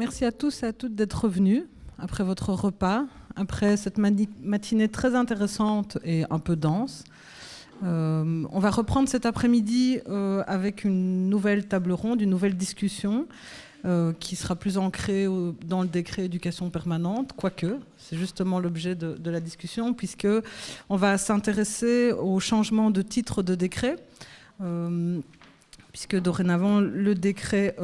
Merci à tous et à toutes d'être venus après votre repas, après cette matinée très intéressante et un peu dense. On va reprendre cet après-midi avec une nouvelle table ronde, une nouvelle discussion qui sera plus ancrée dans le décret éducation permanente, quoique, c'est justement l'objet de la discussion, puisqu'on va s'intéresser au changement de titre de décret, puisque dorénavant, le décret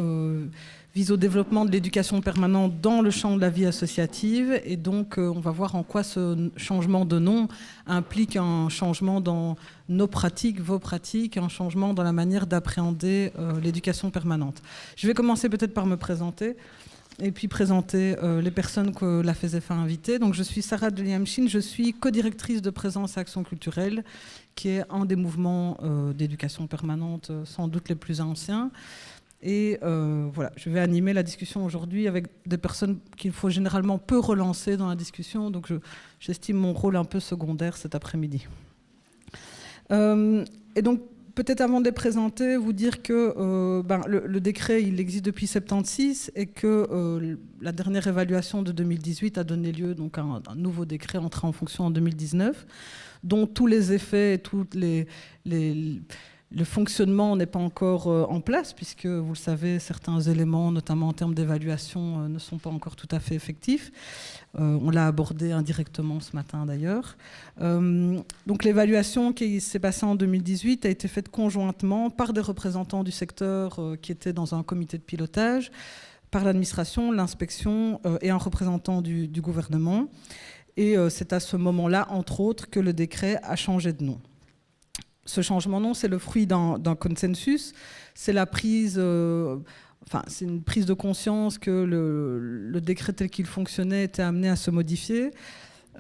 vise au développement de l'éducation permanente dans le champ de la vie associative, et donc on va voir en quoi ce changement de nom implique un changement dans nos pratiques, vos pratiques, un changement dans la manière d'appréhender l'éducation permanente. Je vais commencer peut-être par me présenter, et puis présenter les personnes que la FESEF a invitées. Donc je suis Sarah Deliamchine, je suis co-directrice de Présence et Action culturelle, qui est un des mouvements d'éducation permanente sans doute les plus anciens. Et voilà, je vais animer la discussion aujourd'hui avec des personnes qu'il faut généralement peu relancer dans la discussion, donc j'estime mon rôle un peu secondaire cet après-midi. Et donc, peut-être avant de les présenter, vous dire que le décret, il existe depuis 1976 et que la dernière évaluation de 2018 a donné lieu donc, à un nouveau décret entré en fonction en 2019, dont tous les effets et toutes le fonctionnement n'est pas encore en place, puisque, vous le savez, certains éléments, notamment en termes d'évaluation, ne sont pas encore tout à fait effectifs. On l'a abordé indirectement ce matin, d'ailleurs. Donc l'évaluation qui s'est passée en 2018 a été faite conjointement par des représentants du secteur qui étaient dans un comité de pilotage, par l'administration, l'inspection et un représentant du gouvernement. Et c'est à ce moment-là, entre autres, que le décret a changé de nom. Ce changement de nom, c'est le fruit d'un consensus. C'est la prise, c'est une prise de conscience que le décret tel qu'il fonctionnait était amené à se modifier.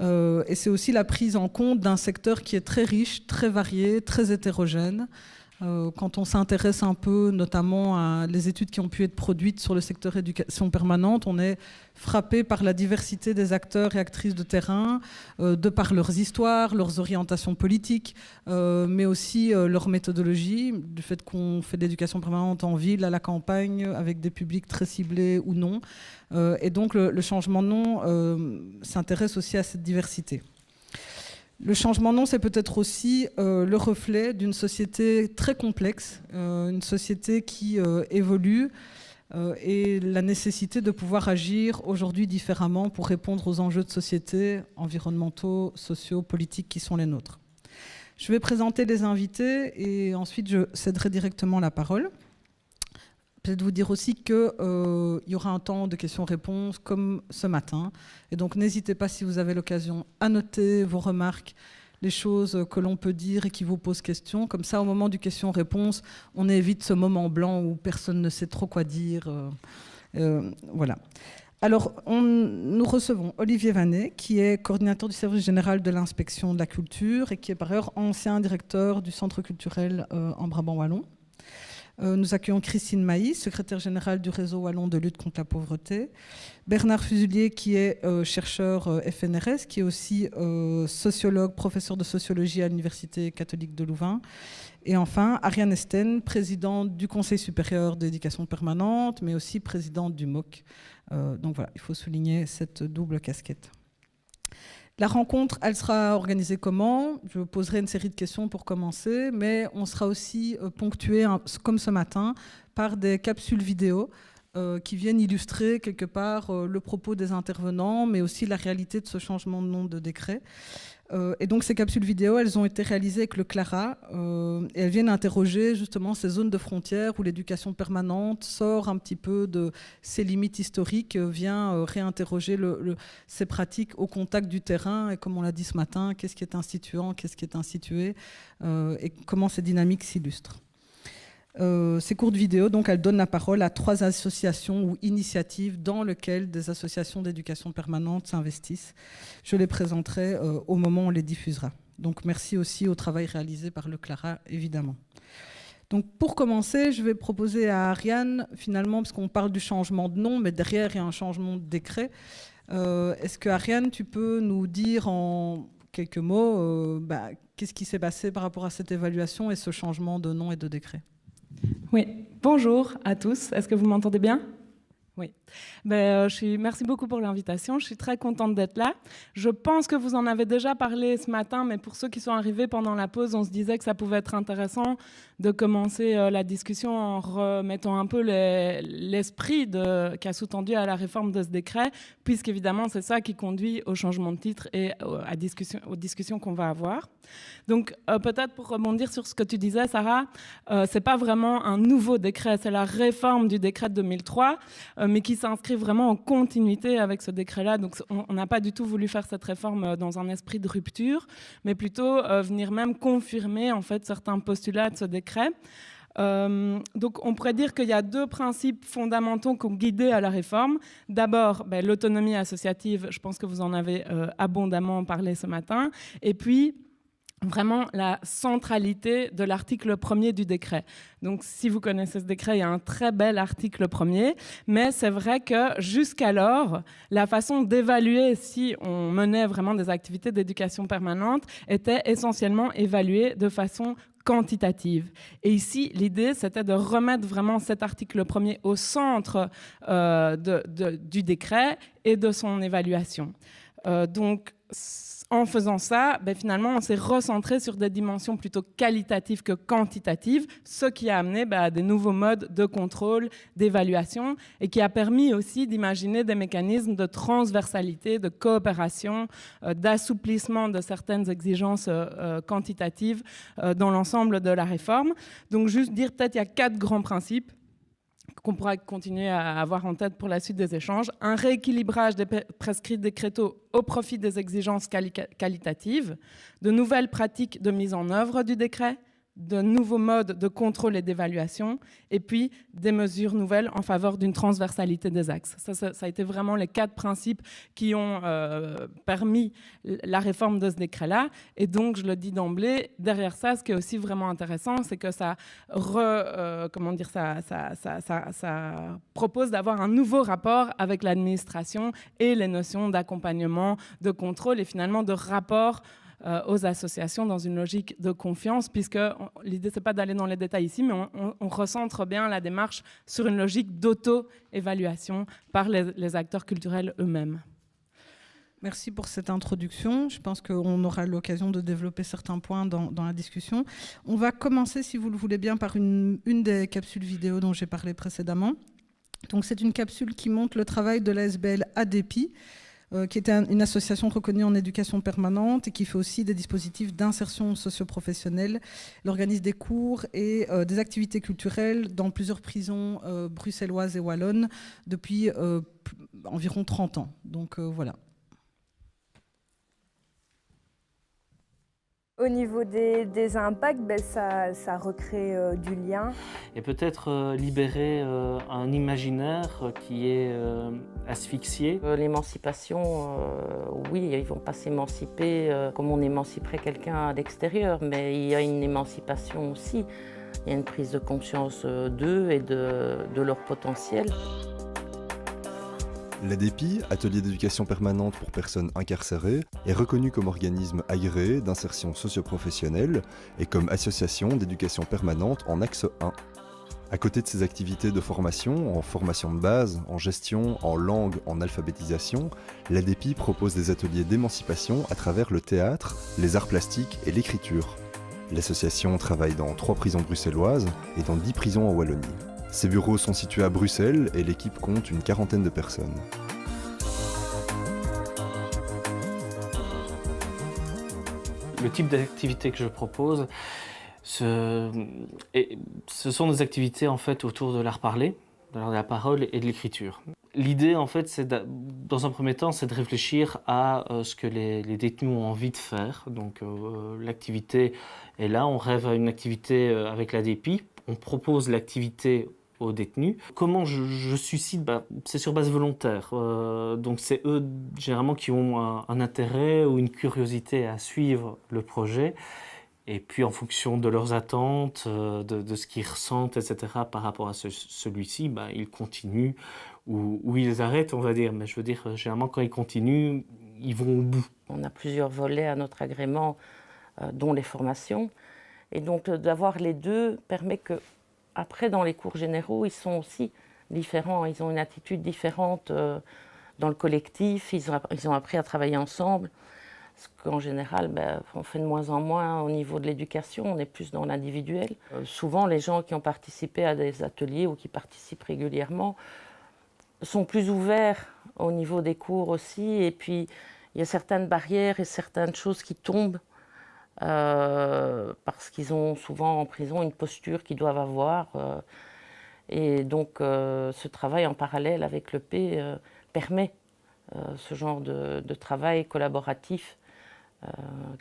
Et c'est aussi la prise en compte d'un secteur qui est très riche, très varié, très hétérogène. Quand on s'intéresse un peu, notamment à les études qui ont pu être produites sur le secteur éducation permanente, on est frappé par la diversité des acteurs et actrices de terrain, de par leurs histoires, leurs orientations politiques, mais aussi leur méthodologie, du fait qu'on fait de l'éducation permanente en ville, à la campagne, avec des publics très ciblés ou non. Et donc le changement de nom s'intéresse aussi à cette diversité. Le changement de nom, c'est peut-être aussi le reflet d'une société très complexe, une société qui évolue et la nécessité de pouvoir agir aujourd'hui différemment pour répondre aux enjeux de société environnementaux, sociaux, politiques qui sont les nôtres. Je vais présenter les invités et ensuite je céderai directement la parole. Peut-être vous dire aussi qu'il y aura un temps de questions-réponses comme ce matin. Et donc n'hésitez pas, si vous avez l'occasion, à noter vos remarques, les choses que l'on peut dire et qui vous posent question. Comme ça, au moment du question-réponse, on évite ce moment blanc où personne ne sait trop quoi dire. Voilà. Alors, nous recevons Olivier Vanet, qui est coordinateur du service général de l'inspection de la culture et qui est par ailleurs ancien directeur du centre culturel en Brabant wallon. Nous accueillons Christine Mailly, secrétaire générale du réseau wallon de lutte contre la pauvreté. Bernard Fuselier, qui est chercheur FNRS, qui est aussi sociologue, professeur de sociologie à l'Université catholique de Louvain. Et enfin, Ariane Esten, présidente du Conseil supérieur d'éducation permanente, mais aussi présidente du MOC. Donc voilà, il faut souligner cette double casquette. La rencontre, elle sera organisée comment? Je poserai une série de questions pour commencer, mais on sera aussi ponctué, comme ce matin, par des capsules vidéo qui viennent illustrer quelque part le propos des intervenants, mais aussi la réalité de ce changement de nom de décret. Et donc ces capsules vidéo, elles ont été réalisées avec le CLARA et elles viennent interroger justement ces zones de frontières où l'éducation permanente sort un petit peu de ses limites historiques, vient réinterroger ces pratiques au contact du terrain et comme on l'a dit ce matin, qu'est-ce qui est instituant, qu'est-ce qui est institué et comment ces dynamiques s'illustrent. Ces courtes vidéos, donc, elles donnent la parole à 3 associations ou initiatives dans lesquelles des associations d'éducation permanente s'investissent. Je les présenterai au moment où on les diffusera. Donc merci aussi au travail réalisé par le CLARA, évidemment. Donc pour commencer, je vais proposer à Ariane, finalement, parce qu'on parle du changement de nom, mais derrière, il y a un changement de décret. Est-ce que, Ariane, tu peux nous dire en quelques mots qu'est-ce qui s'est passé par rapport à cette évaluation et ce changement de nom et de décret ? Oui, bonjour à tous. Est-ce que vous m'entendez bien ? Oui, merci beaucoup pour l'invitation. Je suis très contente d'être là. Je pense que vous en avez déjà parlé ce matin, mais pour ceux qui sont arrivés pendant la pause, on se disait que ça pouvait être intéressant de commencer la discussion en remettant un peu l'esprit qui a sous-tendu à la réforme de ce décret, puisqu'évidemment, c'est ça qui conduit au changement de titre et aux discussions qu'on va avoir. Donc, peut-être pour rebondir sur ce que tu disais, Sarah, c'est pas vraiment un nouveau décret, c'est la réforme du décret de 2003, mais qui s'inscrit vraiment en continuité avec ce décret-là. Donc, on n'a pas du tout voulu faire cette réforme dans un esprit de rupture, mais plutôt venir même confirmer en fait certains postulats de ce décret. Donc on pourrait dire qu'il y a deux principes fondamentaux qui ont guidé à la réforme. D'abord, l'autonomie associative, je pense que vous en avez abondamment parlé ce matin, et puis vraiment la centralité de l'article 1er du décret. Donc si vous connaissez ce décret, il y a un très bel article 1er, mais c'est vrai que jusqu'alors, la façon d'évaluer si on menait vraiment des activités d'éducation permanente était essentiellement évaluée de façon quantitative. Et ici, l'idée, c'était de remettre vraiment cet article 1er au centre du décret et de son évaluation. Donc, en faisant ça, finalement, on s'est recentré sur des dimensions plutôt qualitatives que quantitatives, ce qui a amené à des nouveaux modes de contrôle, d'évaluation, et qui a permis aussi d'imaginer des mécanismes de transversalité, de coopération, d'assouplissement de certaines exigences quantitatives dans l'ensemble de la réforme. Donc, juste dire, peut-être, il y a 4 grands principes qu'on pourra continuer à avoir en tête pour la suite des échanges. Un rééquilibrage des prescrits décrétaux au profit des exigences qualitatives, de nouvelles pratiques de mise en œuvre du décret, de nouveaux modes de contrôle et d'évaluation, et puis des mesures nouvelles en faveur d'une transversalité des axes. Ça a été vraiment les 4 principes qui ont permis la réforme de ce décret-là. Et donc, je le dis d'emblée, derrière ça, ce qui est aussi vraiment intéressant, c'est que ça propose d'avoir un nouveau rapport avec l'administration et les notions d'accompagnement, de contrôle et finalement de rapport aux associations dans une logique de confiance, puisque l'idée, c'est pas d'aller dans les détails ici, mais on recentre bien la démarche sur une logique d'auto-évaluation par les acteurs culturels eux-mêmes. Merci pour cette introduction. Je pense qu'on aura l'occasion de développer certains points dans la discussion. On va commencer, si vous le voulez bien, par une des capsules vidéo dont j'ai parlé précédemment. Donc, c'est une capsule qui montre le travail de l'ASBL ADEPI, qui est une association reconnue en éducation permanente et qui fait aussi des dispositifs d'insertion socio-professionnelle. Elle organise des cours et des activités culturelles dans plusieurs prisons bruxelloises et wallonnes depuis environ 30 ans. Donc voilà. Au niveau des impacts, ça recrée du lien. Et peut-être libérer un imaginaire qui est asphyxié. L'émancipation, oui, ils ne vont pas s'émanciper comme on émanciperait quelqu'un à l'extérieur, mais il y a une émancipation aussi. Il y a une prise de conscience d'eux et de leur potentiel. L'ADEPI, Atelier d'éducation permanente pour personnes incarcérées, est reconnu comme organisme agréé d'insertion socio-professionnelle et comme association d'éducation permanente en axe 1. À côté de ses activités de formation, en formation de base, en gestion, en langue, en alphabétisation, l'ADEPI propose des ateliers d'émancipation à travers le théâtre, les arts plastiques et l'écriture. L'association travaille dans 3 prisons bruxelloises et dans 10 prisons en Wallonie. Ses bureaux sont situés à Bruxelles et l'équipe compte une 40aine de personnes. Le type d'activité que je propose, ce sont des activités en fait autour de l'art parlé, de la parole et de l'écriture. L'idée en fait, dans un premier temps, c'est de réfléchir à ce que les détenus ont envie de faire. Donc l'activité est là, on rêve à une activité avec l'ADEPI, on propose l'activité aux détenus. Comment je suscite, c'est sur base volontaire. Donc c'est eux généralement qui ont un intérêt ou une curiosité à suivre le projet. Et puis en fonction de leurs attentes, de ce qu'ils ressentent, etc. par rapport à celui-ci, ils continuent ou ils arrêtent, on va dire. Mais je veux dire, généralement quand ils continuent, ils vont au bout. On a plusieurs volets à notre agrément, dont les formations. Et donc d'avoir les deux permet que après, dans les cours généraux, ils sont aussi différents, ils ont une attitude différente dans le collectif, ils ont appris à travailler ensemble. Parce qu'en général, on fait de moins en moins au niveau de l'éducation, on est plus dans l'individuel. Souvent, les gens qui ont participé à des ateliers ou qui participent régulièrement sont plus ouverts au niveau des cours aussi. Et puis, il y a certaines barrières et certaines choses qui tombent parce qu'ils ont souvent en prison une posture qu'ils doivent avoir. Et donc, ce travail en parallèle avec l'EP permet ce genre de travail collaboratif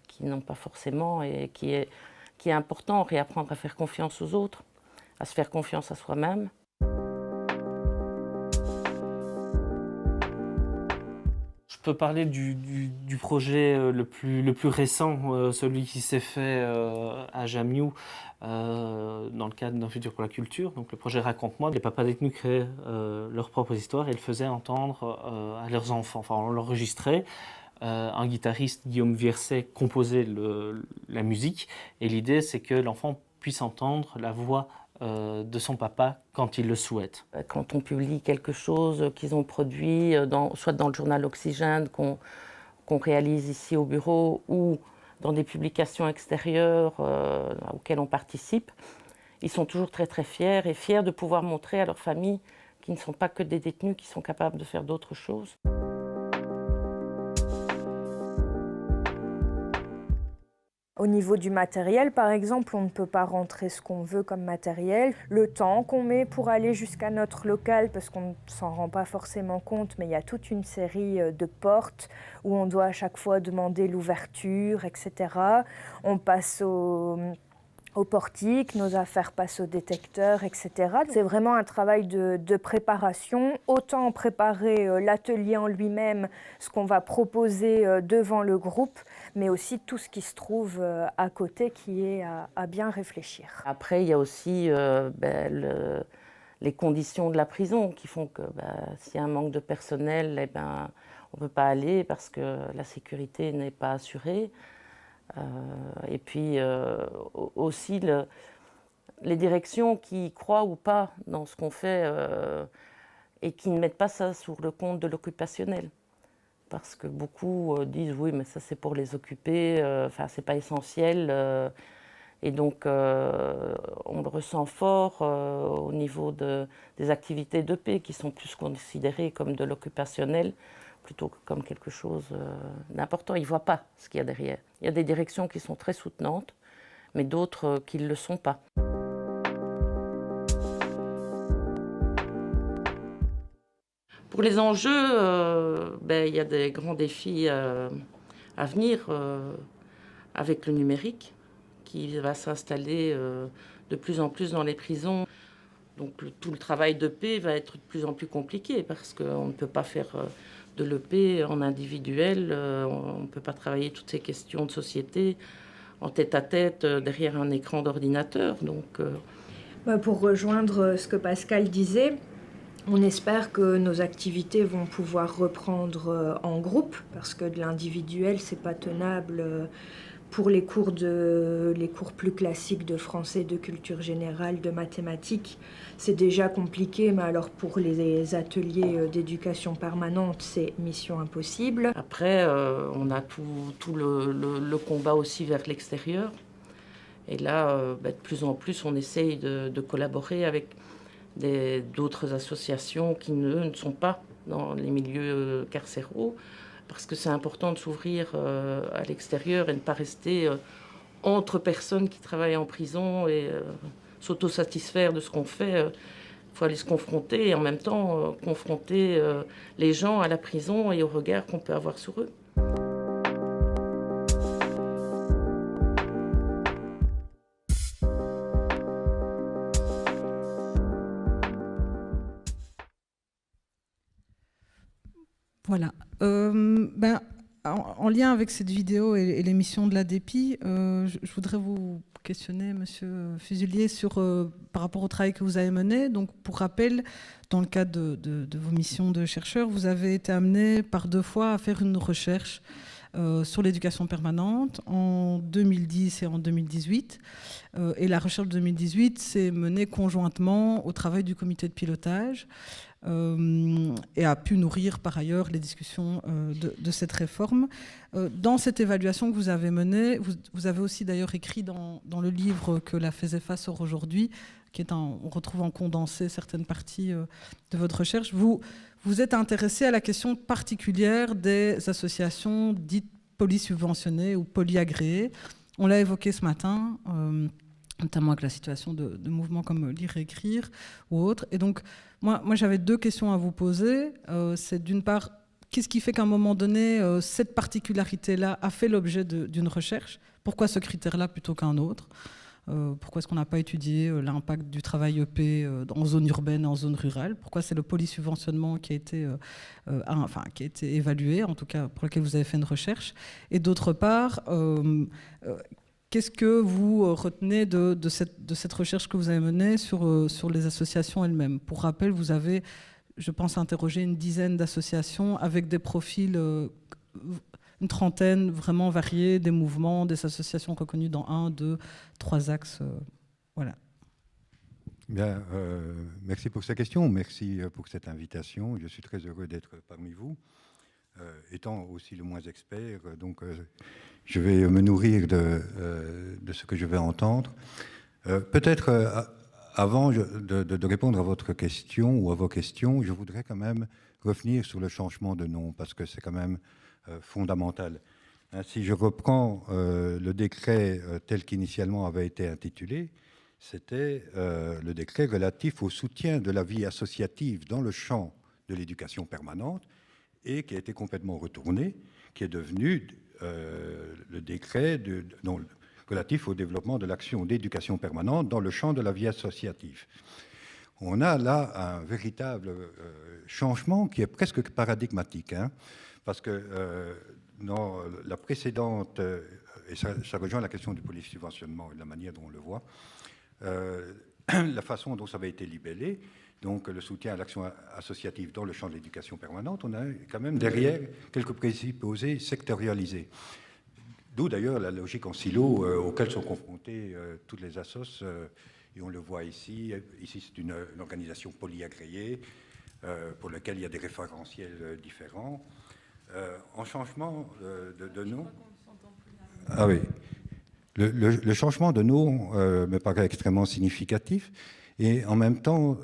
qui n'ont pas forcément et qui est important, réapprendre à faire confiance aux autres, à se faire confiance à soi-même. Je peux parler du projet le plus récent, celui qui s'est fait à Jamioux dans le cadre d'un futur pour la culture. Donc le projet Raconte-moi. Les papas détenus créaient leurs propres histoires et le faisaient entendre à leurs enfants. Enfin, on l'enregistrait. Un guitariste, Guillaume Vierset, composait la musique. Et l'idée, c'est que l'enfant puisse entendre la voix de son papa quand il le souhaite. Quand on publie quelque chose qu'ils ont produit, soit dans le journal Oxygène qu'on réalise ici au bureau ou dans des publications extérieures auxquelles on participe, ils sont toujours très très fiers et fiers de pouvoir montrer à leur famille qu'ils ne sont pas que des détenus, qui sont capables de faire d'autres choses. Au niveau du matériel, par exemple, on ne peut pas rentrer ce qu'on veut comme matériel. Le temps qu'on met pour aller jusqu'à notre local, parce qu'on ne s'en rend pas forcément compte, mais il y a toute une série de portes où on doit à chaque fois demander l'ouverture, etc. On passe au portique, nos affaires passent au détecteur, etc. C'est vraiment un travail de préparation. Autant préparer l'atelier en lui-même, ce qu'on va proposer devant le groupe, mais aussi tout ce qui se trouve à côté qui est à bien réfléchir. Après, il y a aussi les conditions de la prison qui font que s'il y a un manque de personnel, on ne peut pas aller parce que la sécurité n'est pas assurée. Et puis aussi les directions qui croient ou pas dans ce qu'on fait et qui ne mettent pas ça sur le compte de l'occupationnel. Parce que beaucoup disent oui, mais ça c'est pour les occupés, c'est pas essentiel. Et donc on le ressent fort au niveau des activités d'EP qui sont plus considérées comme de l'occupationnel plutôt que comme quelque chose d'important. Ils ne voient pas ce qu'il y a derrière. Il y a des directions qui sont très soutenantes, mais d'autres qui ne le sont pas. Pour les enjeux, il y a des grands défis à venir avec le numérique qui va s'installer de plus en plus dans les prisons. Donc tout le travail d'EP va être de plus en plus compliqué parce qu'on ne peut pas faire de l'EP en individuel, on ne peut pas travailler toutes ces questions de société en tête-à-tête derrière un écran d'ordinateur. Donc, Pour rejoindre ce que Pascal disait, on espère que nos activités vont pouvoir reprendre en groupe parce que de l'individuel, c'est pas tenable. Pour les cours plus classiques de français, de culture générale, de mathématiques, c'est déjà compliqué, mais alors pour les ateliers d'éducation permanente, c'est mission impossible. Après, on a tout le combat aussi vers l'extérieur. Et là, de plus en plus, on essaye de collaborer avec d'autres associations qui ne sont pas dans les milieux carcéraux. Parce que c'est important de s'ouvrir à l'extérieur et ne pas rester entre personnes qui travaillent en prison et s'autosatisfaire de ce qu'on fait. Il faut aller se confronter et en même temps confronter les gens à la prison et au regard qu'on peut avoir sur eux. Voilà. En lien avec cette vidéo et l'émission de l'ADEPI, je voudrais vous questionner, Monsieur Fuselier, par rapport au travail que vous avez mené. Donc, pour rappel, dans le cadre de vos missions de chercheur, vous avez été amené par 2 fois à faire une recherche sur l'éducation permanente en 2010 et en 2018. Et la recherche de 2018 s'est menée conjointement au travail du comité de pilotage et a pu nourrir par ailleurs les discussions de cette réforme. Dans cette évaluation que vous avez menée, vous avez aussi d'ailleurs écrit dans le livre que la FESEFA sort aujourd'hui, on retrouve en condensé certaines parties de votre recherche, vous êtes intéressé à la question particulière des associations dites polysubventionnées ou polyagréées. On l'a évoqué ce matin, notamment avec la situation de mouvements comme Lire et Écrire ou autres. Et donc, moi j'avais 2 questions à vous poser. C'est d'une part, qu'est-ce qui fait qu'à un moment donné, cette particularité-là a fait l'objet d'une recherche? Pourquoi ce critère-là plutôt qu'un autre? Pourquoi est-ce qu'on n'a pas étudié l'impact du travail EP en zone urbaine et en zone rurale? Pourquoi c'est le polysubventionnement qui a été évalué, en tout cas pour lequel vous avez fait une recherche? Et d'autre part, qu'est-ce que vous retenez de cette recherche que vous avez menée sur les associations elles-mêmes? Pour rappel, vous avez, je pense, interrogé une dizaine d'associations avec des profils, une trentaine vraiment variés, des mouvements, des associations reconnues dans 1, 2, 3 axes. Voilà. Bien, merci pour cette question, merci pour cette invitation. Je suis très heureux d'être parmi vous. Étant aussi le moins expert, donc je vais me nourrir de ce que je vais entendre. Peut-être avant de répondre à votre question ou à vos questions, je voudrais quand même revenir sur le changement de nom, parce que c'est quand même fondamental. Si je reprends le décret tel qu'initialement avait été intitulé, c'était le décret relatif au soutien de la vie associative dans le champ de l'éducation permanente, et qui a été complètement retourné, qui est devenu le décret relatif au développement de l'action d'éducation permanente dans le champ de la vie associative. On a là un véritable changement qui est presque paradigmatique, parce que dans la précédente, et ça rejoint la question du polysubventionnement et de la manière dont on le voit, la façon dont ça avait été libellé, donc le soutien à l'action associative dans le champ de l'éducation permanente, on a quand même derrière quelques présupposés sectorialisés. D'où d'ailleurs la logique en silo auquel sont confrontés toutes les assos, et on le voit ici. Ici, c'est une organisation polyagréée pour laquelle il y a des référentiels différents. En changement de nom... Ah oui. Le changement de nom me paraît extrêmement significatif et en même temps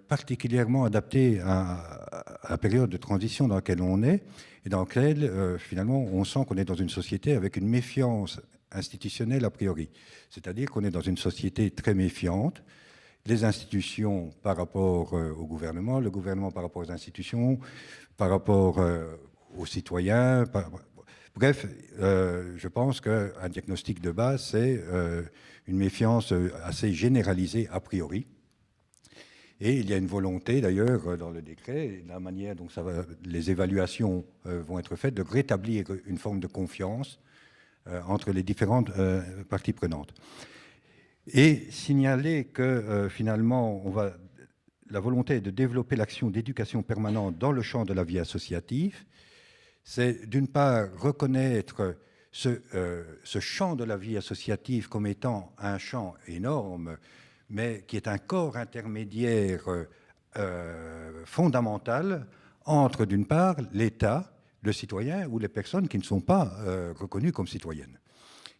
particulièrement adapté à la période de transition dans laquelle on est et dans laquelle finalement on sent qu'on est dans une société avec une méfiance institutionnelle a priori. C'est-à-dire qu'on est dans une société très méfiante, les institutions par rapport au gouvernement, le gouvernement par rapport aux institutions, par rapport aux citoyens. Bref, je pense qu'un diagnostic de base, c'est une méfiance assez généralisée a priori. Et il y a une volonté, d'ailleurs, dans le décret, la manière dont les évaluations vont être faites, de rétablir une forme de confiance entre les différentes parties prenantes. Et signaler que, finalement, la volonté est de développer l'action d'éducation permanente dans le champ de la vie associative, c'est d'une part reconnaître ce champ de la vie associative comme étant un champ énorme, mais qui est un corps intermédiaire fondamental entre, d'une part, l'État, le citoyen ou les personnes qui ne sont pas reconnues comme citoyennes.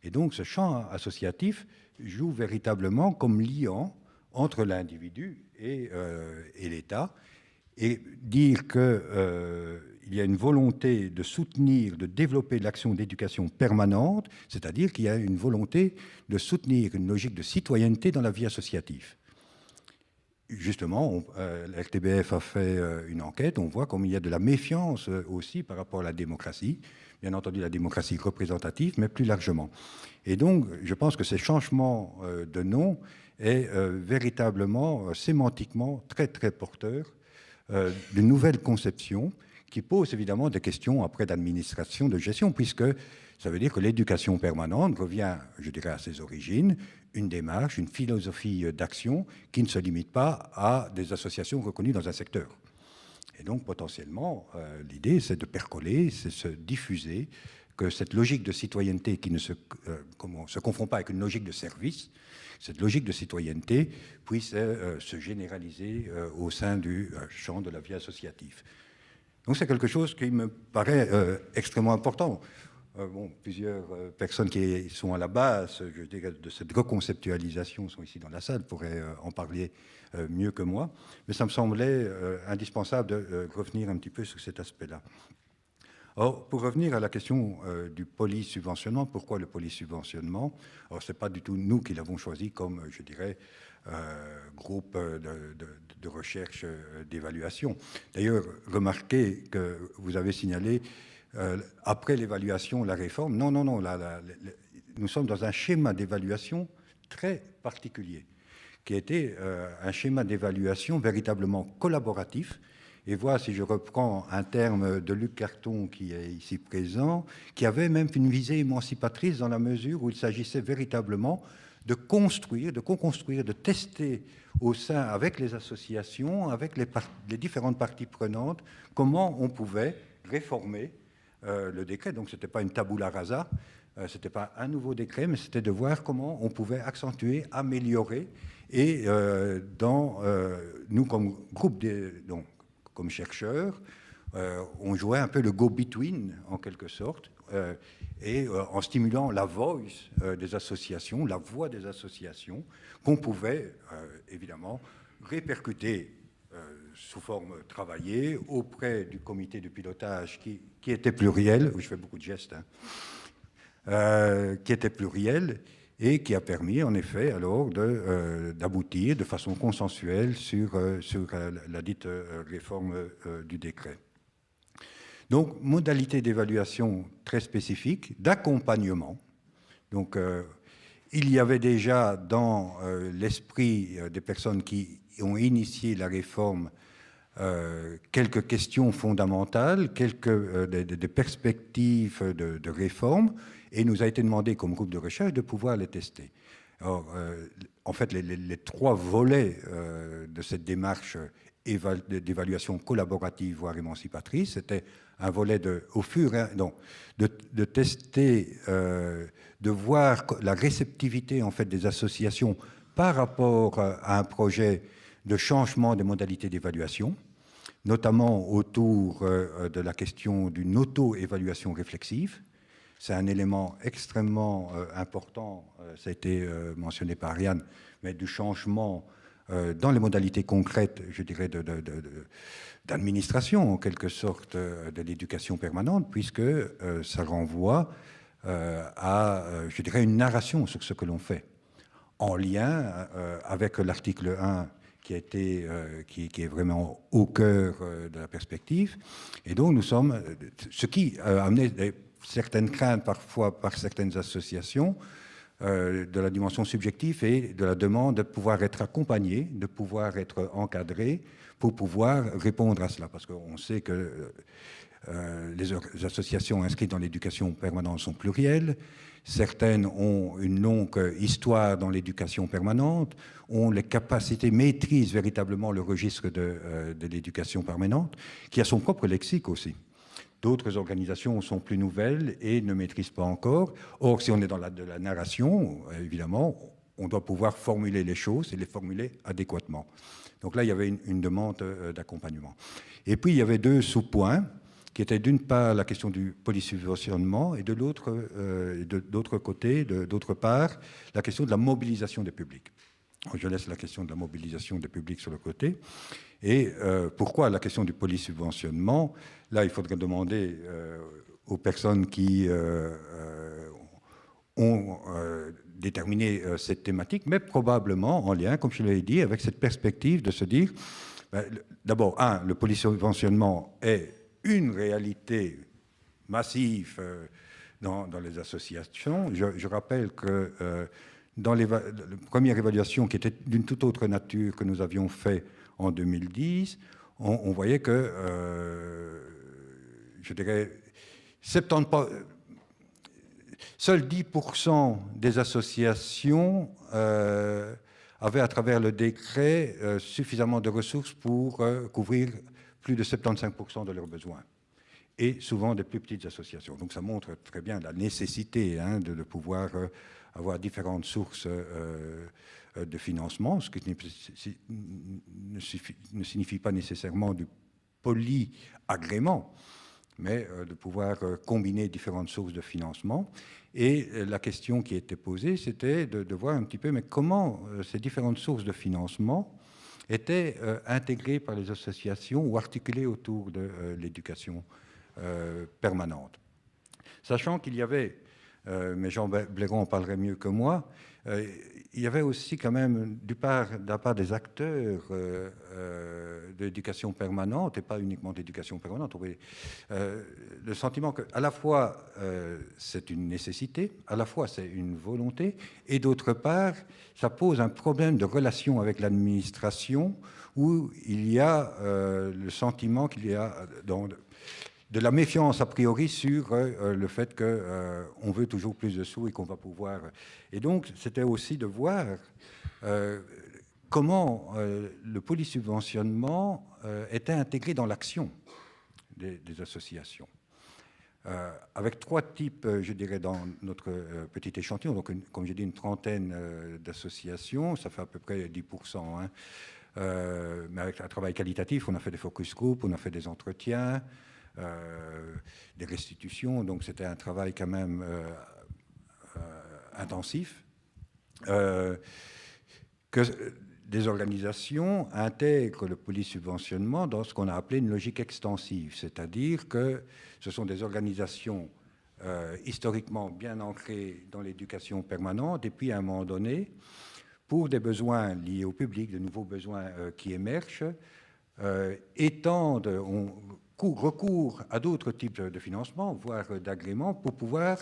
Et donc ce champ associatif joue véritablement comme liant entre l'individu et l'État, et dire qu'il y a une volonté de soutenir, de développer l'action d'éducation permanente, c'est-à-dire qu'il y a une volonté de soutenir une logique de citoyenneté dans la vie associative. Justement, l'RTBF a fait une enquête, on voit comme il y a de la méfiance aussi par rapport à la démocratie, bien entendu la démocratie représentative, mais plus largement. Et donc, je pense que ce changement de nom est véritablement, sémantiquement, très très porteur d'une nouvelle conception qui pose évidemment des questions après d'administration, de gestion, puisque ça veut dire que l'éducation permanente revient, je dirais, à ses origines, une démarche, une philosophie d'action qui ne se limite pas à des associations reconnues dans un secteur. Et donc, potentiellement, l'idée, c'est de percoler, c'est se diffuser que cette logique de citoyenneté qui ne se confond pas avec une logique de service, cette logique de citoyenneté puisse se généraliser au sein du champ de la vie associative. Donc c'est quelque chose qui me paraît extrêmement important. Plusieurs personnes qui sont à la base, je dirais, de cette reconceptualisation sont ici dans la salle, pourraient en parler mieux que moi, mais ça me semblait indispensable de revenir un petit peu sur cet aspect-là. Or, pour revenir à la question du polysubventionnement, pourquoi le polysubventionnement? Alors, ce n'est pas du tout nous qui l'avons choisi comme, je dirais, groupe de recherche d'évaluation. D'ailleurs, remarquez que vous avez signalé, après l'évaluation, la réforme. Non, nous sommes dans un schéma d'évaluation très particulier, qui a été un schéma d'évaluation véritablement collaboratif. Et voilà, si je reprends un terme de Luc Carton qui est ici présent, qui avait même une visée émancipatrice dans la mesure où il s'agissait véritablement de construire, de co-construire, de tester au sein, avec les associations, avec les différentes parties prenantes, comment on pouvait réformer le décret. Donc ce n'était pas une tabula rasa, ce n'était pas un nouveau décret, mais c'était de voir comment on pouvait accentuer, améliorer. Et nous, comme groupe, comme chercheurs, on jouait un peu le go-between, en quelque sorte, en stimulant la voice des associations, la voix des associations, qu'on pouvait évidemment répercuter sous forme travaillée auprès du comité de pilotage qui était pluriel, je fais beaucoup de gestes, qui était pluriel, et qui a permis, en effet, alors, d'aboutir de façon consensuelle sur la dite réforme du décret. Donc, modalité d'évaluation très spécifique, d'accompagnement. Donc, il y avait déjà dans l'esprit des personnes qui ont initié la réforme quelques questions fondamentales, des perspectives de réforme, et il nous a été demandé comme groupe de recherche de pouvoir les tester. Alors, en fait, les trois volets de cette démarche d'évaluation collaborative, voire émancipatrice, c'était un volet de tester, de voir la réceptivité en fait, des associations par rapport à un projet de changement des modalités d'évaluation, notamment autour de la question d'une auto-évaluation réflexive. C'est un élément extrêmement important, ça a été mentionné par Ariane, mais du changement dans les modalités concrètes, je dirais, d'administration, en quelque sorte, de l'éducation permanente, puisque ça renvoie à, je dirais, une narration sur ce que l'on fait, en lien avec l'article 1 qui est vraiment au cœur de la perspective. Et donc, nous sommes... ce qui a amené certaines craintes, parfois, par certaines associations, de la dimension subjective et de la demande de pouvoir être accompagné, de pouvoir être encadré pour pouvoir répondre à cela. Parce qu'on sait que les associations inscrites dans l'éducation permanente sont plurielles. Certaines ont une longue histoire dans l'éducation permanente, ont les capacités, maîtrisent véritablement le registre de l'éducation permanente, qui a son propre lexique aussi. D'autres organisations sont plus nouvelles et ne maîtrisent pas encore. Or, si on est dans de la narration, évidemment, on doit pouvoir formuler les choses et les formuler adéquatement. Donc là, il y avait une demande d'accompagnement. Et puis, il y avait deux sous-points, qui étaient d'une part la question du polysubventionnement et de l'autre côté, d'autre part, la question de la mobilisation des publics. Je laisse la question de la mobilisation des publics sur le côté. Et pourquoi la question du polysubventionnement? Là, il faudrait demander aux personnes qui ont déterminé cette thématique, mais probablement en lien, comme je l'ai dit, avec cette perspective de se dire, d'abord, le polysubventionnement est une réalité massive dans les associations. Je rappelle que dans la première évaluation, qui était d'une toute autre nature que nous avions fait en 2010, on voyait que, je dirais, seuls 10% des associations avaient, à travers le décret, suffisamment de ressources pour couvrir plus de 75% de leurs besoins. et souvent des plus petites associations. Donc ça montre très bien la nécessité de pouvoir avoir différentes sources de financement, ce qui ne signifie pas nécessairement du polyagrément, mais de pouvoir combiner différentes sources de financement. Et la question qui était posée, c'était de voir un petit peu, mais comment ces différentes sources de financement étaient intégrées par les associations ou articulées autour de l'éducation permanente. Sachant qu'il y avait, mais Jean Blairon en parlerait mieux que moi, il y avait aussi quand même, de la part des acteurs de l'éducation permanente, et pas uniquement d'éducation permanente, le sentiment qu'à la fois c'est une nécessité, à la fois c'est une volonté, et d'autre part, ça pose un problème de relation avec l'administration où il y a le sentiment qu'il y a de la méfiance a priori sur le fait qu'on veut toujours plus de sous et qu'on va pouvoir... Et donc, c'était aussi de voir comment le polysubventionnement était intégré dans l'action des associations. Avec 3 types, je dirais, dans notre petit échantillon, donc comme j'ai dit, une trentaine d'associations, ça fait à peu près 10%. Mais avec un travail qualitatif, on a fait des focus group, on a fait des entretiens, des restitutions, donc c'était un travail quand même intensif, que des organisations intègrent le polysubventionnement dans ce qu'on a appelé une logique extensive, c'est-à-dire que ce sont des organisations historiquement bien ancrées dans l'éducation permanente, et puis à un moment donné, pour des besoins liés au public, de nouveaux besoins qui émergent, recours à d'autres types de financement, voire d'agrément, pour pouvoir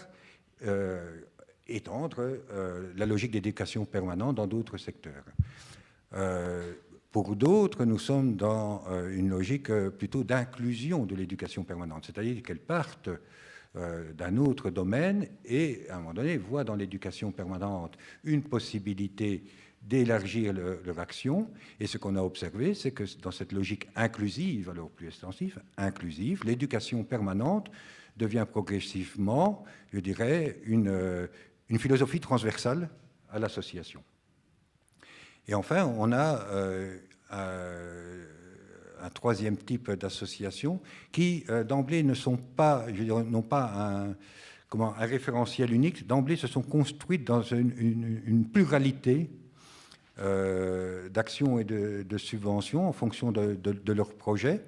étendre la logique d'éducation permanente dans d'autres secteurs. Pour d'autres, nous sommes dans une logique plutôt d'inclusion de l'éducation permanente, c'est-à-dire qu'elles partent d'un autre domaine et, à un moment donné, voient dans l'éducation permanente une possibilité d'élargir leur action. Et ce qu'on a observé, c'est que dans cette logique inclusive, alors plus extensive, inclusive, l'éducation permanente devient progressivement, je dirais, une philosophie transversale à l'association. Et enfin, on a un troisième type d'associations qui, d'emblée, ne sont pas, je dirais, n'ont pas un référentiel unique. D'emblée, se sont construites dans une pluralité d'actions et de subventions en fonction de leurs projets.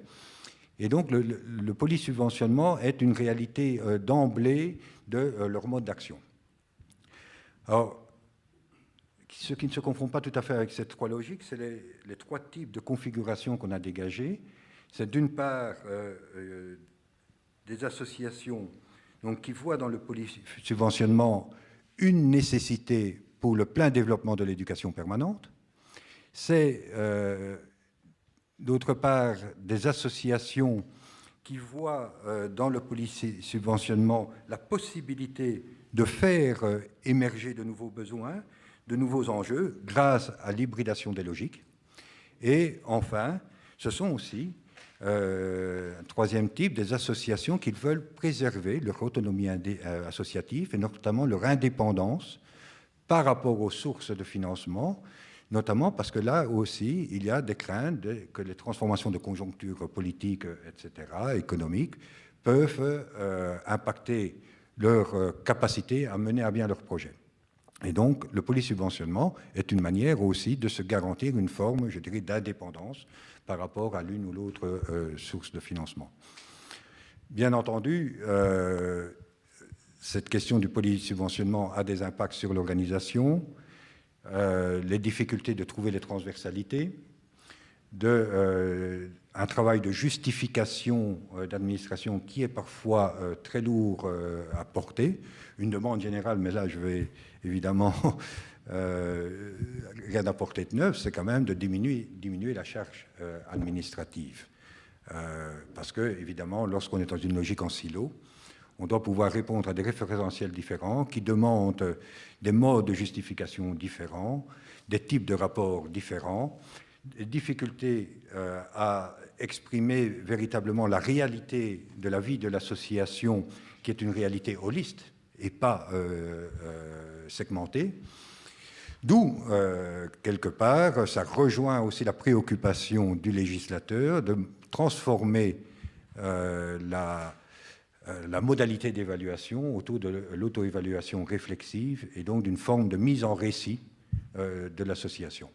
Et donc, le polysubventionnement est une réalité d'emblée de leur mode d'action. Alors, ce qui ne se confond pas tout à fait avec ces 3 logiques, c'est les 3 types de configurations qu'on a dégagées. C'est d'une part des associations donc, qui voient dans le polysubventionnement une nécessité pour le plein développement de l'éducation permanente. C'est, d'autre part, des associations qui voient dans le polysubventionnement la possibilité de faire émerger de nouveaux besoins, de nouveaux enjeux, grâce à l'hybridation des logiques. Et enfin, ce sont aussi, un troisième type, des associations qui veulent préserver leur autonomie associative et notamment leur indépendance par rapport aux sources de financement, notamment parce que là aussi, il y a des craintes que les transformations de conjoncture politique, etc., économiques, peuvent impacter leur capacité à mener à bien leurs projets. Et donc, le polysubventionnement est une manière aussi de se garantir une forme, je dirais, d'indépendance par rapport à l'une ou l'autre source de financement. Bien entendu, cette question du polysubventionnement a des impacts sur l'organisation, les difficultés de trouver les transversalités, un travail de justification d'administration qui est parfois très lourd à porter, une demande générale, mais là je vais évidemment rien apporter de neuf, c'est quand même de diminuer la charge administrative. Parce que, évidemment, lorsqu'on est dans une logique en silo, on doit pouvoir répondre à des référentiels différents qui demandent des modes de justification différents, des types de rapports différents, des difficultés à exprimer véritablement la réalité de la vie de l'association, qui est une réalité holiste et pas segmentée. D'où, quelque part, ça rejoint aussi la préoccupation du législateur de transformer la modalité d'évaluation autour de l'auto-évaluation réflexive et donc d'une forme de mise en récit de l'association.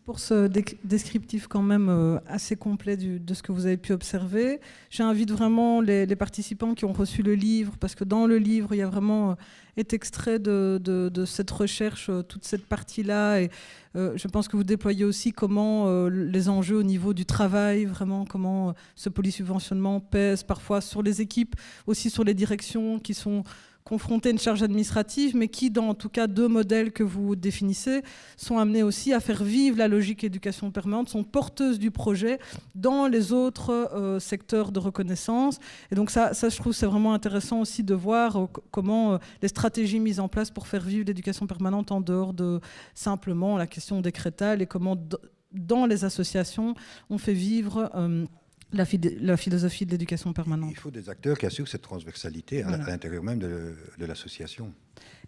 Pour ce descriptif quand même assez complet de ce que vous avez pu observer. J'invite vraiment les participants qui ont reçu le livre, parce que dans le livre, il y a vraiment est extrait de cette recherche, toute cette partie-là. Et je pense que vous déployez aussi comment les enjeux au niveau du travail, vraiment comment ce polysubventionnement pèse parfois sur les équipes, aussi sur les directions qui sont confrontés à une charge administrative, mais qui, dans en tout cas 2 modèles que vous définissez, sont amenés aussi à faire vivre la logique éducation permanente, sont porteuses du projet dans les autres secteurs de reconnaissance. Et donc ça, je trouve, c'est vraiment intéressant aussi de voir comment les stratégies mises en place pour faire vivre l'éducation permanente en dehors de simplement la question décrétale, et comment dans les associations on fait vivre la philosophie de l'éducation permanente. Il faut des acteurs qui assurent cette transversalité à l'intérieur même de l'association.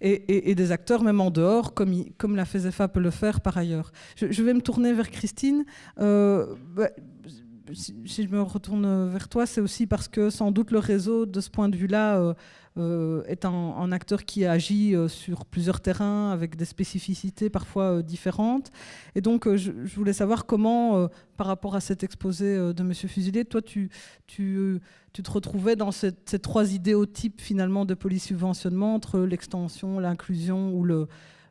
Et des acteurs même en dehors, comme la FESEFA peut le faire par ailleurs. Je vais me tourner vers Christine. Si je me retourne vers toi, c'est aussi parce que sans doute le réseau, de ce point de vue-là, est un acteur qui agit sur plusieurs terrains avec des spécificités parfois différentes. Et donc, je voulais savoir comment, par rapport à cet exposé de M. Fuselier, toi, tu te retrouvais dans ces 3 idéotypes finalement de polysubventionnement entre l'extension, l'inclusion ou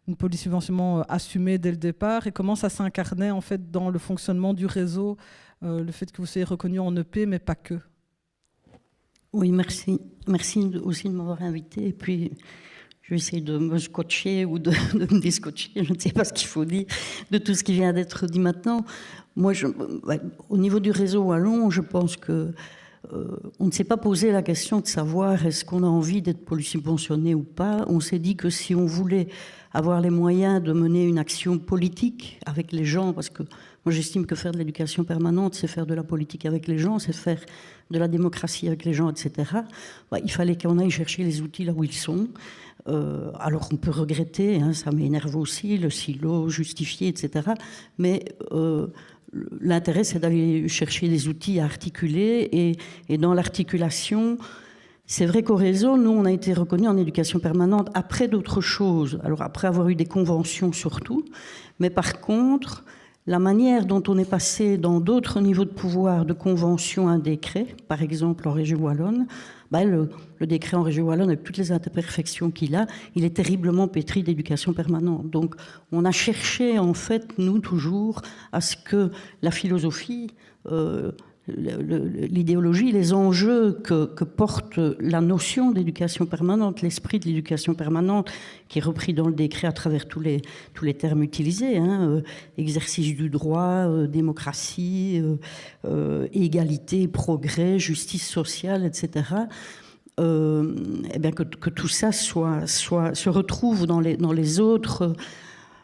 une polysubventionnement assumé dès le départ, et comment ça s'incarnait en fait dans le fonctionnement du réseau, le fait que vous soyez reconnu en EP, mais pas que. Oui, merci. Merci aussi de m'avoir invité. Et puis, je vais essayer de me scotcher ou de me déscotcher, je ne sais pas ce qu'il faut dire, de tout ce qui vient d'être dit maintenant. Moi, au niveau du réseau wallon, je pense que on ne s'est pas posé la question de savoir est-ce qu'on a envie d'être polysubventionné ou pas. On s'est dit que si on voulait avoir les moyens de mener une action politique avec les gens, parce que moi j'estime que faire de l'éducation permanente, c'est faire de la politique avec les gens, c'est faire de la démocratie avec les gens, etc. Il fallait qu'on aille chercher les outils là où ils sont. Alors on peut regretter, ça m'énerve aussi, le silo justifié, etc. Mais l'intérêt, c'est d'aller chercher des outils à articuler, et dans l'articulation, c'est vrai qu'au réseau, nous, on a été reconnus en éducation permanente après d'autres choses. Alors après avoir eu des conventions surtout, mais par contre, la manière dont on est passé dans d'autres niveaux de pouvoir, de convention à un décret, par exemple en région wallonne, le décret en région wallonne, avec toutes les imperfections qu'il a, il est terriblement pétri d'éducation permanente. Donc on a cherché, en fait, nous, toujours, à ce que la philosophie, l'idéologie, les enjeux que porte la notion d'éducation permanente, l'esprit de l'éducation permanente, qui est repris dans le décret à travers tous les termes utilisés, exercice du droit, démocratie, égalité, progrès, justice sociale, etc., que tout ça se retrouve dans les autres...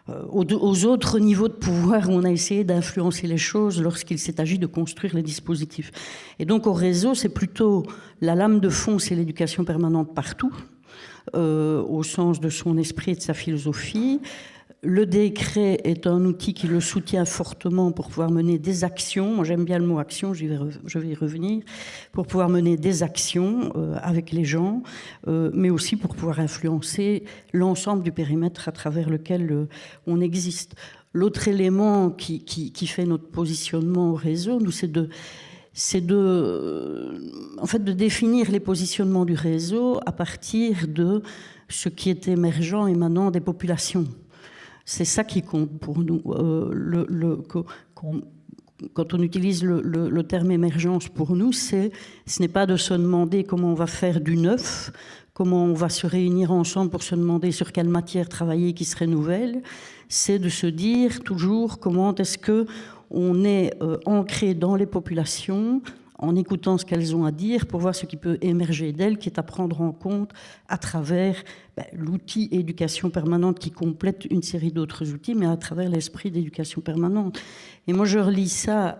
aux autres niveaux de pouvoir où on a essayé d'influencer les choses lorsqu'il s'est agi de construire les dispositifs. Et donc au réseau, c'est plutôt la lame de fond, c'est l'éducation permanente partout, au sens de son esprit et de sa philosophie. Le décret est un outil qui le soutient fortement pour pouvoir mener des actions. Moi, j'aime bien le mot action, je vais y revenir. Pour pouvoir mener des actions avec les gens, mais aussi pour pouvoir influencer l'ensemble du périmètre à travers lequel on existe. L'autre élément qui fait notre positionnement au réseau, nous, c'est de définir les positionnements du réseau à partir de ce qui est émergent, émanant des populations. C'est ça qui compte pour nous. Quand on utilise le terme émergence pour nous, ce n'est pas de se demander comment on va faire du neuf, comment on va se réunir ensemble pour se demander sur quelle matière travailler qui serait nouvelle. C'est de se dire toujours comment est-ce qu'on est ancré dans les populations en écoutant ce qu'elles ont à dire pour voir ce qui peut émerger d'elles, qui est à prendre en compte à travers l'outil éducation permanente qui complète une série d'autres outils, mais à travers l'esprit d'éducation permanente. Et moi, je relie ça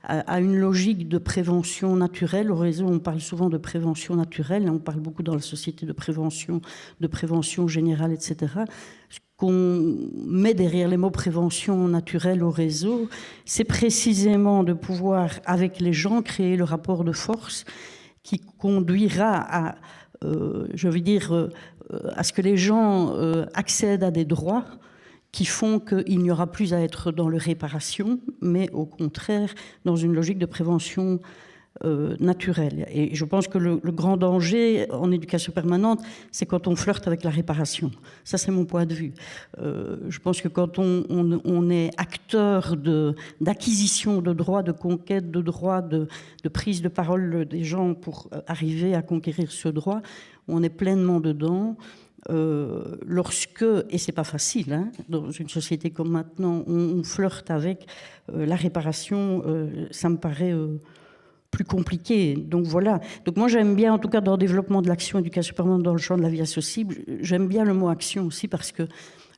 à une logique de prévention naturelle. Au réseau, on parle souvent de prévention naturelle, on parle beaucoup dans la société de prévention générale, etc. Ce qu'on met derrière les mots prévention naturelle au réseau, c'est précisément de pouvoir, avec les gens, créer le rapport de force qui conduira à, à ce que les gens accèdent à des droits qui font qu'il n'y aura plus à être dans la réparation, mais au contraire dans une logique de prévention naturelle. Et je pense que le grand danger en éducation permanente, c'est quand on flirte avec la réparation. Ça, c'est mon point de vue. Je pense que quand on est acteur d'acquisition de droits, de conquête de droits, de prise de parole des gens pour arriver à conquérir ce droit, on est pleinement dedans. Lorsque, et c'est pas facile, hein, dans une société comme maintenant, on flirte avec la réparation, ça me paraît plus compliqué. Donc voilà. Donc moi j'aime bien, en tout cas dans le développement de l'action éducation permanente dans le champ de la vie accessible, j'aime bien le mot action aussi parce que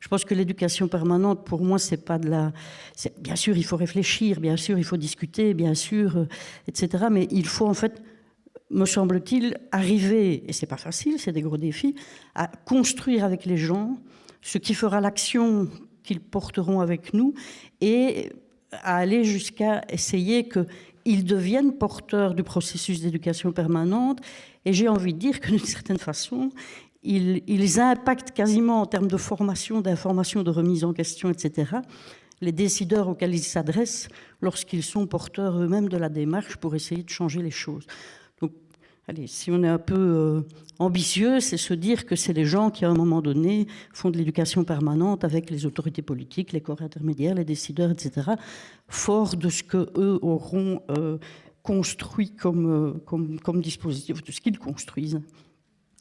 je pense que l'éducation permanente, pour moi, c'est pas de la... Bien sûr, il faut réfléchir, bien sûr, il faut discuter, bien sûr, etc. Mais il faut en fait, me semble-t-il, arriver, et c'est pas facile, c'est des gros défis, à construire avec les gens ce qui fera l'action qu'ils porteront avec nous et à aller jusqu'à essayer qu'ils deviennent porteurs du processus d'éducation permanente. Et j'ai envie de dire que d'une certaine façon, ils impactent quasiment en termes de formation, d'information, de remise en question, etc., les décideurs auxquels ils s'adressent lorsqu'ils sont porteurs eux-mêmes de la démarche pour essayer de changer les choses. Donc, allez, si on est un peu ambitieux, c'est se dire que c'est les gens qui, à un moment donné, font de l'éducation permanente avec les autorités politiques, les corps intermédiaires, les décideurs, etc., forts de ce qu'eux auront construit comme dispositif, de ce qu'ils construisent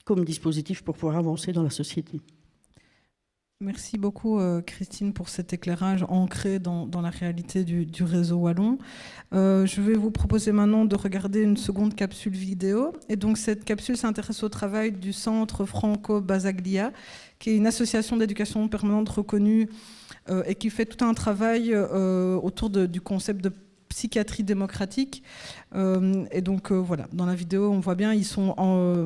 comme dispositif pour pouvoir avancer dans la société. Merci beaucoup Christine pour cet éclairage ancré dans la réalité du réseau wallon. Je vais vous proposer maintenant de regarder une seconde capsule vidéo. Et donc cette capsule s'intéresse au travail du Centre Franco Basaglia, qui est une association d'éducation permanente reconnue et qui fait tout un travail autour du concept de psychiatrie démocratique. Et donc voilà, dans la vidéo, on voit bien, ils sont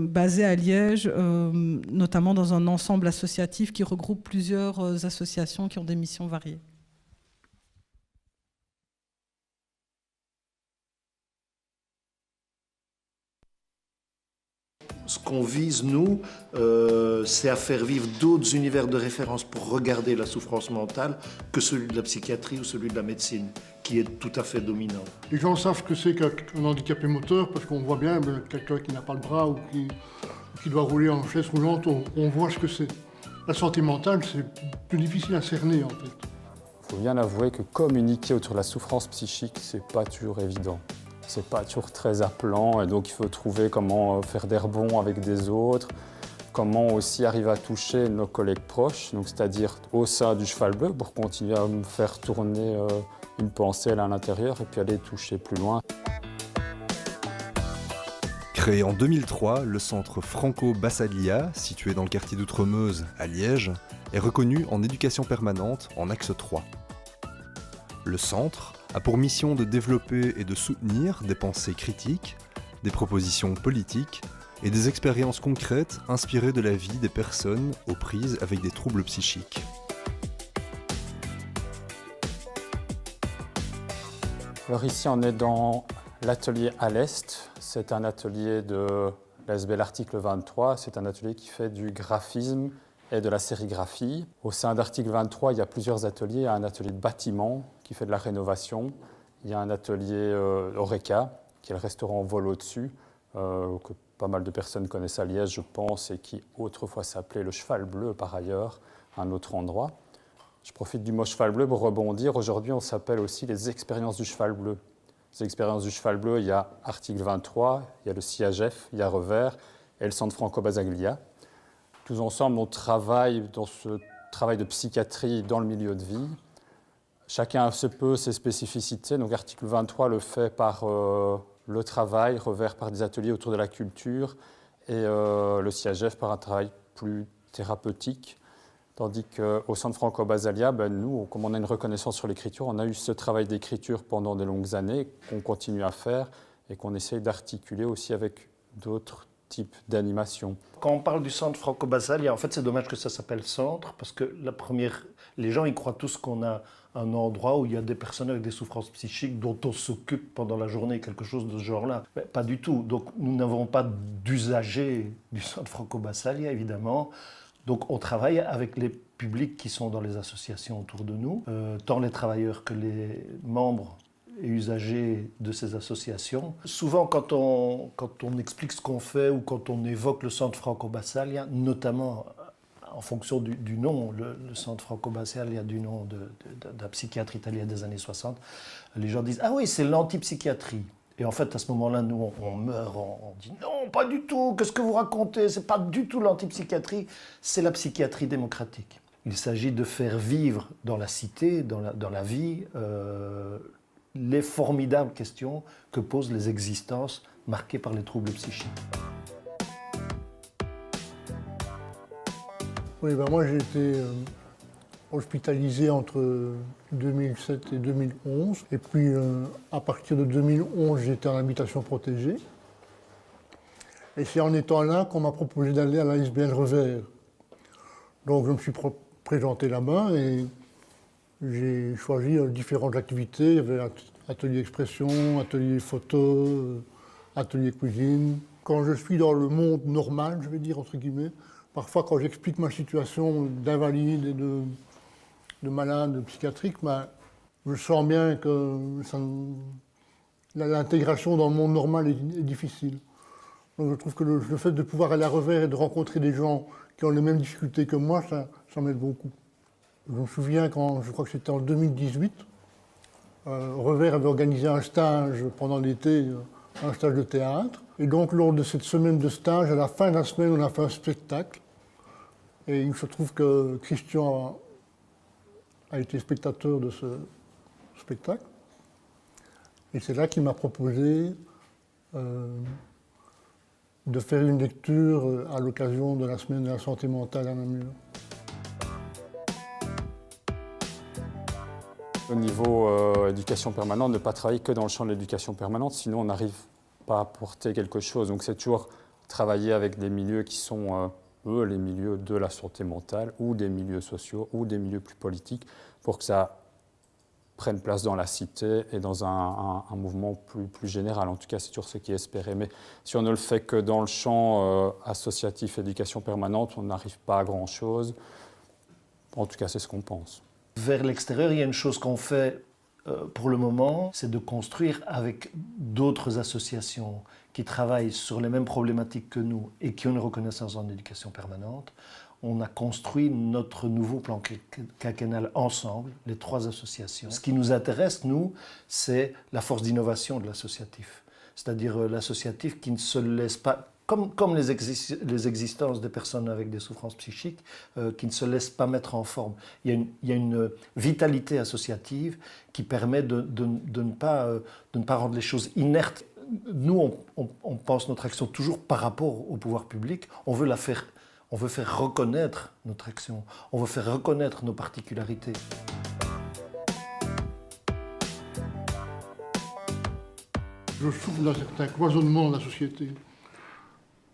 basés à Liège, notamment dans un ensemble associatif qui regroupe plusieurs associations qui ont des missions variées. Ce qu'on vise, nous, c'est à faire vivre d'autres univers de référence pour regarder la souffrance mentale que celui de la psychiatrie ou celui de la médecine, qui est tout à fait dominant. Les gens savent que c'est qu'un handicapé moteur, parce qu'on voit bien quelqu'un qui n'a pas le bras ou qui doit rouler en chaise roulante, on voit ce que c'est. La santé mentale, c'est plus difficile à cerner, en fait. Il faut bien avouer que communiquer autour de la souffrance psychique, c'est pas toujours évident. C'est pas toujours très appelant et donc il faut trouver comment faire des rebonds avec des autres, comment aussi arriver à toucher nos collègues proches, donc c'est-à-dire au sein du cheval bleu pour continuer à me faire tourner une pensée à l'intérieur et puis aller toucher plus loin. Créé en 2003, le centre Franco Basaglia, situé dans le quartier d'Outremeuse à Liège, est reconnu en éducation permanente en axe 3. Le centre a pour mission de développer et de soutenir des pensées critiques, des propositions politiques et des expériences concrètes inspirées de la vie des personnes aux prises avec des troubles psychiques. Alors ici on est dans l'atelier à l'Est, c'est un atelier de l'ASB l'article 23, c'est un atelier qui fait du graphisme et de la sérigraphie. Au sein d'article 23, il y a plusieurs ateliers. Il y a un atelier de bâtiment qui fait de la rénovation. Il y a un atelier Oreca, qui est le restaurant Vol au-dessus, que pas mal de personnes connaissent à Liège, je pense, et qui autrefois s'appelait le Cheval Bleu, par ailleurs, un autre endroit. Je profite du mot Cheval Bleu pour rebondir. Aujourd'hui, on s'appelle aussi les expériences du Cheval Bleu. Les expériences du Cheval Bleu, il y a article 23, il y a le CIAGEF, il y a Revers et le Centre Franco Basaglia. Tous ensemble, on travaille dans ce travail de psychiatrie dans le milieu de vie. Chacun a un peu ses spécificités. Donc, article 23 le fait par le travail, Revers par des ateliers autour de la culture et le CIAGF par un travail plus thérapeutique. Tandis qu'au Centre Franco-Basalia, nous, comme on a une reconnaissance sur l'écriture, on a eu ce travail d'écriture pendant de longues années qu'on continue à faire et qu'on essaye d'articuler aussi avec d'autres types d'animation. Quand on parle du Centre Franco-Basalia, en fait, c'est dommage que ça s'appelle centre, parce que les gens, ils croient tous qu'on a un endroit où il y a des personnes avec des souffrances psychiques dont on s'occupe pendant la journée, quelque chose de ce genre-là. Mais pas du tout. Donc, nous n'avons pas d'usagers du Centre Franco-Basalia, évidemment. Donc, on travaille avec les publics qui sont dans les associations autour de nous, tant les travailleurs que les membres et usagers de ces associations. Souvent, quand on explique ce qu'on fait ou quand on évoque le Centre Franco-Basalia, notamment en fonction du nom, le Centre Franco-Basalia du nom d'un psychiatre italien des années 60, les gens disent « Ah oui, c'est l'antipsychiatrie ». Et en fait, à ce moment-là, nous, on meurt, on dit « Non, pas du tout, qu'est-ce que vous racontez? C'est pas du tout l'antipsychiatrie, c'est la psychiatrie démocratique ». Il s'agit de faire vivre dans la cité, dans la vie, les formidables questions que posent les existences marquées par les troubles psychiques. Oui, moi j'ai été hospitalisé entre 2007 et 2011. Et puis à partir de 2011, j'étais en habitation protégée. Et c'est en étant là qu'on m'a proposé d'aller à l'ASBL Revers. Donc je me suis présenté là-bas et j'ai choisi différentes activités. Il y avait atelier expression, atelier photo, atelier cuisine. Quand je suis dans le monde normal, je vais dire entre guillemets, parfois quand j'explique ma situation d'invalide et de malade psychiatrique, je sens bien que l'intégration dans le monde normal est difficile. Donc je trouve que le fait de pouvoir aller à Revers et de rencontrer des gens qui ont les mêmes difficultés que moi, ça m'aide beaucoup. Je me souviens quand, je crois que c'était en 2018, Revers avait organisé un stage pendant l'été, un stage de théâtre. Et donc lors de cette semaine de stage, à la fin de la semaine, on a fait un spectacle. Et il se trouve que Christian a été spectateur de ce spectacle. Et c'est là qu'il m'a proposé de faire une lecture à l'occasion de la semaine de la santé mentale à Namur. Au niveau éducation permanente, ne pas travailler que dans le champ de l'éducation permanente, sinon on n'arrive pas à apporter quelque chose. Donc c'est toujours travailler avec des milieux qui sont, eux, les milieux de la santé mentale, ou des milieux sociaux, ou des milieux plus politiques, pour que ça prenne place dans la cité et dans un mouvement plus général. En tout cas, c'est toujours ce qui est espéré. Mais si on ne le fait que dans le champ associatif éducation permanente, on n'arrive pas à grand-chose. En tout cas, c'est ce qu'on pense. Vers l'extérieur, il y a une chose qu'on fait pour le moment, c'est de construire avec d'autres associations qui travaillent sur les mêmes problématiques que nous et qui ont une reconnaissance en éducation permanente. On a construit notre nouveau plan quinquennal ensemble, les trois associations. Ce qui nous intéresse, nous, c'est la force d'innovation de l'associatif. C'est-à-dire l'associatif qui ne se laisse pas, comme les existences des personnes avec des souffrances psychiques, qui ne se laissent pas mettre en forme. Il y a une vitalité associative qui permet de ne pas rendre les choses inertes. Nous, on pense notre action toujours par rapport au pouvoir public. On veut faire reconnaître notre action. On veut faire reconnaître nos particularités. Je souffre d'un certain cloisonnement dans la société.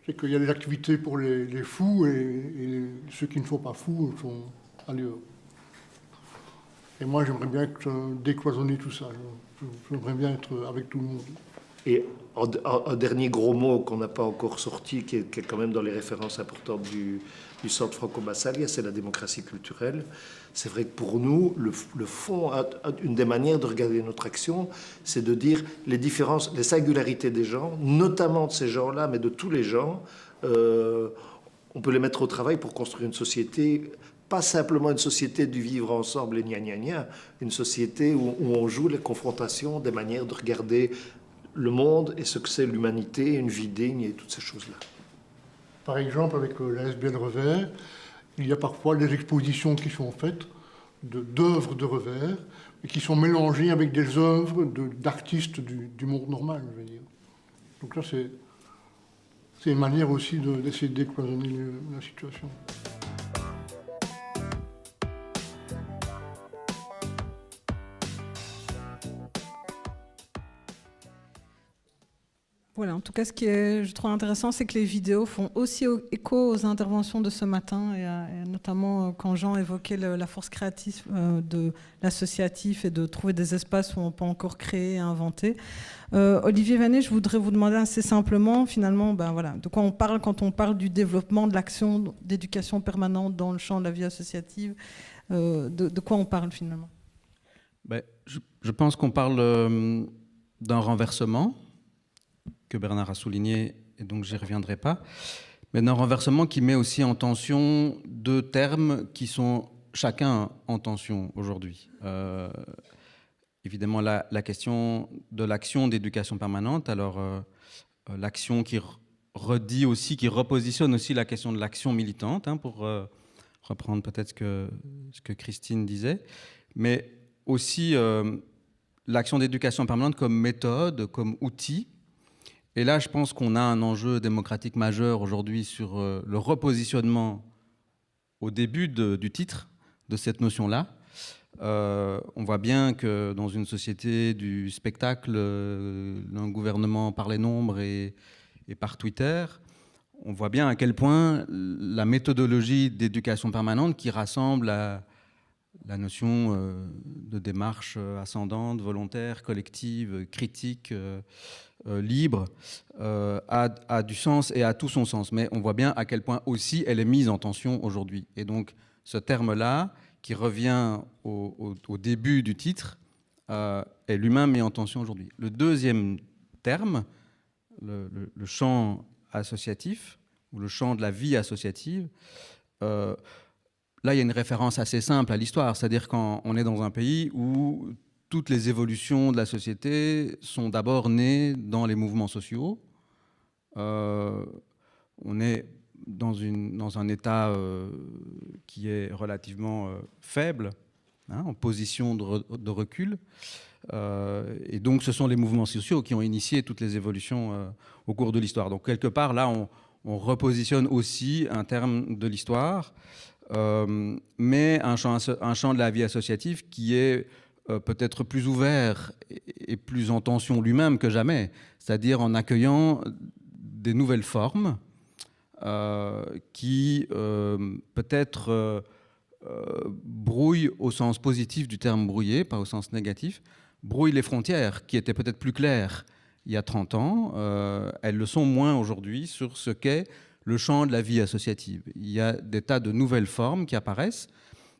C'est qu'il y a des activités pour les fous et ceux qui ne sont pas fous sont ailleurs. Et moi, j'aimerais bien décloisonner tout ça. J'aimerais bien être avec tout le monde. Et un dernier gros mot qu'on n'a pas encore sorti, qui est quand même dans les références importantes du Centre Franco-Basalia, c'est la démocratie culturelle. C'est vrai que pour nous, le fond, une des manières de regarder notre action, c'est de dire les différences, les singularités des gens, notamment de ces gens-là, mais de tous les gens, on peut les mettre au travail pour construire une société, pas simplement une société du vivre ensemble et gna gna gna, une société où on joue les confrontations, des manières de regarder le monde et ce que c'est l'humanité, une vie digne et toutes ces choses-là. Par exemple, avec l'ASBL Revers, il y a parfois des expositions qui sont faites d'œuvres de Revers et qui sont mélangées avec des œuvres d'artistes du monde normal, je veux dire. Donc là, c'est une manière aussi d'essayer de décloisonner la situation. Voilà, en tout cas, ce qui est, je trouve intéressant, c'est que les vidéos font aussi écho aux interventions de ce matin, et notamment quand Jean évoquait la force créative de l'associatif et de trouver des espaces où on peut encore créer et inventer. Olivier Vanet, je voudrais vous demander assez simplement, finalement, voilà, de quoi on parle quand on parle du développement de l'action d'éducation permanente dans le champ de la vie associative. De quoi on parle finalement? Je pense qu'on parle d'un renversement que Bernard a souligné, et donc j'y reviendrai pas, mais d'un renversement qui met aussi en tension deux termes qui sont chacun en tension aujourd'hui. Évidemment, la question de l'action d'éducation permanente, alors l'action qui redit aussi, qui repositionne aussi la question de l'action militante, hein, pour reprendre peut-être ce que Christine disait, mais aussi l'action d'éducation permanente comme méthode, comme outil. Et là, je pense qu'on a un enjeu démocratique majeur aujourd'hui sur le repositionnement au début du titre de cette notion-là. On voit bien que dans une société du spectacle, d'un gouvernement par les nombres et par Twitter, on voit bien à quel point la méthodologie d'éducation permanente qui rassemble la notion de démarche ascendante, volontaire, collective, critique, libre, a du sens et a tout son sens. Mais on voit bien à quel point aussi elle est mise en tension aujourd'hui. Et donc ce terme-là, qui revient au début du titre, est lui-même mis en tension aujourd'hui. Le deuxième terme, le champ associatif, ou le champ de la vie associative, là, il y a une référence assez simple à l'histoire, c'est-à-dire qu'on est dans un pays où toutes les évolutions de la société sont d'abord nées dans les mouvements sociaux. On est dans un état qui est relativement faible, hein, en position de recul. Et donc, ce sont les mouvements sociaux qui ont initié toutes les évolutions au cours de l'histoire. Donc, quelque part, là, on repositionne aussi un terme de l'histoire, mais un champ de la vie associative qui est peut-être plus ouvert et plus en tension lui-même que jamais, c'est-à-dire en accueillant des nouvelles formes qui peut-être brouillent au sens positif du terme brouiller, pas au sens négatif, brouillent les frontières qui étaient peut-être plus claires il y a 30 ans, elles le sont moins aujourd'hui sur ce qu'est le champ de la vie associative. Il y a des tas de nouvelles formes qui apparaissent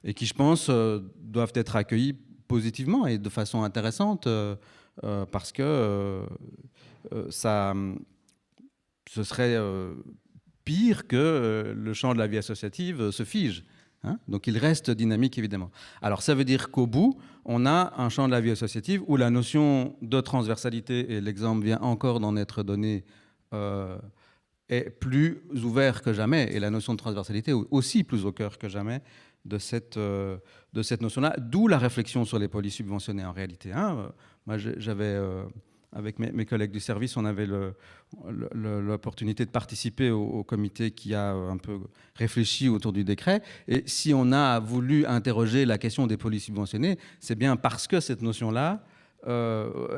et qui, je pense, doivent être accueillies positivement et de façon intéressante parce que ce serait pire que le champ de la vie associative se fige. Hein, donc il reste dynamique, évidemment. Alors ça veut dire qu'au bout, on a un champ de la vie associative où la notion de transversalité, et l'exemple vient encore d'en être donné, est plus ouvert que jamais, et la notion de transversalité est aussi plus au cœur que jamais de cette notion-là, d'où la réflexion sur les polices subventionnées en réalité. Hein. Moi, j'avais, avec mes collègues du service, on avait l'opportunité de participer au comité qui a un peu réfléchi autour du décret. Et si on a voulu interroger la question des polices subventionnées, c'est bien parce que cette notion-là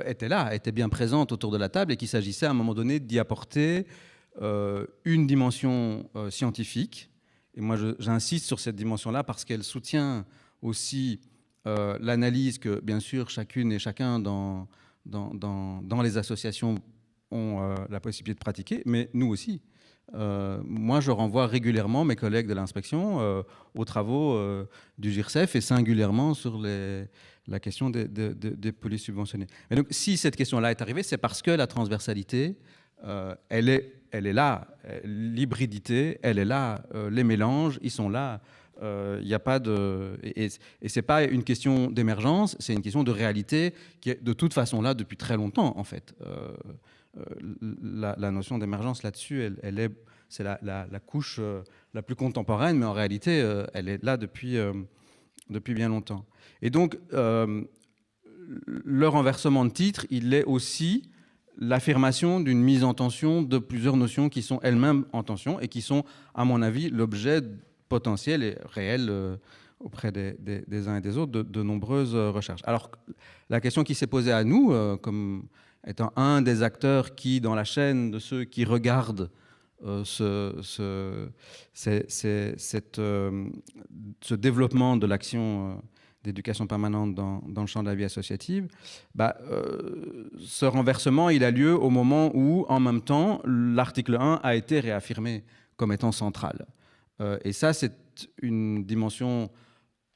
était bien présente autour de la table et qu'il s'agissait à un moment donné d'y apporter une dimension scientifique. Et moi, j'insiste sur cette dimension-là parce qu'elle soutient aussi l'analyse que, bien sûr, chacune et chacun dans les associations ont la possibilité de pratiquer, mais nous aussi. Moi, je renvoie régulièrement mes collègues de l'inspection aux travaux du GIRCEF et singulièrement sur la question des polices subventionnées. Et donc, si cette question-là est arrivée, c'est parce que la transversalité, elle est là, l'hybridité, elle est là, les mélanges, ils sont là. Il n'y a pas de... Et ce n'est pas une question d'émergence, c'est une question de réalité qui est de toute façon là depuis très longtemps, en fait. La notion d'émergence là-dessus, c'est la couche la plus contemporaine, mais en réalité, elle est là depuis bien longtemps. Et donc, le renversement de titre, il est aussi l'affirmation d'une mise en tension de plusieurs notions qui sont elles-mêmes en tension et qui sont, à mon avis, l'objet potentiel et réel auprès des uns et des autres de nombreuses recherches. Alors, la question qui s'est posée à nous, comme étant un des acteurs qui, dans la chaîne de ceux qui regardent ce développement de l'action d'éducation permanente dans le champ de la vie associative, ce renversement, il a lieu au moment où, en même temps, l'article 1 a été réaffirmé comme étant central. Et ça, c'est une dimension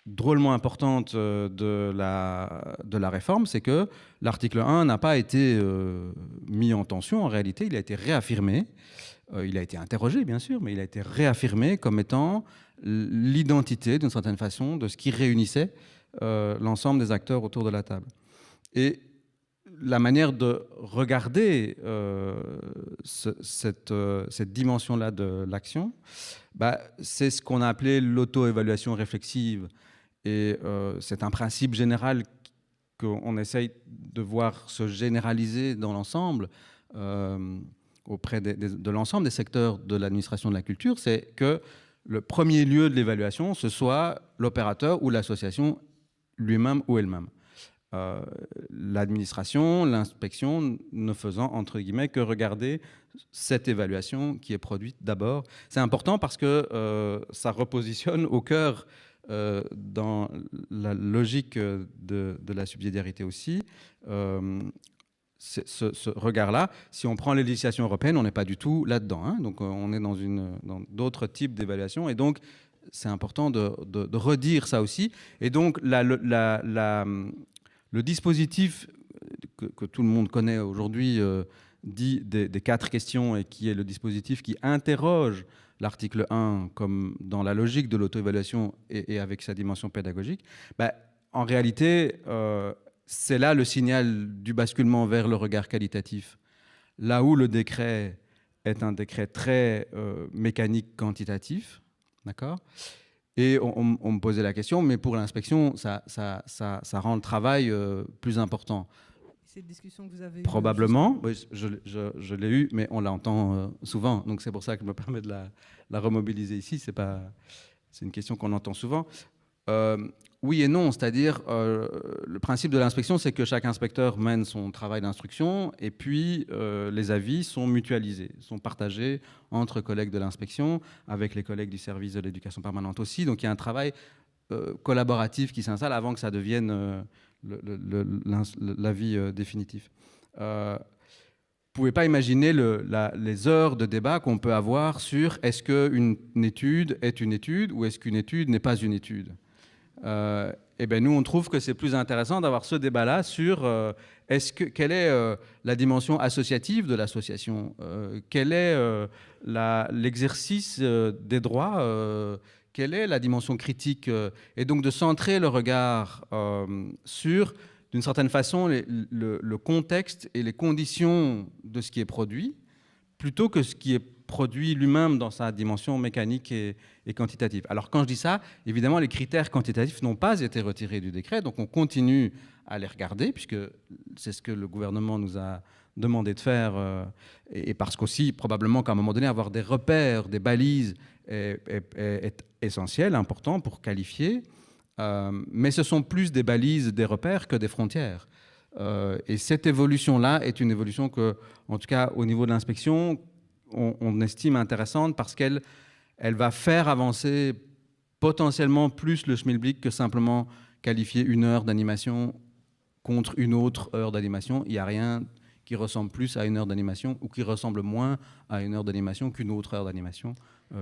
drôlement importante de la réforme, c'est que l'article 1 n'a pas été mis en tension. En réalité, il a été réaffirmé. Il a été interrogé, bien sûr, mais il a été réaffirmé comme étant l'identité, d'une certaine façon, de ce qui réunissait l'ensemble des acteurs autour de la table. Et la manière de regarder cette dimension-là de l'action, c'est ce qu'on a appelé l'auto-évaluation réflexive. Et c'est un principe général qu'on essaye de voir se généraliser dans l'ensemble, auprès de l'ensemble des secteurs de l'administration de la culture, c'est que le premier lieu de l'évaluation, ce soit l'opérateur ou l'association lui-même ou elle-même. L'administration, l'inspection, ne faisant, entre guillemets, que regarder cette évaluation qui est produite d'abord. C'est important parce que ça repositionne au cœur, dans la logique de la subsidiarité aussi, ce regard-là. Si on prend les législations européennes, on n'est pas du tout là-dedans, hein. Donc on est dans d'autres types d'évaluation, et donc c'est important de redire ça aussi. Et donc le dispositif que tout le monde connaît aujourd'hui, dit des 4 questions, et qui est le dispositif qui interroge l'article 1 comme dans la logique de l'auto-évaluation et avec sa dimension pédagogique, en réalité, c'est là le signal du basculement vers le regard qualitatif. Là où le décret est un décret très mécanique, quantitatif, d'accord ? Et on me posait la question, mais pour l'inspection, ça rend le travail plus important. Cette discussion que vous avez eue, probablement, oui, je l'ai eu, mais on l'entend souvent. Donc c'est pour ça que je me permets de la remobiliser ici. C'est une question qu'on entend souvent. Oui et non, c'est-à-dire le principe de l'inspection, c'est que chaque inspecteur mène son travail d'instruction, et puis les avis sont mutualisés, sont partagés entre collègues de l'inspection, avec les collègues du service de l'éducation permanente aussi. Donc il y a un travail collaboratif qui s'installe avant que ça devienne l'avis définitif. Vous ne pouvez pas imaginer les heures de débat qu'on peut avoir sur est-ce qu'une étude est une étude ou est-ce qu'une étude n'est pas une étude. Et bien nous, on trouve que c'est plus intéressant d'avoir ce débat-là sur quelle est la dimension associative de l'association, quel est l'exercice des droits, quelle est la dimension critique, et donc de centrer le regard sur, d'une certaine façon, le contexte et les conditions de ce qui est produit, plutôt que ce qui est produit lui-même dans sa dimension mécanique et quantitative. Alors quand je dis ça, évidemment, les critères quantitatifs n'ont pas été retirés du décret, donc on continue à les regarder, puisque c'est ce que le gouvernement nous a demandé de faire, et parce qu'aussi, probablement qu'à un moment donné, avoir des repères, des balises est essentiel, important pour qualifier, mais ce sont plus des balises, des repères que des frontières. Et cette évolution-là est une évolution que, en tout cas au niveau de l'inspection, on estime intéressante, parce qu'elle va faire avancer potentiellement plus le schmilblick que simplement qualifier une heure d'animation contre une autre heure d'animation. Il n'y a rien qui ressemble plus à une heure d'animation ou qui ressemble moins à une heure d'animation qu'une autre heure d'animation,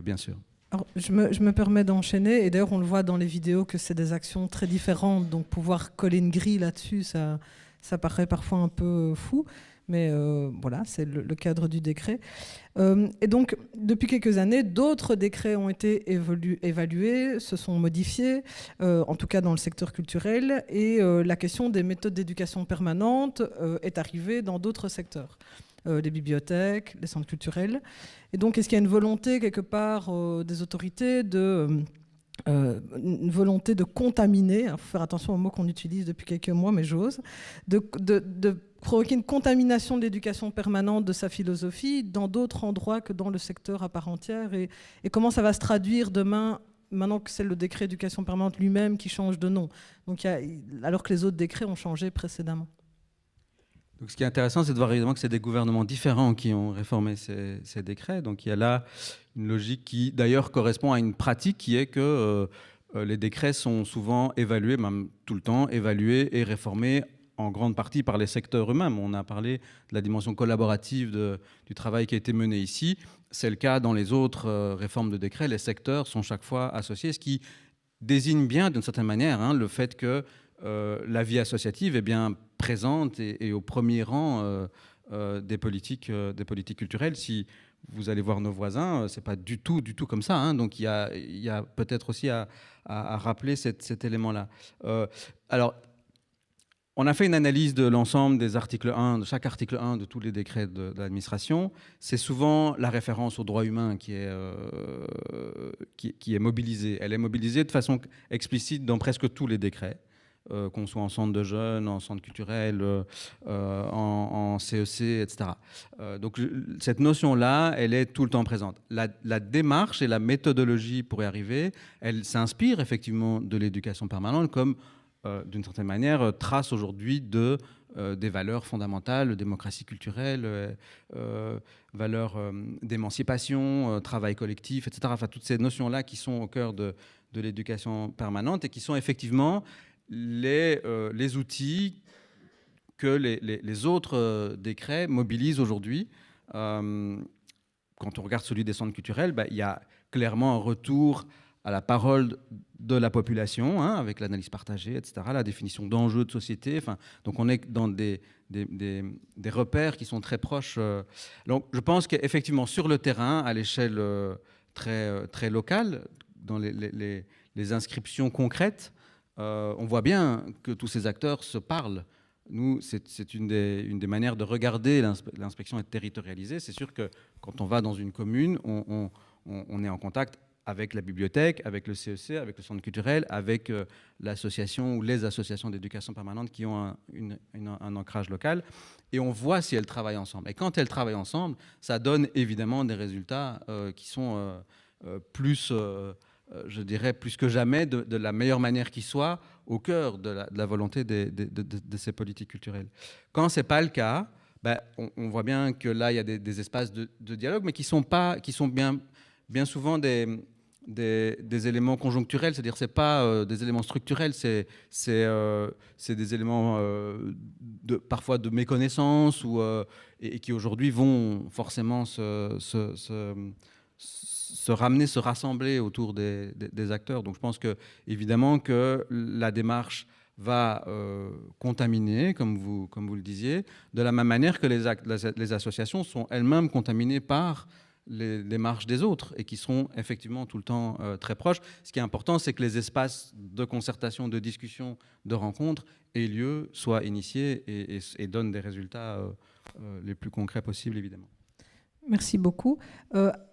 bien sûr. Alors, je me permets d'enchaîner, et d'ailleurs on le voit dans les vidéos que c'est des actions très différentes, donc pouvoir coller une grille là-dessus, ça paraît parfois un peu fou. Mais voilà, c'est le cadre du décret. Et donc, depuis quelques années, d'autres décrets ont été évalués, se sont modifiés, en tout cas dans le secteur culturel, et la question des méthodes d'éducation permanente est arrivée dans d'autres secteurs. Les bibliothèques, les centres culturels. Et donc, est-ce qu'il y a une volonté, quelque part, des autorités une volonté de contaminer, il faut faire attention aux mots qu'on utilise depuis quelques mois, mais j'ose, de provoquer une contamination de l'éducation permanente, de sa philosophie, dans d'autres endroits que dans le secteur à part entière, et comment ça va se traduire demain, maintenant que c'est le décret éducation permanente lui-même qui change de nom, donc alors que les autres décrets ont changé précédemment. Donc, ce qui est intéressant, c'est de voir évidemment que c'est des gouvernements différents qui ont réformé ces décrets. Donc il y a là une logique qui d'ailleurs correspond à une pratique qui est que les décrets sont souvent évalués, même tout le temps, évalués et réformés en grande partie par les secteurs eux-mêmes. On a parlé de la dimension collaborative du travail qui a été mené ici. C'est le cas dans les autres réformes de décrets. Les secteurs sont chaque fois associés, ce qui désigne bien, d'une certaine manière, le fait que la vie associative est bien présente et au premier rang des politiques culturelles. Si vous allez voir nos voisins, c'est pas du tout comme ça. Donc il y a peut-être aussi à rappeler cet élément-là. Alors, on a fait une analyse de l'ensemble des articles 1, de chaque article 1 de tous les décrets de l'administration. C'est souvent la référence aux droits humains qui est mobilisée. Elle est mobilisée de façon explicite dans presque tous les décrets. Qu'on soit en centre de jeunes, en centre culturel, en CEC, etc. Donc cette notion-là, elle est tout le temps présente. La démarche et la méthodologie pour y arriver, elle s'inspire effectivement de l'éducation permanente comme, d'une certaine manière, trace aujourd'hui des valeurs fondamentales, démocratie culturelle, valeurs d'émancipation, travail collectif, etc. Enfin, toutes ces notions-là qui sont au cœur de l'éducation permanente et qui sont effectivement les outils que les autres décrets mobilisent aujourd'hui. Quand on regarde celui des centres culturels, il y a clairement un retour à la parole de la population, avec l'analyse partagée, etc., la définition d'enjeux de société. Donc on est dans des repères qui sont très proches. Donc je pense qu'effectivement, sur le terrain, à l'échelle très locale, dans les inscriptions concrètes, on voit bien que tous ces acteurs se parlent. Nous, c'est une des manières de regarder l'inspection est territorialisée. C'est sûr que quand on va dans une commune, on est en contact avec la bibliothèque, avec le CEC, avec le centre culturel, avec l'association ou les associations d'éducation permanente qui ont un ancrage local. Et on voit si elles travaillent ensemble. Et quand elles travaillent ensemble, ça donne évidemment des résultats qui sont plus... je dirais plus que jamais, de la meilleure manière qui soit, au cœur de la volonté de ces politiques culturelles. Quand ce n'est pas le cas, on voit bien que là, il y a des espaces de dialogue, mais qui sont bien souvent des éléments conjoncturels, c'est-à-dire ce n'est pas des éléments structurels, c'est des éléments parfois de méconnaissance et qui aujourd'hui vont forcément se ramener, se rassembler autour des acteurs. Donc je pense que, évidemment, que la démarche va contaminer, comme vous le disiez, de la même manière que les associations sont elles-mêmes contaminées par les démarches des autres et qui seront effectivement tout le temps très proches. Ce qui est important, c'est que les espaces de concertation, de discussion, de rencontre aient lieu, soient initiés et donnent des résultats les plus concrets possibles, évidemment. Merci beaucoup.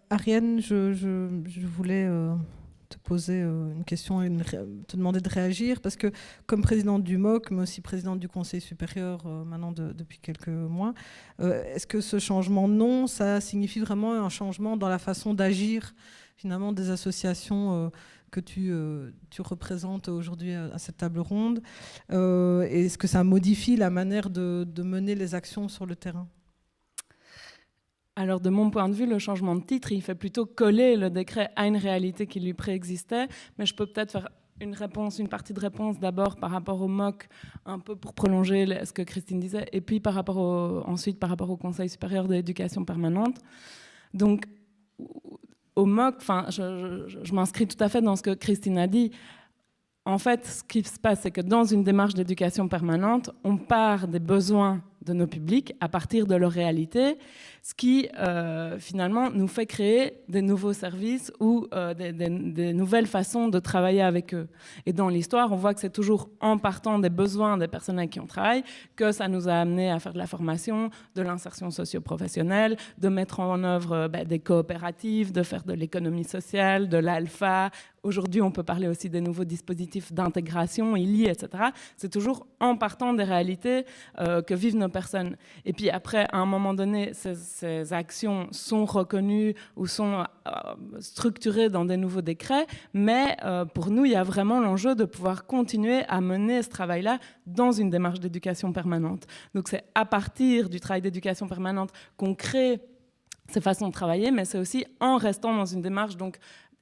Ariane, je voulais te poser une question et te demander de réagir, parce que comme présidente du MOC, mais aussi présidente du Conseil supérieur maintenant depuis quelques mois, est-ce que ce changement de nom, ça signifie vraiment un changement dans la façon d'agir finalement des associations que tu représentes aujourd'hui à cette table ronde? Est-ce que ça modifie la manière de mener les actions sur le terrain? Alors, de mon point de vue, le changement de titre, il fait plutôt coller le décret à une réalité qui lui préexistait. Mais je peux peut-être faire une partie de réponse d'abord par rapport au MOC, un peu pour prolonger ce que Christine disait, et puis ensuite par rapport au Conseil supérieur de l'éducation permanente. Donc, au MOC, je m'inscris tout à fait dans ce que Christine a dit. En fait, ce qui se passe, c'est que dans une démarche d'éducation permanente, on part des besoins de nos publics à partir de leur réalité, ce qui finalement nous fait créer des nouveaux services ou des nouvelles façons de travailler avec eux. Et dans l'histoire, on voit que c'est toujours en partant des besoins des personnes avec qui on travaille que ça nous a amené à faire de la formation, de l'insertion socio-professionnelle, de mettre en œuvre des coopératives, de faire de l'économie sociale, de l'alpha, aujourd'hui on peut parler aussi des nouveaux dispositifs d'intégration, ILI, etc. C'est toujours en partant des réalités que vivent nos personnes. Et puis après, à un moment donné, ces actions sont reconnues ou sont structurées dans des nouveaux décrets, mais pour nous, il y a vraiment l'enjeu de pouvoir continuer à mener ce travail-là dans une démarche d'éducation permanente. Donc c'est à partir du travail d'éducation permanente qu'on crée ces façons de travailler, mais c'est aussi en restant dans une démarche donc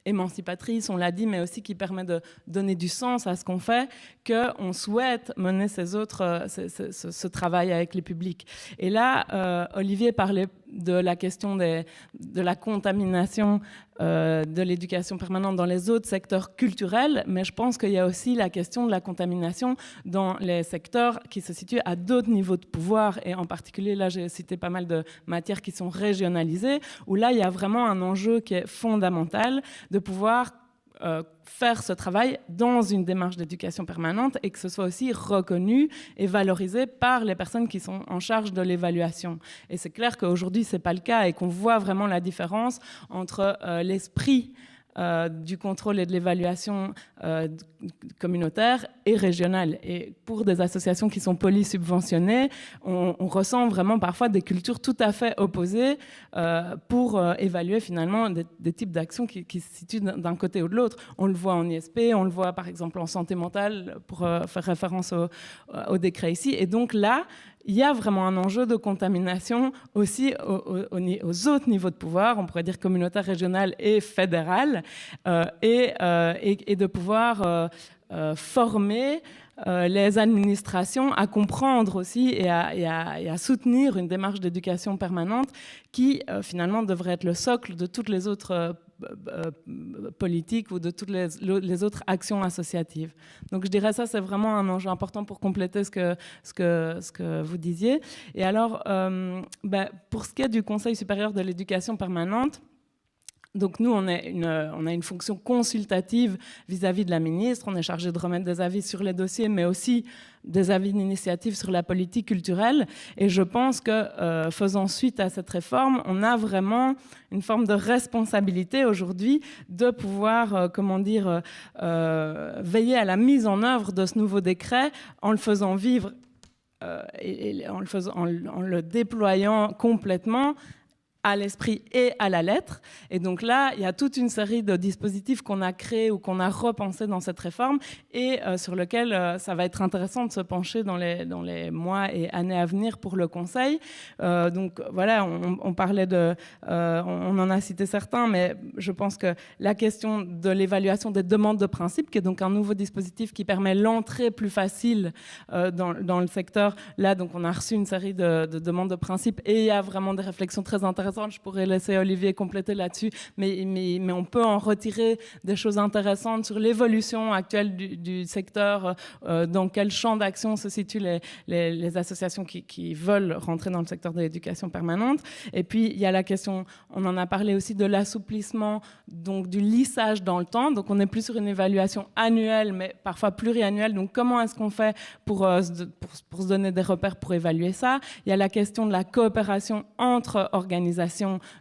émancipatrice, on l'a dit, mais aussi qui permet de donner du sens à ce qu'on fait, qu'on souhaite mener ce travail avec les publics. Et là, Olivier parlait de la question de la contamination de l'éducation permanente dans les autres secteurs culturels, mais je pense qu'il y a aussi la question de la contamination dans les secteurs qui se situent à d'autres niveaux de pouvoir, et en particulier, là j'ai cité pas mal de matières qui sont régionalisées, où là il y a vraiment un enjeu qui est fondamental de pouvoir faire ce travail dans une démarche d'éducation permanente et que ce soit aussi reconnu et valorisé par les personnes qui sont en charge de l'évaluation. Et c'est clair qu'aujourd'hui, ce n'est pas le cas et qu'on voit vraiment la différence entre l'esprit du contrôle et de l'évaluation communautaire et régionale. Et pour des associations qui sont polysubventionnées, on ressent vraiment parfois des cultures tout à fait opposées pour évaluer finalement des types d'actions qui se situent d'un côté ou de l'autre. On le voit en ISP, on le voit par exemple en santé mentale, pour faire référence au décret ici. Et donc là, il y a vraiment un enjeu de contamination aussi aux autres niveaux de pouvoir, on pourrait dire communautaire, régional et fédéral, et de pouvoir former les administrations à comprendre aussi et à soutenir une démarche d'éducation permanente qui finalement devrait être le socle de toutes les autres politiques ou de toutes les autres actions associatives. Donc je dirais ça, c'est vraiment un enjeu important pour compléter ce que vous disiez. Et alors, pour ce qui est du Conseil supérieur de l'éducation permanente, donc nous, on a une fonction consultative vis-à-vis de la ministre. On est chargé de remettre des avis sur les dossiers, mais aussi des avis d'initiative sur la politique culturelle. Et je pense que faisant suite à cette réforme, on a vraiment une forme de responsabilité aujourd'hui de pouvoir, veiller à la mise en œuvre de ce nouveau décret en le faisant vivre et en le déployant complètement à l'esprit et à la lettre. Et donc là, il y a toute une série de dispositifs qu'on a créés ou qu'on a repensés dans cette réforme et sur lesquels ça va être intéressant de se pencher dans les mois et années à venir pour le Conseil. Donc voilà, on parlait on en a cité certains, mais je pense que la question de l'évaluation des demandes de principe, qui est donc un nouveau dispositif qui permet l'entrée plus facile dans le secteur, là, donc on a reçu une série de demandes de principe et il y a vraiment des réflexions très intéressantes. Je pourrais laisser Olivier compléter là-dessus, mais on peut en retirer des choses intéressantes sur l'évolution actuelle du secteur, dans quel champ d'action se situent les associations qui veulent rentrer dans le secteur de l'éducation permanente. Et puis, il y a la question, on en a parlé aussi, de l'assouplissement, donc du lissage dans le temps. Donc, on n'est plus sur une évaluation annuelle, mais parfois pluriannuelle. Donc, comment est-ce qu'on fait pour se donner des repères pour évaluer ça? Il y a la question de la coopération entre organisations.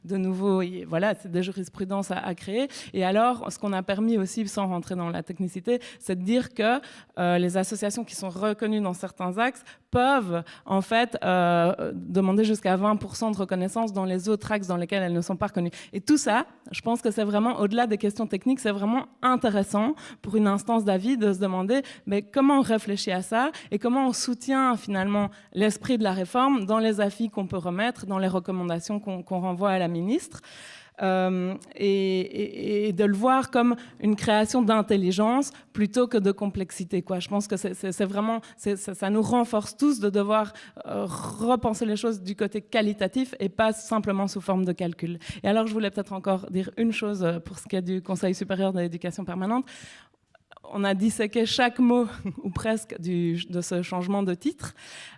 De nouveau, voilà, c'est des jurisprudences à créer. Et alors, ce qu'on a permis aussi, sans rentrer dans la technicité, c'est de dire que les associations qui sont reconnues dans certains axes peuvent en fait demander jusqu'à 20% de reconnaissance dans les autres axes dans lesquels elles ne sont pas reconnues. Et tout ça, je pense que c'est vraiment, au-delà des questions techniques, c'est vraiment intéressant pour une instance d'avis de se demander comment on réfléchit à ça et comment on soutient finalement l'esprit de la réforme dans les avis qu'on peut remettre, dans les recommandations qu'on renvoie à la ministre. Et de le voir comme une création d'intelligence plutôt que de complexité, quoi. Je pense que c'est vraiment, ça nous renforce tous de devoir repenser les choses du côté qualitatif et pas simplement sous forme de calcul. Et alors, je voulais peut-être encore dire une chose pour ce qui est du Conseil supérieur de l'éducation permanente. On a disséqué chaque mot, ou presque, de ce changement de titre.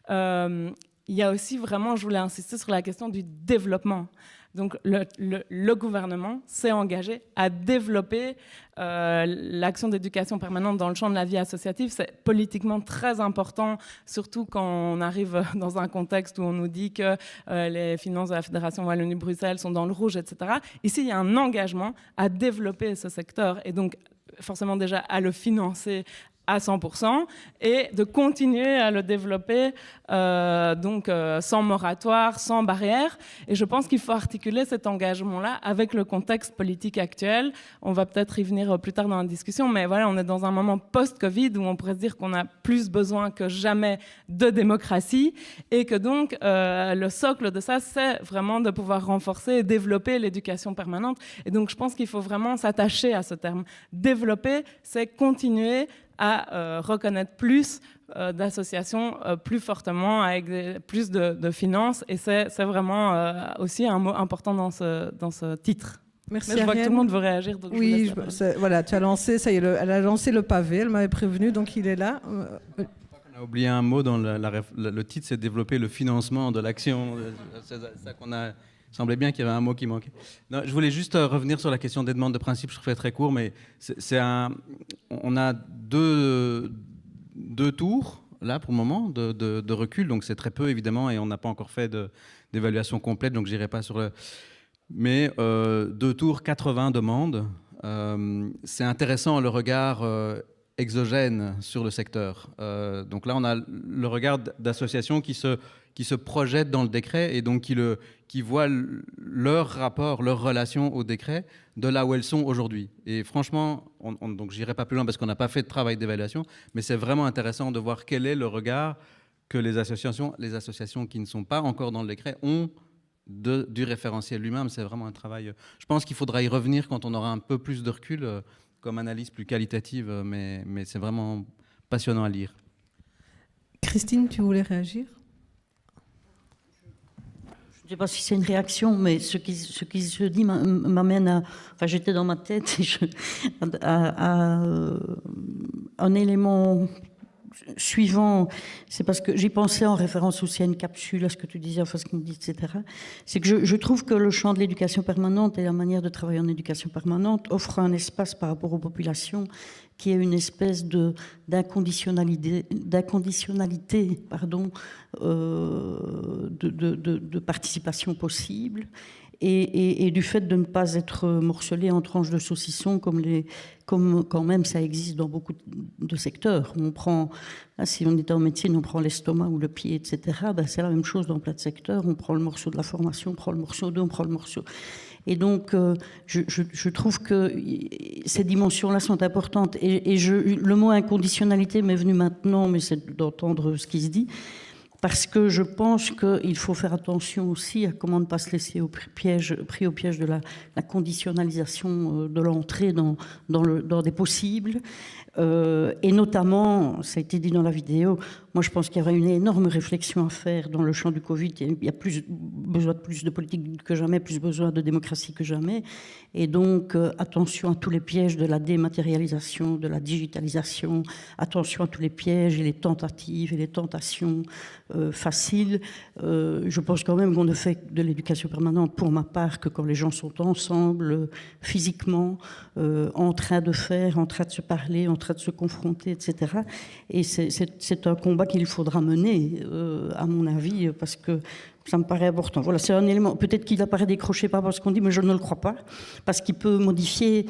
Il y a aussi vraiment, je voulais insister sur la question du développement. Donc le gouvernement s'est engagé à développer l'action d'éducation permanente dans le champ de la vie associative. C'est politiquement très important, surtout quand on arrive dans un contexte où on nous dit que les finances de la Fédération Wallonie-Bruxelles sont dans le rouge, etc. Ici, il y a un engagement à développer ce secteur. Et donc, forcément déjà à le financer à 100% et de continuer à le développer sans moratoire, sans barrière. Et je pense qu'il faut articuler cet engagement-là avec le contexte politique actuel. On va peut-être y venir plus tard dans la discussion, mais voilà, on est dans un moment post-Covid où on pourrait se dire qu'on a plus besoin que jamais de démocratie et que donc le socle de ça, c'est vraiment de pouvoir renforcer et développer l'éducation permanente. Et donc je pense qu'il faut vraiment s'attacher à ce terme. Développer, c'est continuer à reconnaître plus d'associations plus fortement, avec plus de finances. Et c'est vraiment aussi un mot important dans ce titre. Merci. Mais je vois que tout le monde veut réagir. Donc oui, voilà, tu as lancé, ça y est, elle a lancé le pavé, elle m'avait prévenu, donc il est là. On a oublié un mot dans le titre, c'est développer le financement de l'action. C'est ça qu'on a... Il semblait bien qu'il y avait un mot qui manquait. Non, je voulais juste revenir sur la question des demandes de principe. Je fais très court, mais on a deux tours, là, pour le moment, de recul. Donc, c'est très peu, évidemment, et on n'a pas encore fait d'évaluation complète, donc je n'irai pas sur le... Mais 2 tours, 80 demandes. C'est intéressant, le regard exogène sur le secteur. Donc là, on a le regard d'associations qui se projettent dans le décret et donc qui voient leur rapport, leur relation au décret de là où elles sont aujourd'hui. Et franchement, donc je n'irai pas plus loin parce qu'on n'a pas fait de travail d'évaluation, mais c'est vraiment intéressant de voir quel est le regard que les associations qui ne sont pas encore dans le décret ont du référentiel lui-même. C'est vraiment un travail... Je pense qu'il faudra y revenir quand on aura un peu plus de recul, comme analyse plus qualitative, mais c'est vraiment passionnant à lire. Christine, tu voulais réagir ? Je ne sais pas si c'est une réaction, mais ce qui se dit m'amène à... Enfin, j'étais dans ma tête à un élément suivant. C'est parce que j'y pensais en référence aussi à une capsule, à ce que tu disais, enfin ce qu'on dit, etc. C'est que je trouve que le champ de l'éducation permanente et la manière de travailler en éducation permanente offre un espace par rapport aux populations qui est une espèce d'inconditionnalité, de participation possible et du fait de ne pas être morcelé en tranches de saucisson comme quand même ça existe dans beaucoup de secteurs. On prend, là, si on était en médecine, on prend l'estomac ou le pied, etc. Ben, c'est la même chose dans plein de secteurs. On prend le morceau de la formation, on prend le morceau d'eux, on prend le morceau... Et donc, je trouve que ces dimensions-là sont importantes. Et le mot inconditionnalité m'est venu maintenant, mais c'est d'entendre ce qui se dit, parce que je pense qu'il faut faire attention aussi à comment ne pas se laisser pris au piège de la conditionnalisation de l'entrée dans des possibles. Et notamment, ça a été dit dans la vidéo, moi je pense qu'il y aurait une énorme réflexion à faire dans le champ du Covid. Il y a besoin de plus de politique que jamais, plus besoin de démocratie que jamais. Et donc, attention à tous les pièges de la dématérialisation, de la digitalisation, attention à tous les pièges et les tentatives et les tentations faciles. Je pense quand même qu'on ne fait de l'éducation permanente, pour ma part, que quand les gens sont ensemble, physiquement, en train de faire, en train de se parler, en train de se confronter, etc. Et c'est un combat qu'il faudra mener, à mon avis, parce que ça me paraît important. Voilà, c'est un élément, peut-être qu'il apparaît décroché par rapport à ce qu'on dit, mais je ne le crois pas, parce qu'il peut modifier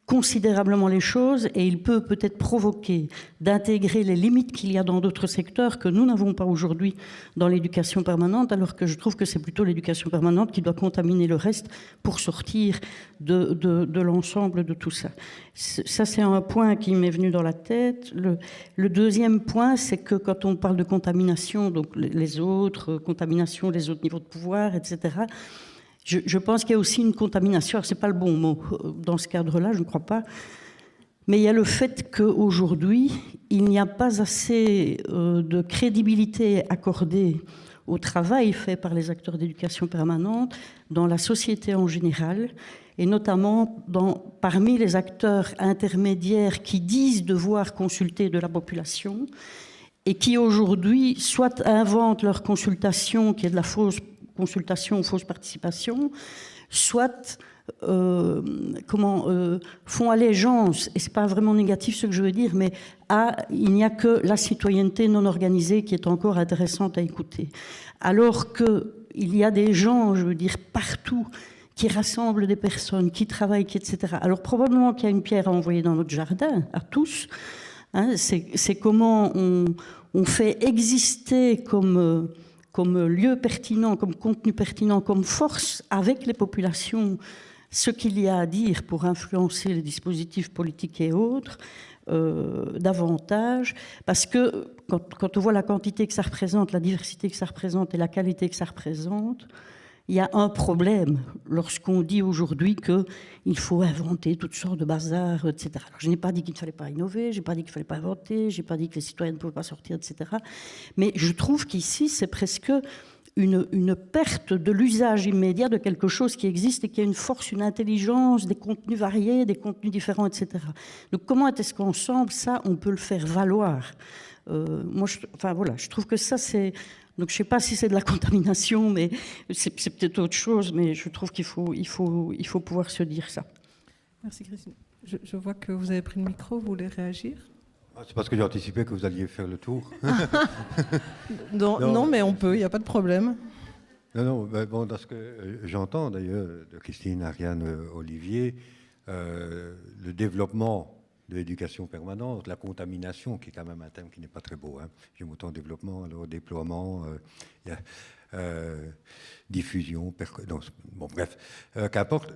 considérablement les choses et il peut peut-être provoquer d'intégrer les limites qu'il y a dans d'autres secteurs que nous n'avons pas aujourd'hui dans l'éducation permanente, alors que je trouve que c'est plutôt l'éducation permanente qui doit contaminer le reste pour sortir de l'ensemble de tout ça. Ça, c'est un point qui m'est venu dans la tête. Le deuxième point, c'est que quand on parle de contamination, donc les autres contaminations, les autres niveaux de pouvoir, etc., je pense qu'il y a aussi une contamination, ce n'est pas le bon mot dans ce cadre-là, je ne crois pas, mais il y a le fait qu'aujourd'hui, il n'y a pas assez de crédibilité accordée au travail fait par les acteurs d'éducation permanente dans la société en général, et notamment parmi les acteurs intermédiaires qui disent devoir consulter de la population, et qui aujourd'hui soit inventent leur consultation, qui est de la fausse consultation ou fausse participation, soit font allégeance, et ce n'est pas vraiment négatif ce que je veux dire, mais il n'y a que la citoyenneté non organisée qui est encore intéressante à écouter. Alors qu'il y a des gens, je veux dire, partout, qui rassemble des personnes, qui travaille, etc. Alors probablement qu'il y a une pierre à envoyer dans notre jardin, à tous. Hein, c'est comment on fait exister comme lieu pertinent, comme contenu pertinent, comme force avec les populations, ce qu'il y a à dire pour influencer les dispositifs politiques et autres, davantage. Parce que quand on voit la quantité que ça représente, la diversité que ça représente et la qualité que ça représente, il y a un problème lorsqu'on dit aujourd'hui qu'il faut inventer toutes sortes de bazar, etc. Alors, je n'ai pas dit qu'il ne fallait pas innover, je n'ai pas dit qu'il ne fallait pas inventer, je n'ai pas dit que les citoyens ne pouvaient pas sortir, etc. Mais je trouve qu'ici, c'est presque une perte de l'usage immédiat de quelque chose qui existe et qui a une force, une intelligence, des contenus variés, des contenus différents, etc. Donc comment est-ce qu'ensemble, ça, on peut le faire valoir ? Je trouve que ça, c'est... Donc je ne sais pas si c'est de la contamination, mais c'est peut-être autre chose, mais je trouve qu'il faut pouvoir se dire ça. Merci Christine. Je vois que vous avez pris le micro, vous voulez réagir ? C'est parce que j'ai anticipé que vous alliez faire le tour. Non, mais on peut, il n'y a pas de problème. Non, bon, dans ce que j'entends d'ailleurs de Christine, Ariane, Olivier, le développement de l'éducation permanente, la contamination, qui est quand même un terme qui n'est pas très beau. Hein. J'aime autant développement, alors déploiement, diffusion, bon bref, qu'importe.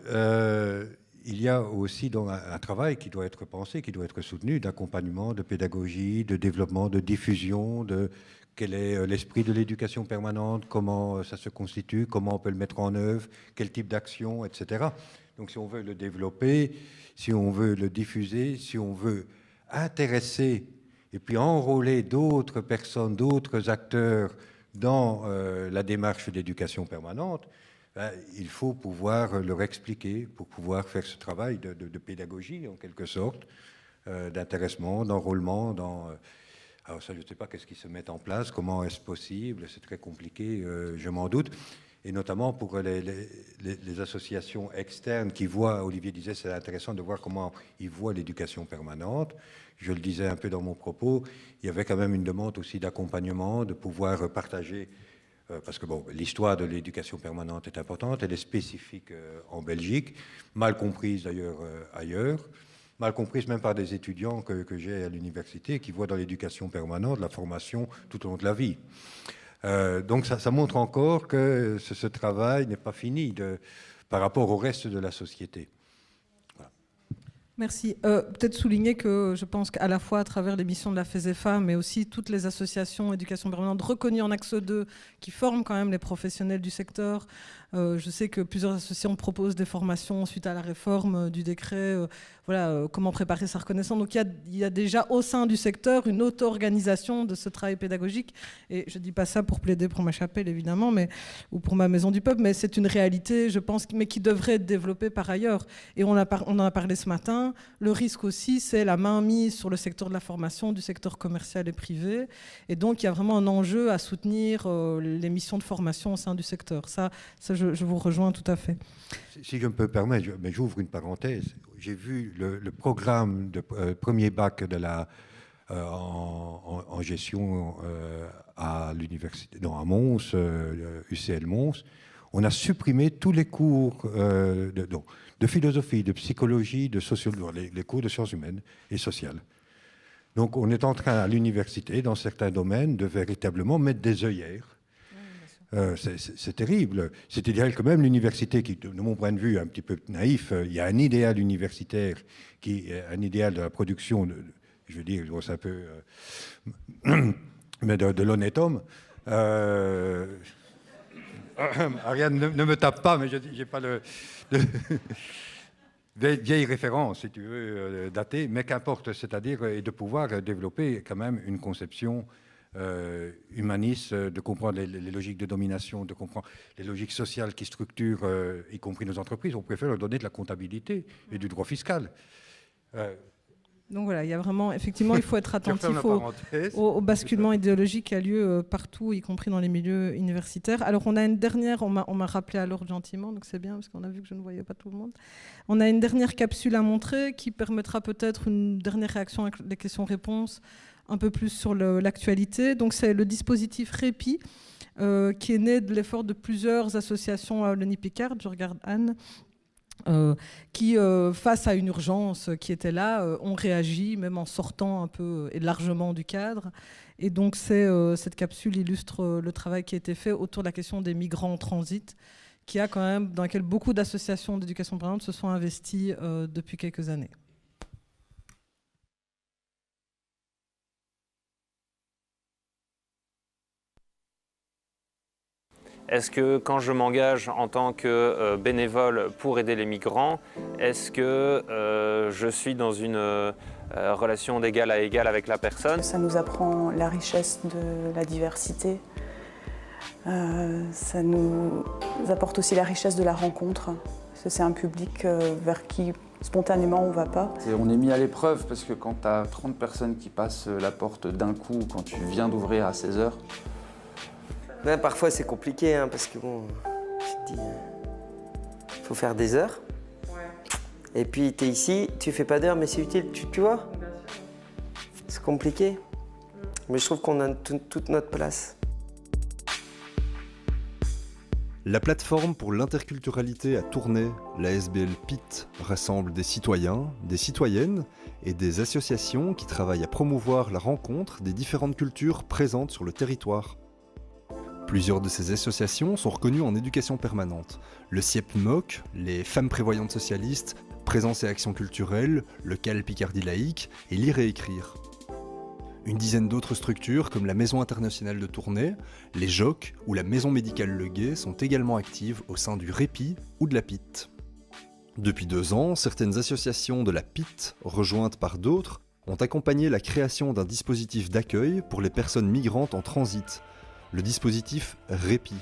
Il y a aussi donc un travail qui doit être pensé, qui doit être soutenu, d'accompagnement, de pédagogie, de développement, de diffusion, de quel est l'esprit de l'éducation permanente, comment ça se constitue, comment on peut le mettre en œuvre, quel type d'action, etc. Donc si on veut le développer, si on veut le diffuser, si on veut intéresser et puis enrôler d'autres personnes, d'autres acteurs dans la démarche d'éducation permanente, il faut pouvoir leur expliquer, pour pouvoir faire ce travail de pédagogie en quelque sorte, d'intéressement, d'enrôlement. Alors ça, je ne sais pas qu'est-ce qui se met en place, comment est-ce possible, c'est très compliqué, je m'en doute. Et notamment pour les associations externes qui voient, Olivier disait, c'est intéressant de voir comment ils voient l'éducation permanente. Je le disais un peu dans mon propos, il y avait quand même une demande aussi d'accompagnement, de pouvoir partager, parce que bon, l'histoire de l'éducation permanente est importante, elle est spécifique en Belgique, mal comprise d'ailleurs ailleurs, mal comprise même par des étudiants que j'ai à l'université qui voient dans l'éducation permanente la formation tout au long de la vie. Donc ça montre encore que ce travail n'est pas fini par rapport au reste de la société. Voilà. Merci. Peut-être souligner que je pense qu'à la fois à travers les missions de la FESEFA, mais aussi toutes les associations éducation permanente reconnues en axe 2 qui forment quand même les professionnels du secteur. Je sais que plusieurs associations proposent des formations suite à la réforme du décret, comment préparer sa reconnaissance. Donc il y a déjà au sein du secteur une auto-organisation de ce travail pédagogique. Et je ne dis pas ça pour plaider pour ma chapelle, évidemment, ou pour ma maison du peuple, mais c'est une réalité, je pense, mais qui devrait être développée par ailleurs. Et on en a parlé ce matin. Le risque aussi, c'est la main mise sur le secteur de la formation, du secteur commercial et privé. Et donc, il y a vraiment un enjeu à soutenir les missions de formation au sein du secteur. Ça je vous rejoins tout à fait. Si je me peux permettre, mais j'ouvre une parenthèse. J'ai vu le programme de premier bac en gestion à l'université, à Mons, UCL Mons. On a supprimé tous les cours de philosophie, de psychologie, de sociologie, les cours de sciences humaines et sociales. Donc on est en train à l'université, dans certains domaines, de véritablement mettre des œillères. C'est terrible. C'est-à-dire que même l'université, qui, de mon point de vue, est un petit peu naïf, il y a un idéal universitaire qui est un idéal de la production, je veux dire, c'est un peu... mais de l'honnête homme. Ariane, ne me tape pas, mais je n'ai pas le... vieille référence, si tu veux, datée, mais qu'importe, c'est-à-dire, et de pouvoir développer quand même une conception humaniste, de comprendre les logiques de domination, de comprendre les logiques sociales qui structurent, y compris nos entreprises. On préfère leur donner de la comptabilité et du droit fiscal. Donc voilà, il y a vraiment, effectivement, il faut être attentif au basculement idéologique qui a lieu partout, y compris dans les milieux universitaires. Alors on a une dernière, on m'a rappelé à l'ordre gentiment, donc c'est bien parce qu'on a vu que je ne voyais pas tout le monde. On a une dernière capsule à montrer qui permettra peut-être une dernière réaction avec les questions-réponses un peu plus sur l'actualité. Donc c'est le dispositif Répit. qui est né de l'effort de plusieurs associations à Wallonie-Picard, je regarde Anne, qui, face à une urgence qui était là, ont réagi, même en sortant un peu et largement du cadre. Et donc cette capsule illustre le travail qui a été fait autour de la question des migrants en transit, dans laquelle beaucoup d'associations d'éducation permanente se sont investies depuis quelques années. Est-ce que quand je m'engage en tant que bénévole pour aider les migrants, est-ce que je suis dans une relation d'égal à égal avec la personne? Ça nous apprend la richesse de la diversité. Ça nous apporte aussi la richesse de la rencontre. C'est un public vers qui spontanément on ne va pas. On est mis à l'épreuve parce que quand tu as 30 personnes qui passent la porte d'un coup, quand tu viens d'ouvrir à 16 h, ben, parfois c'est compliqué hein, parce que bon, tu te dis, faut faire des heures. Ouais. Et puis tu es ici, tu fais pas d'heures mais c'est utile, tu vois. C'est compliqué. Mais je trouve qu'on a toute notre place. La plateforme pour l'interculturalité à Tournai, la SBL PIT, rassemble des citoyens, des citoyennes et des associations qui travaillent à promouvoir la rencontre des différentes cultures présentes sur le territoire. Plusieurs de ces associations sont reconnues en éducation permanente. Le CIEP-MOC, les Femmes prévoyantes socialistes, Présence et Action culturelle, le CAL Picardie laïque et Lire et écrire. Une dizaine d'autres structures comme la Maison internationale de Tournai, les JOC ou la Maison médicale Le Guet sont également actives au sein du REPI ou de la PIT. Depuis 2 ans, certaines associations de la PIT, rejointes par d'autres, ont accompagné la création d'un dispositif d'accueil pour les personnes migrantes en transit, le dispositif REPI.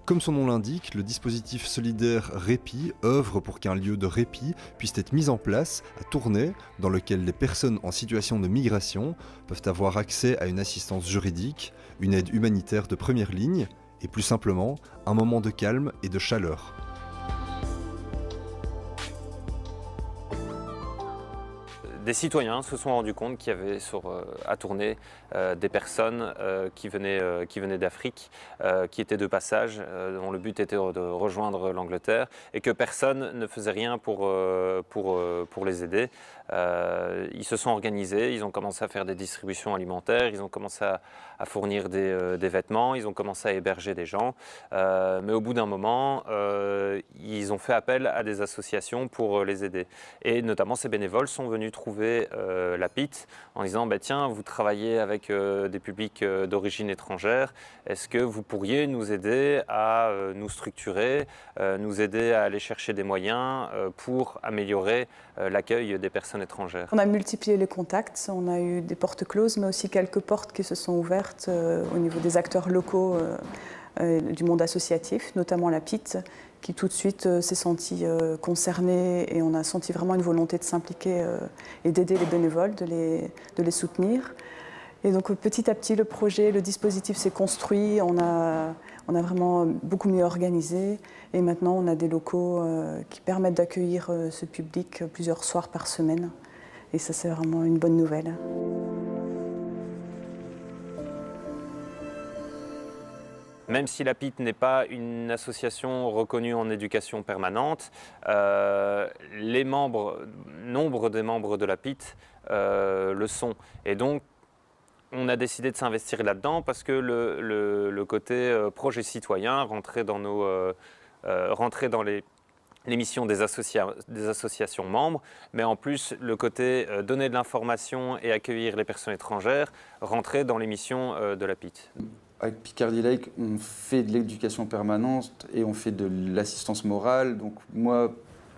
Comme son nom l'indique, le dispositif solidaire REPI œuvre pour qu'un lieu de répit puisse être mis en place à Tournai, dans lequel les personnes en situation de migration peuvent avoir accès à une assistance juridique, une aide humanitaire de première ligne et plus simplement un moment de calme et de chaleur. Des citoyens se sont rendus compte qu'il y avait à Tournai des personnes qui venaient d'Afrique, qui étaient de passage, dont le but était de rejoindre l'Angleterre, et que personne ne faisait rien pour les aider. Ils se sont organisés, ils ont commencé à faire des distributions alimentaires, ils ont commencé à fournir des vêtements, ils ont commencé à héberger des gens. Mais au bout d'un moment, ils ont fait appel à des associations pour les aider. Et notamment, ces bénévoles sont venus trouver la PIT en disant bah, « Tiens, vous travaillez avec des publics d'origine étrangère, est-ce que vous pourriez nous aider à nous structurer, nous aider à aller chercher des moyens pour améliorer l'accueil des personnes étrangères ?» On a multiplié les contacts, on a eu des portes closes, mais aussi quelques portes qui se sont ouvertes au niveau des acteurs locaux du monde associatif, notamment la PIT, qui tout de suite s'est sentie concernée, et on a senti vraiment une volonté de s'impliquer et d'aider les bénévoles, de les soutenir. Et donc petit à petit, le dispositif s'est construit, on a vraiment beaucoup mieux organisé, et maintenant on a des locaux qui permettent d'accueillir ce public plusieurs soirs par semaine. Et ça, c'est vraiment une bonne nouvelle. Même si la PIT n'est pas une association reconnue en éducation permanente, nombre des membres de la PIT le sont. Et donc, on a décidé de s'investir là-dedans parce que le côté projet citoyen rentrait dans les missions des associations membres, mais en plus, le côté donner de l'information et accueillir les personnes étrangères rentrait dans les missions de la PIT. Avec Picardie Lake, on fait de l'éducation permanente et on fait de l'assistance morale. Donc moi,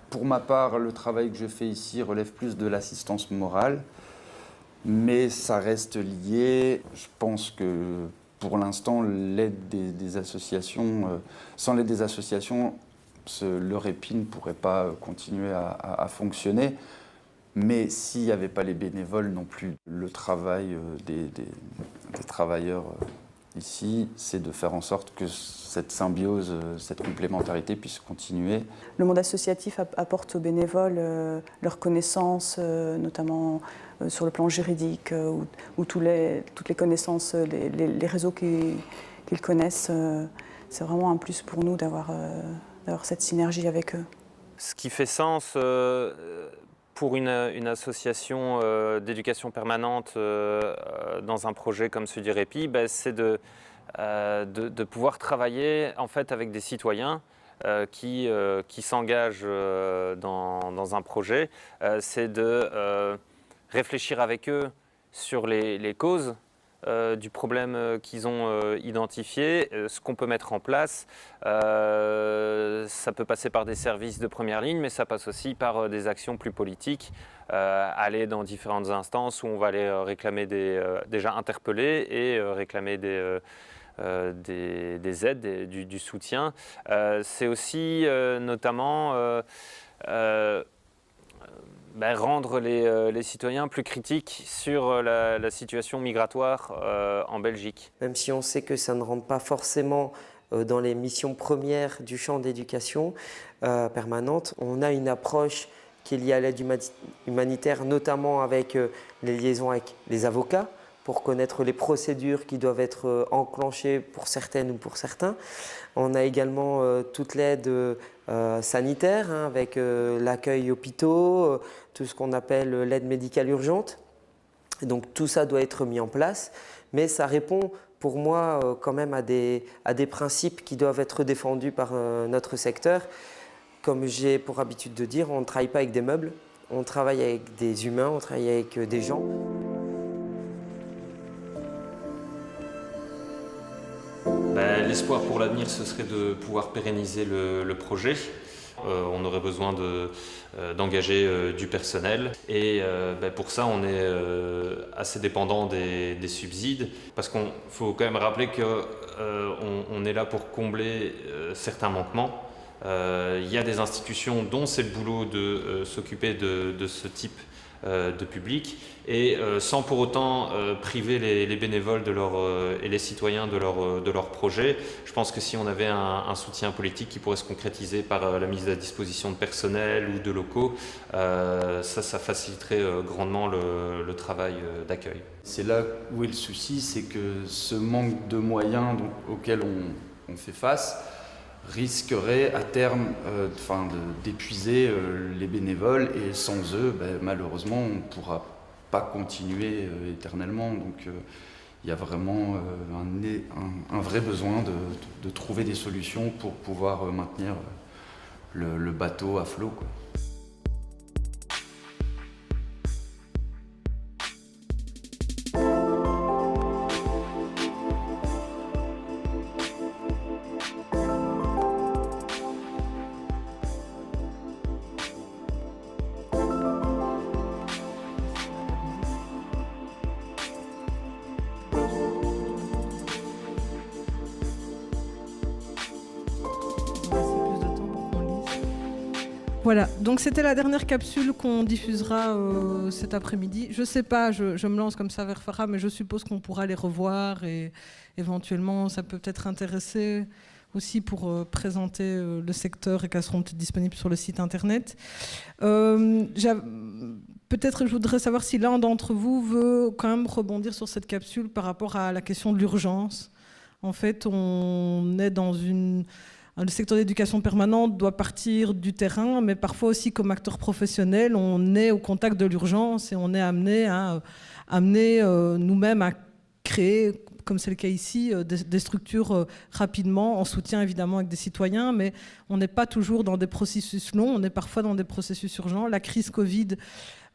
pour ma part, le travail que je fais ici relève plus de l'assistance morale. Mais ça reste lié. Je pense que pour l'instant, l'aide des associations, sans l'aide des associations, le répit ne pourrait pas continuer à fonctionner. Mais s'il n'y avait pas les bénévoles non plus, le travail des travailleurs Ici, c'est de faire en sorte que cette symbiose, cette complémentarité puisse continuer. Le monde associatif apporte aux bénévoles leurs connaissances, notamment sur le plan juridique, ou toutes les connaissances, les réseaux qu'ils connaissent. C'est vraiment un plus pour nous d'avoir cette synergie avec eux. Ce qui fait sens pour une association d'éducation permanente dans un projet comme celui du Répit, c'est de pouvoir travailler en fait avec des citoyens qui s'engagent dans un projet. C'est de réfléchir avec eux sur les causes du problème qu'ils ont identifié, ce qu'on peut mettre en place. Ça peut passer par des services de première ligne, mais ça passe aussi par des actions plus politiques, aller dans différentes instances où on va aller réclamer déjà interpeller et réclamer des aides, du soutien. C'est aussi notamment rendre les citoyens plus critiques sur la situation migratoire en Belgique. Même si on sait que ça ne rentre pas forcément dans les missions premières du champ d'éducation permanente, on a une approche qui est liée à l'aide humanitaire, notamment avec les liaisons avec les avocats, pour connaître les procédures qui doivent être enclenchées pour certaines ou pour certains. On a également toute l'aide sanitaire, avec l'accueil hôpitaux, tout ce qu'on appelle l'aide médicale urgente. Et donc tout ça doit être mis en place, mais ça répond pour moi quand même à des principes qui doivent être défendus par notre secteur. Comme j'ai pour habitude de dire, on ne travaille pas avec des meubles, on travaille avec des humains, on travaille avec des gens. L'espoir pour l'avenir, ce serait de pouvoir pérenniser le projet. On aurait besoin d'engager du personnel et pour ça on est assez dépendant des subsides, parce qu'il faut quand même rappeler qu'on est là pour combler certains manquements. Il y a des institutions dont c'est le boulot de s'occuper de ce type de public, et sans pour autant priver les bénévoles et les citoyens de leur projet. Je pense que si on avait un soutien politique qui pourrait se concrétiser par la mise à disposition de personnel ou de locaux, ça faciliterait grandement le travail d'accueil. C'est là où est le souci, c'est que ce manque de moyens auquel on fait face risquerait à terme d'épuiser les bénévoles, et sans eux, malheureusement, on ne pourra pas continuer éternellement. Donc il y a vraiment un vrai besoin de trouver des solutions pour pouvoir maintenir le bateau à flot, quoi. Voilà, donc c'était la dernière capsule qu'on diffusera cet après-midi. Je ne sais pas, je me lance comme ça vers Farah, mais je suppose qu'on pourra les revoir et éventuellement ça peut peut-être intéresser aussi pour présenter le secteur, et qu'elles seront peut-être disponibles sur le site internet. Peut-être je voudrais savoir si l'un d'entre vous veut quand même rebondir sur cette capsule par rapport à la question de l'urgence. En fait, on est dans le secteur d'éducation permanente doit partir du terrain, mais parfois aussi comme acteur professionnel, on est au contact de l'urgence et on est amené nous-mêmes à créer, comme c'est le cas ici, des structures rapidement, en soutien évidemment avec des citoyens, mais on n'est pas toujours dans des processus longs, on est parfois dans des processus urgents. La crise Covid,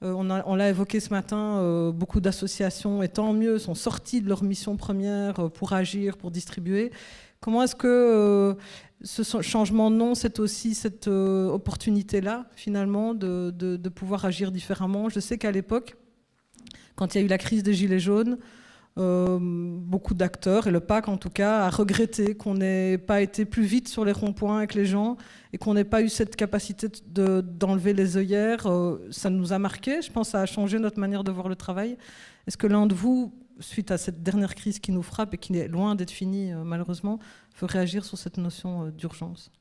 on l'a évoqué ce matin, beaucoup d'associations, et tant mieux, sont sorties de leur mission première pour agir, pour distribuer. Comment est-ce que ce changement de nom, c'est aussi cette opportunité-là, finalement, de pouvoir agir différemment? Je sais qu'à l'époque, quand il y a eu la crise des Gilets jaunes, beaucoup d'acteurs, et le PAC en tout cas, a regretté qu'on n'ait pas été plus vite sur les ronds-points avec les gens et qu'on n'ait pas eu cette capacité d'enlever les œillères. Ça nous a marqué, je pense que ça a changé notre manière de voir le travail. Est-ce que l'un de vous suite à cette dernière crise qui nous frappe et qui est loin d'être finie, malheureusement, il faut réagir sur cette notion d'urgence.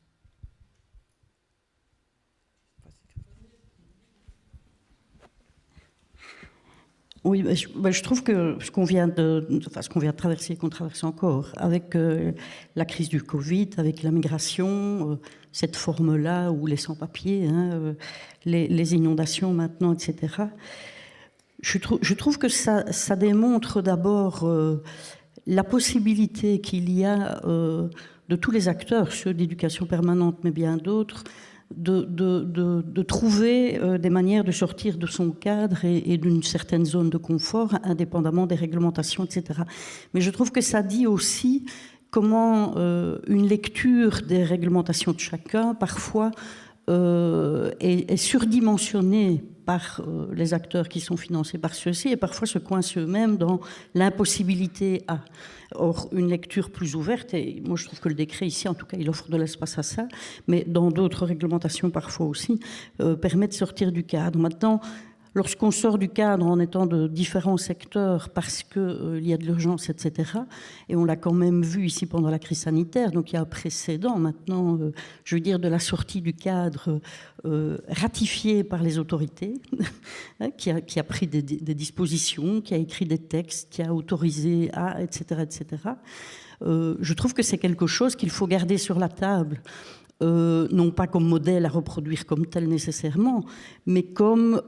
Oui, je trouve que ce qu'on vient de traverser, qu'on traverse encore, avec la crise du Covid, avec la migration, cette forme-là, ou les sans-papiers, hein, les inondations maintenant, etc., je trouve que ça démontre d'abord la possibilité qu'il y a de tous les acteurs, ceux d'éducation permanente, mais bien d'autres, de trouver des manières de sortir de son cadre et d'une certaine zone de confort, indépendamment des réglementations, etc. Mais je trouve que ça dit aussi comment une lecture des réglementations de chacun, parfois, est surdimensionnée par les acteurs qui sont financés par ceux-ci et parfois se coincent eux-mêmes dans l'impossibilité à. Or, une lecture plus ouverte, et moi je trouve que le décret ici, en tout cas, il offre de l'espace à ça, mais dans d'autres réglementations parfois aussi, permet de sortir du cadre. Maintenant, lorsqu'on sort du cadre en étant de différents secteurs parce qu'il y a de l'urgence, etc., et on l'a quand même vu ici pendant la crise sanitaire, donc il y a un précédent maintenant, je veux dire, de la sortie du cadre ratifié par les autorités, hein, qui a pris des dispositions, qui a écrit des textes, qui a autorisé à, etc., etc. Je trouve que c'est quelque chose qu'il faut garder sur la table. Non pas comme modèle à reproduire comme tel nécessairement, mais comme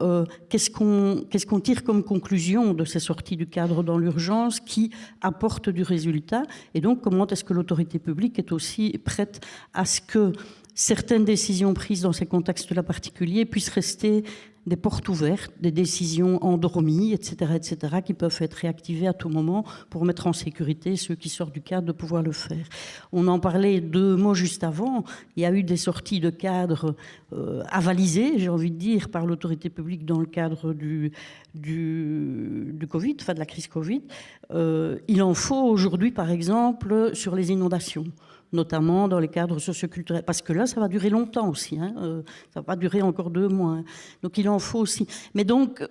qu'est-ce qu'on tire comme conclusion de ces sorties du cadre dans l'urgence qui apportent du résultat, et donc comment est-ce que l'autorité publique est aussi prête à ce que certaines décisions prises dans ces contextes-là particuliers puissent rester des portes ouvertes, des décisions endormies, etc., etc., qui peuvent être réactivées à tout moment pour mettre en sécurité ceux qui sortent du cadre de pouvoir le faire. On en parlait 2 mots juste avant. Il y a eu des sorties de cadre avalisées, j'ai envie de dire, par l'autorité publique dans le cadre du Covid, enfin de la crise Covid. Il en faut aujourd'hui, par exemple, sur les inondations, notamment dans les cadres socioculturels, parce que là, ça va durer longtemps aussi, hein, ça va durer encore 2 mois. Hein. Donc il en faut aussi. Mais donc,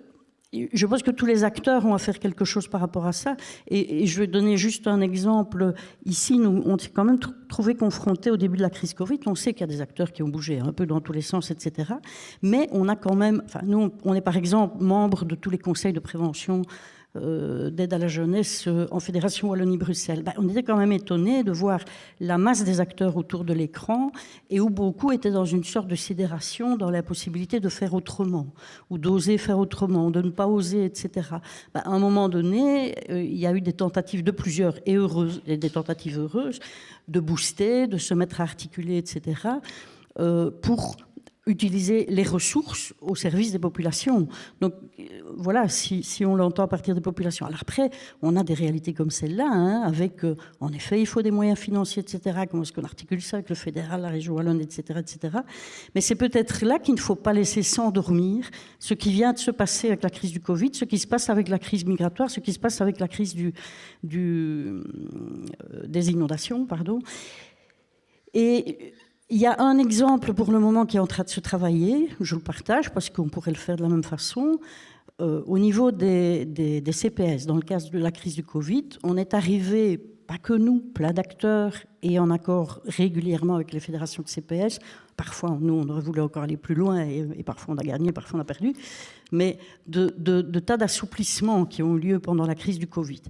je pense que tous les acteurs ont à faire quelque chose par rapport à ça. Et je vais donner juste un exemple. Ici, nous, on s'est quand même trouvé confrontés au début de la crise Covid. On sait qu'il y a des acteurs qui ont bougé un peu dans tous les sens, etc. Mais on a quand même... Enfin, nous, on est par exemple membre de tous les conseils de prévention d'aide à la jeunesse en Fédération Wallonie-Bruxelles. On était quand même étonnés de voir la masse des acteurs autour de l'écran et où beaucoup étaient dans une sorte de sidération dans la possibilité de faire autrement ou d'oser faire autrement, de ne pas oser, etc. À un moment donné, il y a eu des tentatives de plusieurs et heureuses, et des tentatives heureuses de booster, de se mettre à articuler, etc. Pour utiliser les ressources au service des populations. Donc voilà, si on l'entend à partir des populations. Alors après, on a des réalités comme celle-là, hein, avec, en effet, il faut des moyens financiers, etc. Comment est-ce qu'on articule ça avec le fédéral, la région wallonne, etc., etc. Mais c'est peut-être là qu'il ne faut pas laisser s'endormir ce qui vient de se passer avec la crise du Covid, ce qui se passe avec la crise migratoire, ce qui se passe avec la crise des inondations, pardon. Et il y a un exemple pour le moment qui est en train de se travailler, je le partage parce qu'on pourrait le faire de la même façon. Au niveau des CPS, dans le cadre de la crise du Covid, on est arrivé, pas que nous, plein d'acteurs, et en accord régulièrement avec les fédérations de CPS. Parfois, nous, on aurait voulu encore aller plus loin, et parfois on a gagné, parfois on a perdu, mais de tas d'assouplissements qui ont eu lieu pendant la crise du Covid.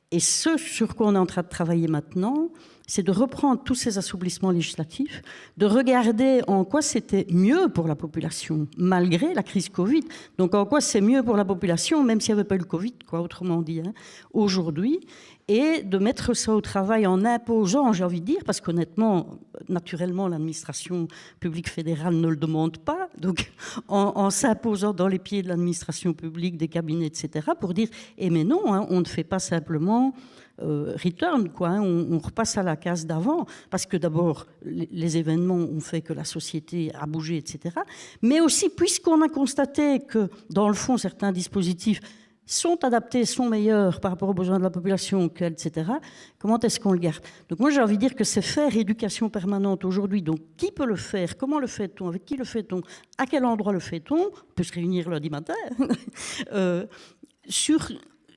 Et ce sur quoi on est en train de travailler maintenant, c'est de reprendre tous ces assouplissements législatifs, de regarder en quoi c'était mieux pour la population, malgré la crise Covid. Donc en quoi c'est mieux pour la population, même s'il n'y avait pas eu le Covid, quoi, autrement dit, hein, aujourd'hui, et de mettre ça au travail en imposant, j'ai envie de dire, parce qu'honnêtement, naturellement, l'administration publique fédérale ne le demande pas, donc en s'imposant dans les pieds de l'administration publique, des cabinets, etc., pour dire, eh mais non, hein, on ne fait pas simplement... return, quoi, hein, on repasse à la case d'avant, parce que d'abord, les événements ont fait que la société a bougé, etc. Mais aussi, puisqu'on a constaté que, dans le fond, certains dispositifs sont adaptés, sont meilleurs par rapport aux besoins de la population, etc., comment est-ce qu'on le garde? Donc moi, j'ai envie de dire que c'est faire éducation permanente aujourd'hui. Donc, qui peut le faire? Comment le fait-on? Avec qui le fait-on? À quel endroit le fait-on? On peut se réunir lundi matin.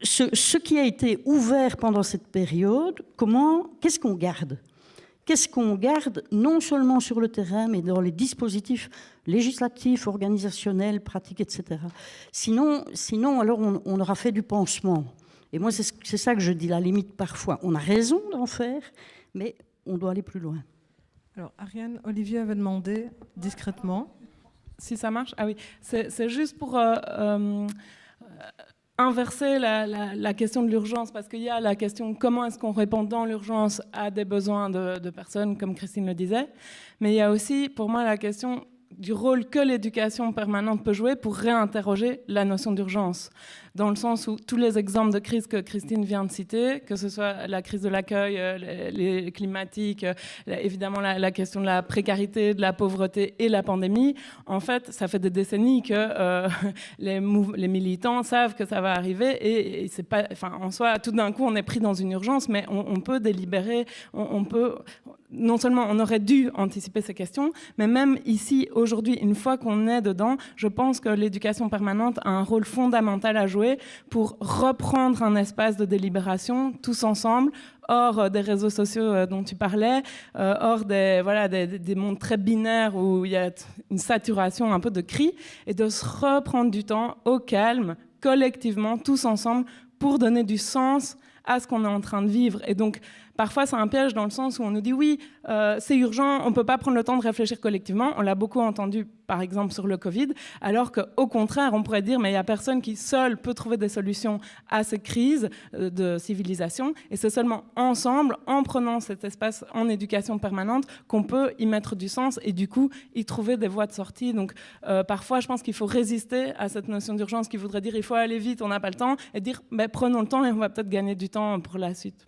ce qui a été ouvert pendant cette période, qu'est-ce qu'on garde? Qu'est-ce qu'on garde non seulement sur le terrain, mais dans les dispositifs législatifs, organisationnels, pratiques, etc. Sinon alors on aura fait du pansement. Et moi, c'est ça que je dis, la limite parfois. On a raison d'en faire, mais on doit aller plus loin. Alors, Ariane, Olivier avait demandé discrètement. Si ça marche? Ah oui, c'est juste pour inverser la question de l'urgence, parce qu'il y a la question comment est-ce qu'on répond dans l'urgence à des besoins de personnes, comme Christine le disait, mais il y a aussi, pour moi, la question du rôle que l'éducation permanente peut jouer pour réinterroger la notion d'urgence, dans le sens où tous les exemples de crise que Christine vient de citer, que ce soit la crise de l'accueil, les climatiques, évidemment la question de la précarité, de la pauvreté et la pandémie, en fait, ça fait des décennies que les militants savent que ça va arriver et c'est pas, enfin, en soi, tout d'un coup, on est pris dans une urgence, mais on peut délibérer, on peut... Non seulement on aurait dû anticiper ces questions, mais même ici, aujourd'hui, une fois qu'on est dedans, je pense que l'éducation permanente a un rôle fondamental à jouer pour reprendre un espace de délibération tous ensemble, hors des réseaux sociaux dont tu parlais, hors des mondes très binaires où il y a une saturation un peu de cris, et de se reprendre du temps au calme, collectivement, tous ensemble, pour donner du sens à ce qu'on est en train de vivre. Et donc, parfois, c'est un piège dans le sens où on nous dit oui, c'est urgent, on ne peut pas prendre le temps de réfléchir collectivement. On l'a beaucoup entendu, par exemple, sur le Covid, alors qu'au contraire, on pourrait dire mais il n'y a personne qui seul peut trouver des solutions à ces crises de civilisation. Et c'est seulement ensemble, en prenant cet espace en éducation permanente, qu'on peut y mettre du sens et du coup, y trouver des voies de sortie. Donc, parfois, je pense qu'il faut résister à cette notion d'urgence qui voudrait dire il faut aller vite, on n'a pas le temps, et dire mais prenons le temps et on va peut-être gagner du temps pour la suite.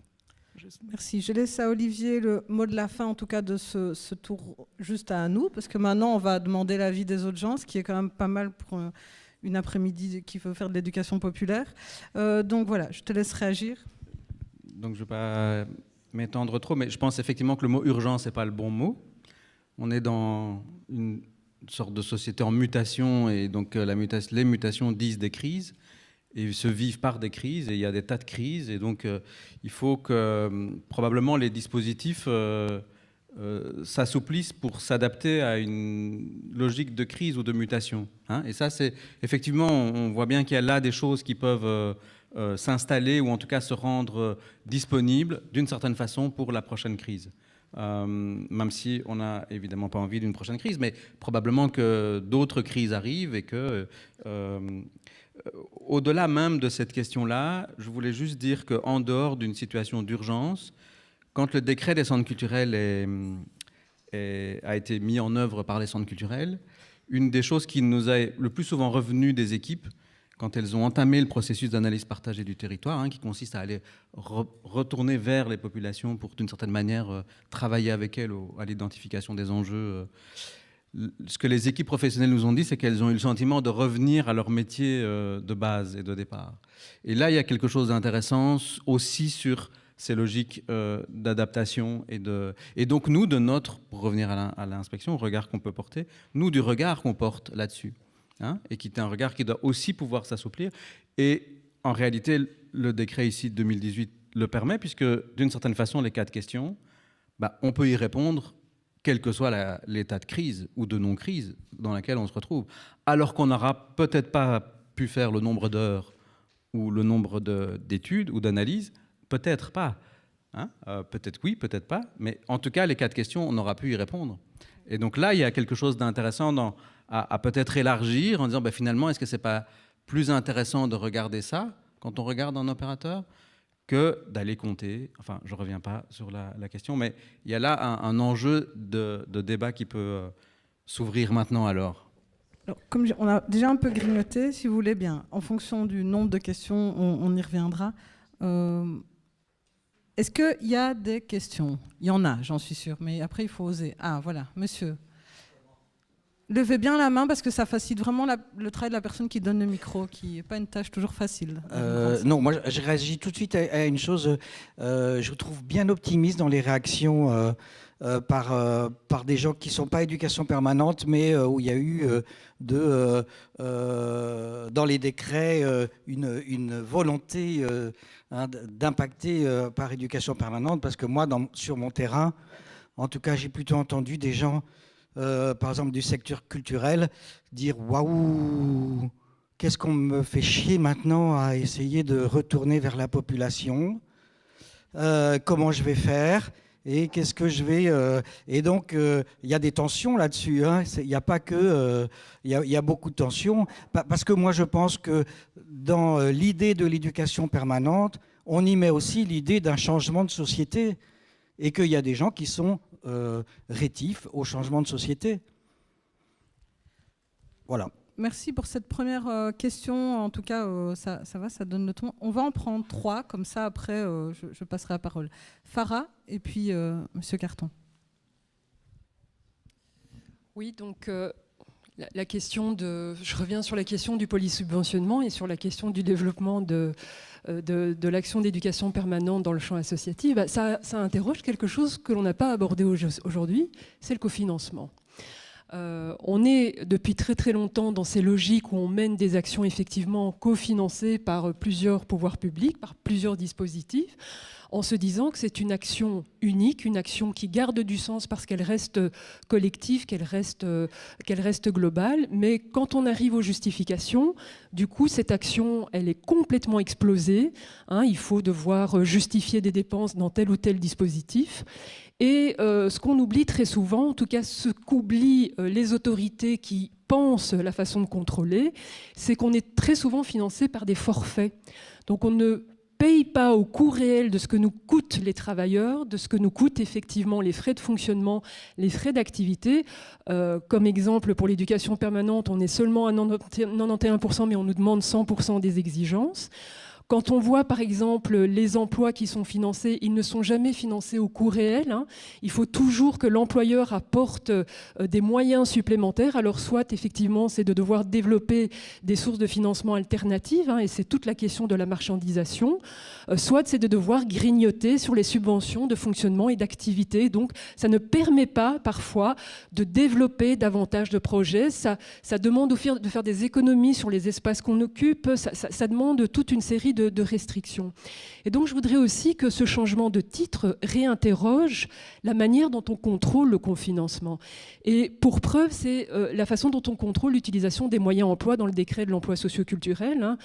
Merci. Je laisse à Olivier le mot de la fin, en tout cas, de ce tour juste à nous, parce que maintenant, on va demander l'avis des autres gens, ce qui est quand même pas mal pour une après-midi qui veut faire de l'éducation populaire. Donc voilà, je te laisse réagir. Donc je ne vais pas m'étendre trop, mais je pense effectivement que le mot urgence n'est pas le bon mot. On est dans une sorte de société en mutation, et donc les mutations disent des crises. Et se vivent par des crises, et il y a des tas de crises, et donc il faut que probablement les dispositifs s'assouplissent pour s'adapter à une logique de crise ou de mutation. Hein. Et ça, c'est effectivement, on voit bien qu'il y a là des choses qui peuvent s'installer, ou en tout cas se rendre disponibles d'une certaine façon pour la prochaine crise. Même si on n'a évidemment pas envie d'une prochaine crise, mais probablement que d'autres crises arrivent et que... au-delà même de cette question-là, je voulais juste dire qu'en dehors d'une situation d'urgence, quand le décret des centres culturels a été mis en œuvre par les centres culturels, une des choses qui nous a le plus souvent revenu des équipes, quand elles ont entamé le processus d'analyse partagée du territoire, qui consiste à aller retourner vers les populations pour, d'une certaine manière, travailler avec elles à l'identification des enjeux. Ce que les équipes professionnelles nous ont dit, c'est qu'elles ont eu le sentiment de revenir à leur métier de base et de départ. Et là, il y a quelque chose d'intéressant aussi sur ces logiques d'adaptation. Et donc nous, pour revenir à l'inspection, au regard qu'on peut porter, nous, du regard qu'on porte là-dessus, et qui est un regard qui doit aussi pouvoir s'assouplir. Et en réalité, le décret ici de 2018 le permet, puisque d'une certaine façon, les cas de questions, on peut y répondre quel que soit l'état de crise ou de non-crise dans laquelle on se retrouve. Alors qu'on n'aura peut-être pas pu faire le nombre d'heures ou le nombre d'études ou d'analyses, peut-être pas. Peut-être oui, peut-être pas. Mais en tout cas, les cas de questions, on aura pu y répondre. Et donc là, il y a quelque chose d'intéressant à peut-être élargir en disant finalement, est-ce que ce n'est pas plus intéressant de regarder ça quand on regarde un opérateur que d'aller compter. Enfin, je ne reviens pas sur la question, mais il y a là un enjeu de débat qui peut s'ouvrir maintenant alors. Comme on a déjà un peu grignoté, si vous voulez bien, en fonction du nombre de questions, on y reviendra. Est-ce qu'il y a des questions? Il y en a, j'en suis sûre, mais après il faut oser. Ah, voilà, monsieur. Levez bien la main parce que ça facilite vraiment le travail de la personne qui donne le micro, qui n'est pas une tâche toujours facile. Non, moi je réagis tout de suite à une chose. Je vous trouve bien optimiste dans les réactions par des gens qui ne sont pas éducation permanente, mais où il y a eu dans les décrets une volonté d'impacter par éducation permanente, parce que moi, sur mon terrain, en tout cas, j'ai plutôt entendu des gens, par exemple du secteur culturel, dire « Waouh, qu'est-ce qu'on me fait chier maintenant à essayer de retourner vers la population ? Comment je vais faire ? Et qu'est-ce que je vais... Et donc, il y a des tensions là-dessus. Il n'y a pas que... Il y a beaucoup de tensions. Parce que moi, je pense que dans l'idée de l'éducation permanente, on y met aussi l'idée d'un changement de société. Et qu'il y a des gens qui sont rétifs au changement de société. Voilà. Merci pour cette première question. En tout cas, ça va, ça donne le ton. On va en prendre 3, comme ça, après, je passerai la parole. Farah, et puis Monsieur Carton. Oui, donc la question je reviens sur la question du polysubventionnement et sur la question du développement de l'action d'éducation permanente dans le champ associatif. Ça interroge quelque chose que l'on n'a pas abordé aujourd'hui, c'est le cofinancement. On est depuis très très longtemps dans ces logiques où on mène des actions effectivement cofinancées par plusieurs pouvoirs publics, par plusieurs dispositifs, en se disant que c'est une action unique, une action qui garde du sens parce qu'elle reste collective, qu'elle reste globale. Mais quand on arrive aux justifications, du coup, cette action, elle est complètement explosée. Il faut devoir justifier des dépenses dans tel ou tel dispositif. Et ce qu'on oublie très souvent, en tout cas ce qu'oublient les autorités qui pensent la façon de contrôler, c'est qu'on est très souvent financé par des forfaits. Donc on ne paye pas au coût réel de ce que nous coûtent les travailleurs, de ce que nous coûtent effectivement les frais de fonctionnement, les frais d'activité. Comme exemple, pour l'éducation permanente, on est seulement à 91%, mais on nous demande 100% des exigences. Quand on voit par exemple les emplois qui sont financés, ils ne sont jamais financés au coût réel. Il faut toujours que l'employeur apporte des moyens supplémentaires. Alors soit effectivement c'est de devoir développer des sources de financement alternatives, et c'est toute la question de la marchandisation, soit c'est de devoir grignoter sur les subventions de fonctionnement et d'activité. Donc ça ne permet pas parfois de développer davantage de projets. Ça demande de faire des économies sur les espaces qu'on occupe. Ça demande toute une série de restrictions. Et donc je voudrais aussi que ce changement de titre réinterroge la manière dont on contrôle le cofinancement. Et pour preuve, c'est la façon dont on contrôle l'utilisation des moyens emploi dans le décret de l'emploi socio-culturel,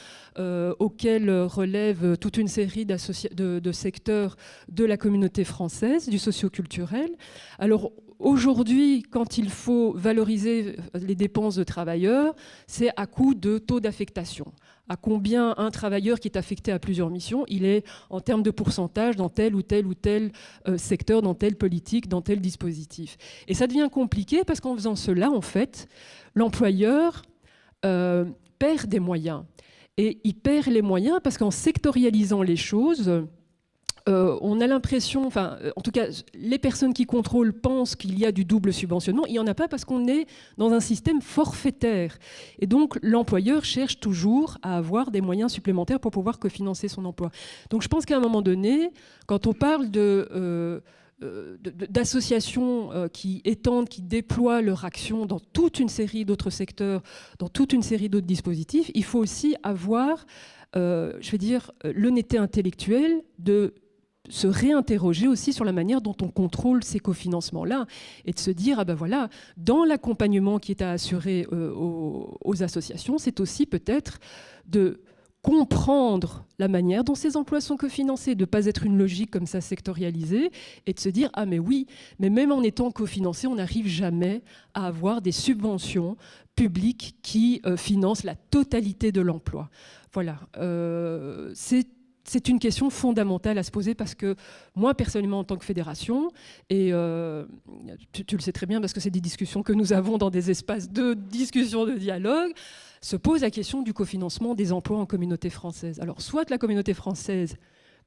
auquel relève toute une série de secteurs de la communauté française, du socio-culturel. Alors aujourd'hui, quand il faut valoriser les dépenses de travailleurs, c'est à coût de taux d'affectation. À combien un travailleur qui est affecté à plusieurs missions, il est en termes de pourcentage dans tel ou tel secteur, dans telle politique, dans tel dispositif. Et ça devient compliqué parce qu'en faisant cela, en fait, l'employeur perd des moyens. Et il perd les moyens parce qu'en sectorialisant les choses, on a l'impression, en tout cas, les personnes qui contrôlent pensent qu'il y a du double subventionnement. Il n'y en a pas parce qu'on est dans un système forfaitaire. Et donc, l'employeur cherche toujours à avoir des moyens supplémentaires pour pouvoir cofinancer son emploi. Donc, je pense qu'à un moment donné, quand on parle d'associations qui étendent, qui déploient leur action dans toute une série d'autres secteurs, dans toute une série d'autres dispositifs, il faut aussi avoir, l'honnêteté intellectuelle de se réinterroger aussi sur la manière dont on contrôle ces cofinancements-là et de se dire, dans l'accompagnement qui est à assurer aux associations, c'est aussi peut-être de comprendre la manière dont ces emplois sont cofinancés, de ne pas être une logique comme ça sectorialisée et de se dire, mais même en étant cofinancé, on n'arrive jamais à avoir des subventions publiques qui financent la totalité de l'emploi. Voilà, c'est une question fondamentale à se poser parce que moi, personnellement, en tant que fédération, et tu le sais très bien parce que c'est des discussions que nous avons dans des espaces de discussion, de dialogue, se pose la question du cofinancement des emplois en communauté française. Alors, soit la communauté française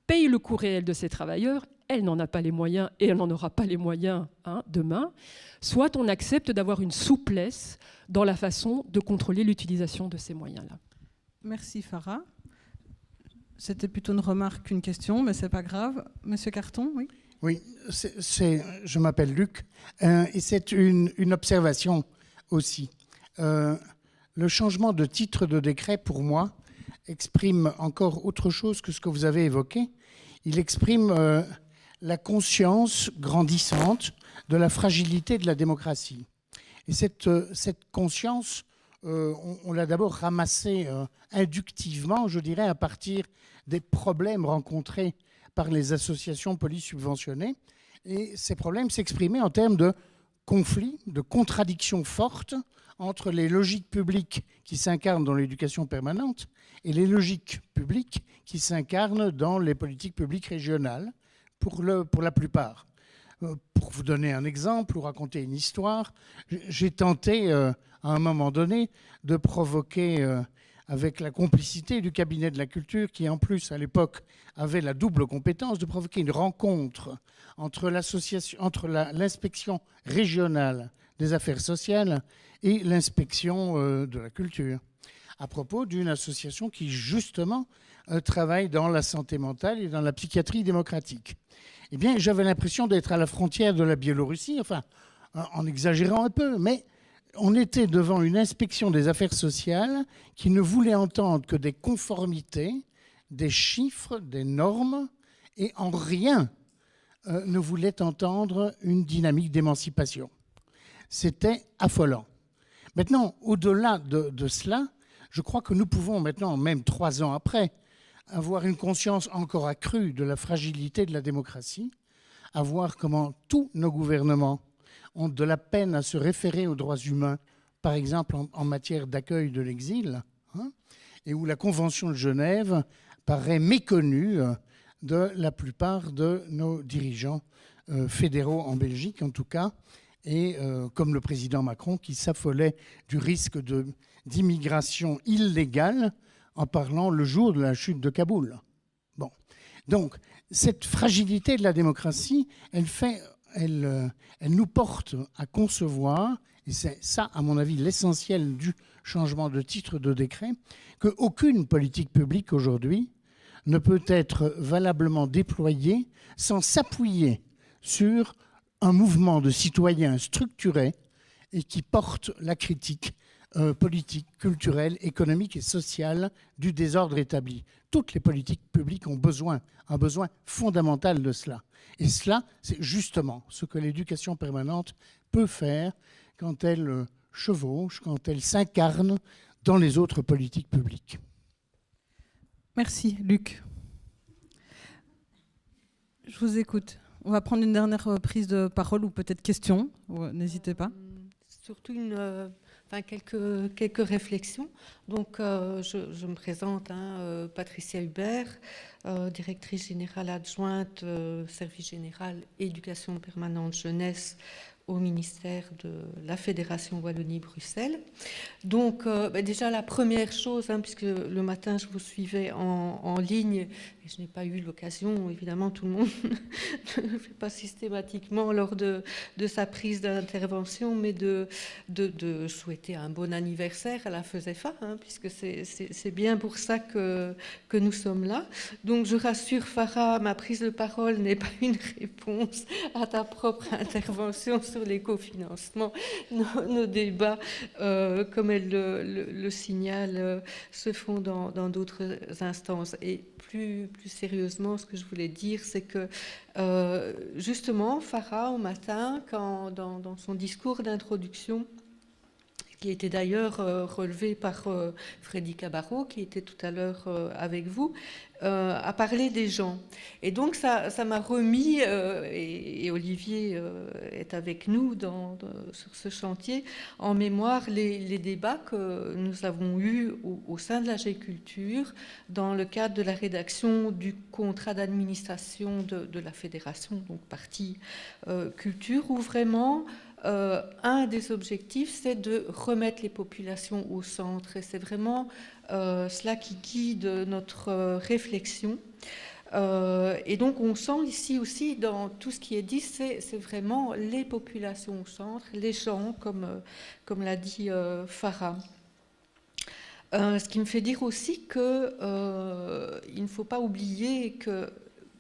paye le coût réel de ces travailleurs, elle n'en a pas les moyens et elle n'en aura pas les moyens demain, soit on accepte d'avoir une souplesse dans la façon de contrôler l'utilisation de ces moyens-là. Merci Farah. C'était plutôt une remarque qu'une question, mais c'est pas grave. Monsieur Carton, oui. Oui, je m'appelle Luc, et c'est une observation aussi. Le changement de titre de décret, pour moi, exprime encore autre chose que ce que vous avez évoqué. Il exprime la conscience grandissante de la fragilité de la démocratie. Et cette conscience, on l'a d'abord ramassée inductivement, je dirais, à partir des problèmes rencontrés par les associations polysubventionnées. Et ces problèmes s'exprimaient en termes de conflits, de contradictions fortes entre les logiques publiques qui s'incarnent dans l'éducation permanente et les logiques publiques qui s'incarnent dans les politiques publiques régionales, pour la plupart. Pour vous donner un exemple ou raconter une histoire, j'ai tenté à un moment donné de provoquer, avec la complicité du cabinet de la culture, qui en plus à l'époque avait la double compétence, de provoquer une rencontre entre l'inspection régionale des affaires sociales et l'inspection de la culture, à propos d'une association qui justement travaille dans la santé mentale et dans la psychiatrie démocratique. Eh bien, j'avais l'impression d'être à la frontière de la Biélorussie, enfin, en exagérant un peu, mais on était devant une inspection des affaires sociales qui ne voulait entendre que des conformités, des chiffres, des normes, et en rien ne voulait entendre une dynamique d'émancipation. C'était affolant. Maintenant, au-delà de cela, je crois que nous pouvons maintenant, même 3 ans après, avoir une conscience encore accrue de la fragilité de la démocratie, à voir comment tous nos gouvernements ont de la peine à se référer aux droits humains, par exemple en matière d'accueil de l'exil, et où la Convention de Genève paraît méconnue de la plupart de nos dirigeants fédéraux en Belgique, en tout cas, et comme le président Macron qui s'affolait du risque d'immigration illégale en parlant le jour de la chute de Kaboul. Bon. Donc, cette fragilité de la démocratie, elle nous porte à concevoir, et c'est ça, à mon avis, l'essentiel du changement de titre de décret, qu'aucune politique publique aujourd'hui ne peut être valablement déployée sans s'appuyer sur un mouvement de citoyens structurés et qui porte la critique politique, culturelle, économique et sociale du désordre établi. Toutes les politiques publiques ont un besoin fondamental de cela. Et cela, c'est justement ce que l'éducation permanente peut faire quand elle chevauche, quand elle s'incarne dans les autres politiques publiques. Merci, Luc. Je vous écoute. On va prendre une dernière prise de parole ou peut-être question. N'hésitez pas. Surtout quelques réflexions. Donc, je me présente, Patricia Hubert, directrice générale adjointe, service général éducation permanente jeunesse au ministère de la Fédération Wallonie-Bruxelles. Donc, déjà la première chose, puisque le matin je vous suivais en ligne, et je n'ai pas eu l'occasion, évidemment tout le monde ne le fait pas systématiquement lors de sa prise d'intervention, mais de souhaiter un bon anniversaire à la FESEFA, puisque c'est bien pour ça que nous sommes là. Donc je rassure Farah, ma prise de parole n'est pas une réponse à ta propre intervention sur l'écofinancement. Nos débats, comme elle le signale, se font dans d'autres instances. Et plus sérieusement, ce que je voulais dire, c'est que justement, Farah, au matin, dans son discours d'introduction, qui était d'ailleurs relevé par Freddy Cabarro, qui était tout à l'heure avec vous, a parlé des gens. Et donc ça m'a remis, et Olivier est avec nous sur ce chantier, en mémoire les débats que nous avons eus au sein de l'AGculture dans le cadre de la rédaction du contrat d'administration de la fédération, donc partie culture, où vraiment un des objectifs, c'est de remettre les populations au centre. Et c'est vraiment cela qui guide notre réflexion. Et donc on sent ici aussi, dans tout ce qui est dit, c'est vraiment les populations au centre, les gens, comme l'a dit Farah. Ce qui me fait dire aussi qu'il ne faut pas oublier que,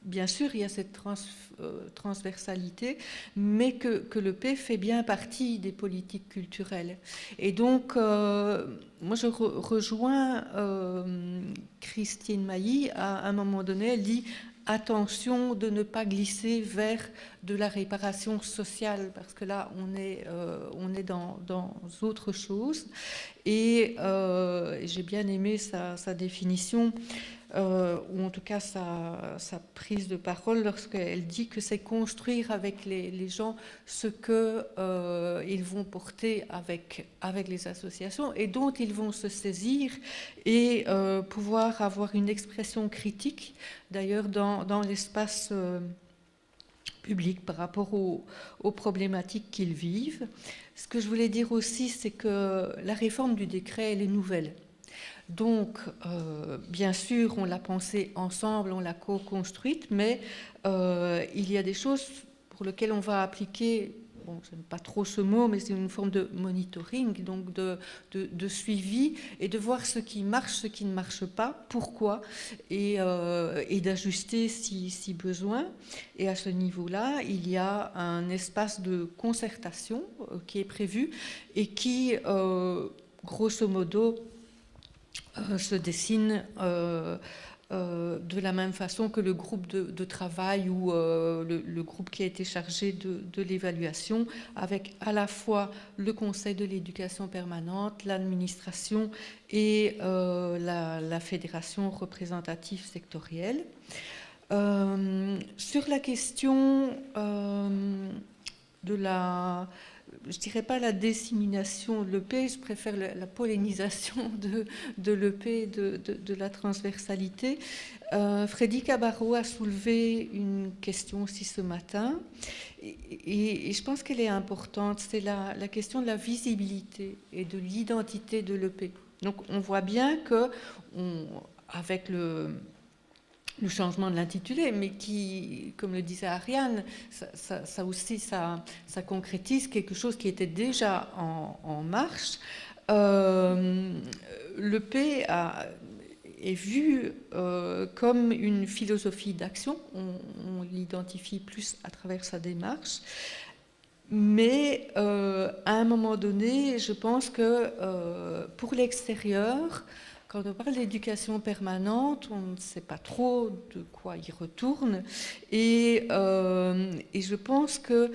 bien sûr, il y a cette transversalité, mais que le P fait bien partie des politiques culturelles. Et donc, moi, je rejoins Christine Mailly. À un moment donné, elle dit « Attention de ne pas glisser vers de la réparation sociale », parce que là, on est dans autre chose. Et j'ai bien aimé sa définition, ou en tout cas sa prise de parole, lorsqu'elle dit que c'est construire avec les gens ce qu'ils vont porter avec les associations et dont ils vont se saisir et pouvoir avoir une expression critique, d'ailleurs dans l'espace public par rapport aux problématiques qu'ils vivent. Ce que je voulais dire aussi, c'est que la réforme du décret, elle est nouvelle. Donc, bien sûr, on l'a pensée ensemble, on l'a co-construite, mais il y a des choses pour lesquelles on va appliquer, bon, j'aime pas trop ce mot, mais c'est une forme de monitoring, donc de suivi, et de voir ce qui marche, ce qui ne marche pas, pourquoi, et d'ajuster si besoin. Et à ce niveau-là, il y a un espace de concertation qui est prévu et qui, grosso modo, se dessine de la même façon que le groupe de travail ou le groupe qui a été chargé de l'évaluation, avec à la fois le Conseil de l'éducation permanente, l'administration et la fédération représentative sectorielle. Sur la question de la... Je ne dirais pas la dissémination de l'EP, je préfère la pollinisation de l'EP, de la transversalité. Freddy Cabarro a soulevé une question aussi ce matin, et je pense qu'elle est importante, c'est la question de la visibilité et de l'identité de l'EP. Donc on voit bien que, avec le changement de l'intitulé, mais qui, comme le disait Ariane, ça aussi, ça concrétise quelque chose qui était déjà en marche. L'EP est vu comme une philosophie d'action, on l'identifie plus à travers sa démarche, mais à un moment donné, je pense que pour l'extérieur, quand on parle d'éducation permanente, on ne sait pas trop de quoi il retourne. Et je pense que,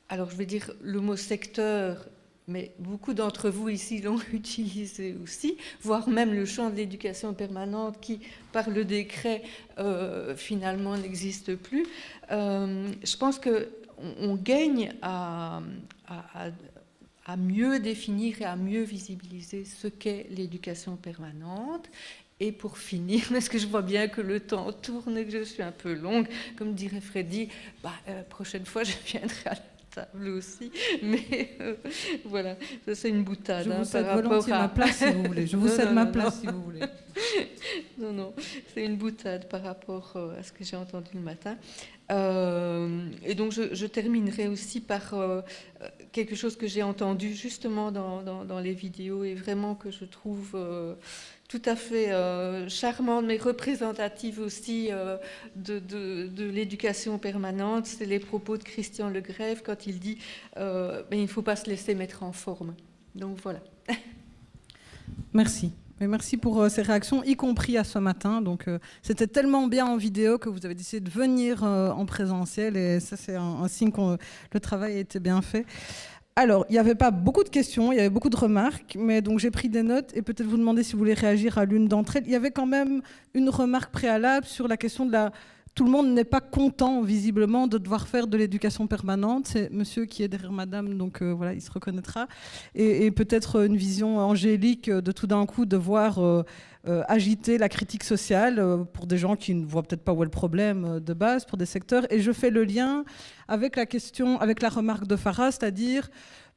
alors je vais dire le mot secteur, mais beaucoup d'entre vous ici l'ont utilisé aussi, voire même le champ de l'éducation permanente qui, par le décret, finalement n'existe plus. Je pense qu'on gagne à mieux définir et à mieux visibiliser ce qu'est l'éducation permanente. Et pour finir, parce que je vois bien que le temps tourne et que je suis un peu longue, comme dirait Freddy, prochaine fois je viendrai à la table aussi. Mais voilà, ça c'est une boutade. Je vous cède volontiers ma place si vous voulez. Je vous cède ma place si vous voulez. Non, c'est une boutade par rapport à ce que j'ai entendu le matin. Et donc je terminerai aussi par quelque chose que j'ai entendu justement dans les vidéos et vraiment que je trouve tout à fait charmante mais représentative aussi de l'éducation permanente. C'est les propos de Christian Legrève quand il dit il ne faut pas se laisser mettre en forme. Donc voilà. Merci. Mais merci pour ces réactions, y compris à ce matin. Donc, c'était tellement bien en vidéo que vous avez décidé de venir en présentiel. Et ça, c'est un signe que le travail a été bien fait. Alors, il n'y avait pas beaucoup de questions, il y avait beaucoup de remarques. Mais donc, j'ai pris des notes et peut-être vous demander si vous voulez réagir à l'une d'entre elles. Il y avait quand même une remarque préalable sur la question de la... Tout le monde n'est pas content, visiblement, de devoir faire de l'éducation permanente. C'est monsieur qui est derrière madame, donc voilà, il se reconnaîtra. Et peut-être une vision angélique de tout d'un coup de voir agiter la critique sociale pour des gens qui ne voient peut-être pas où est le problème de base, pour des secteurs. Et je fais le lien avec la question, avec la remarque de Farah, c'est-à-dire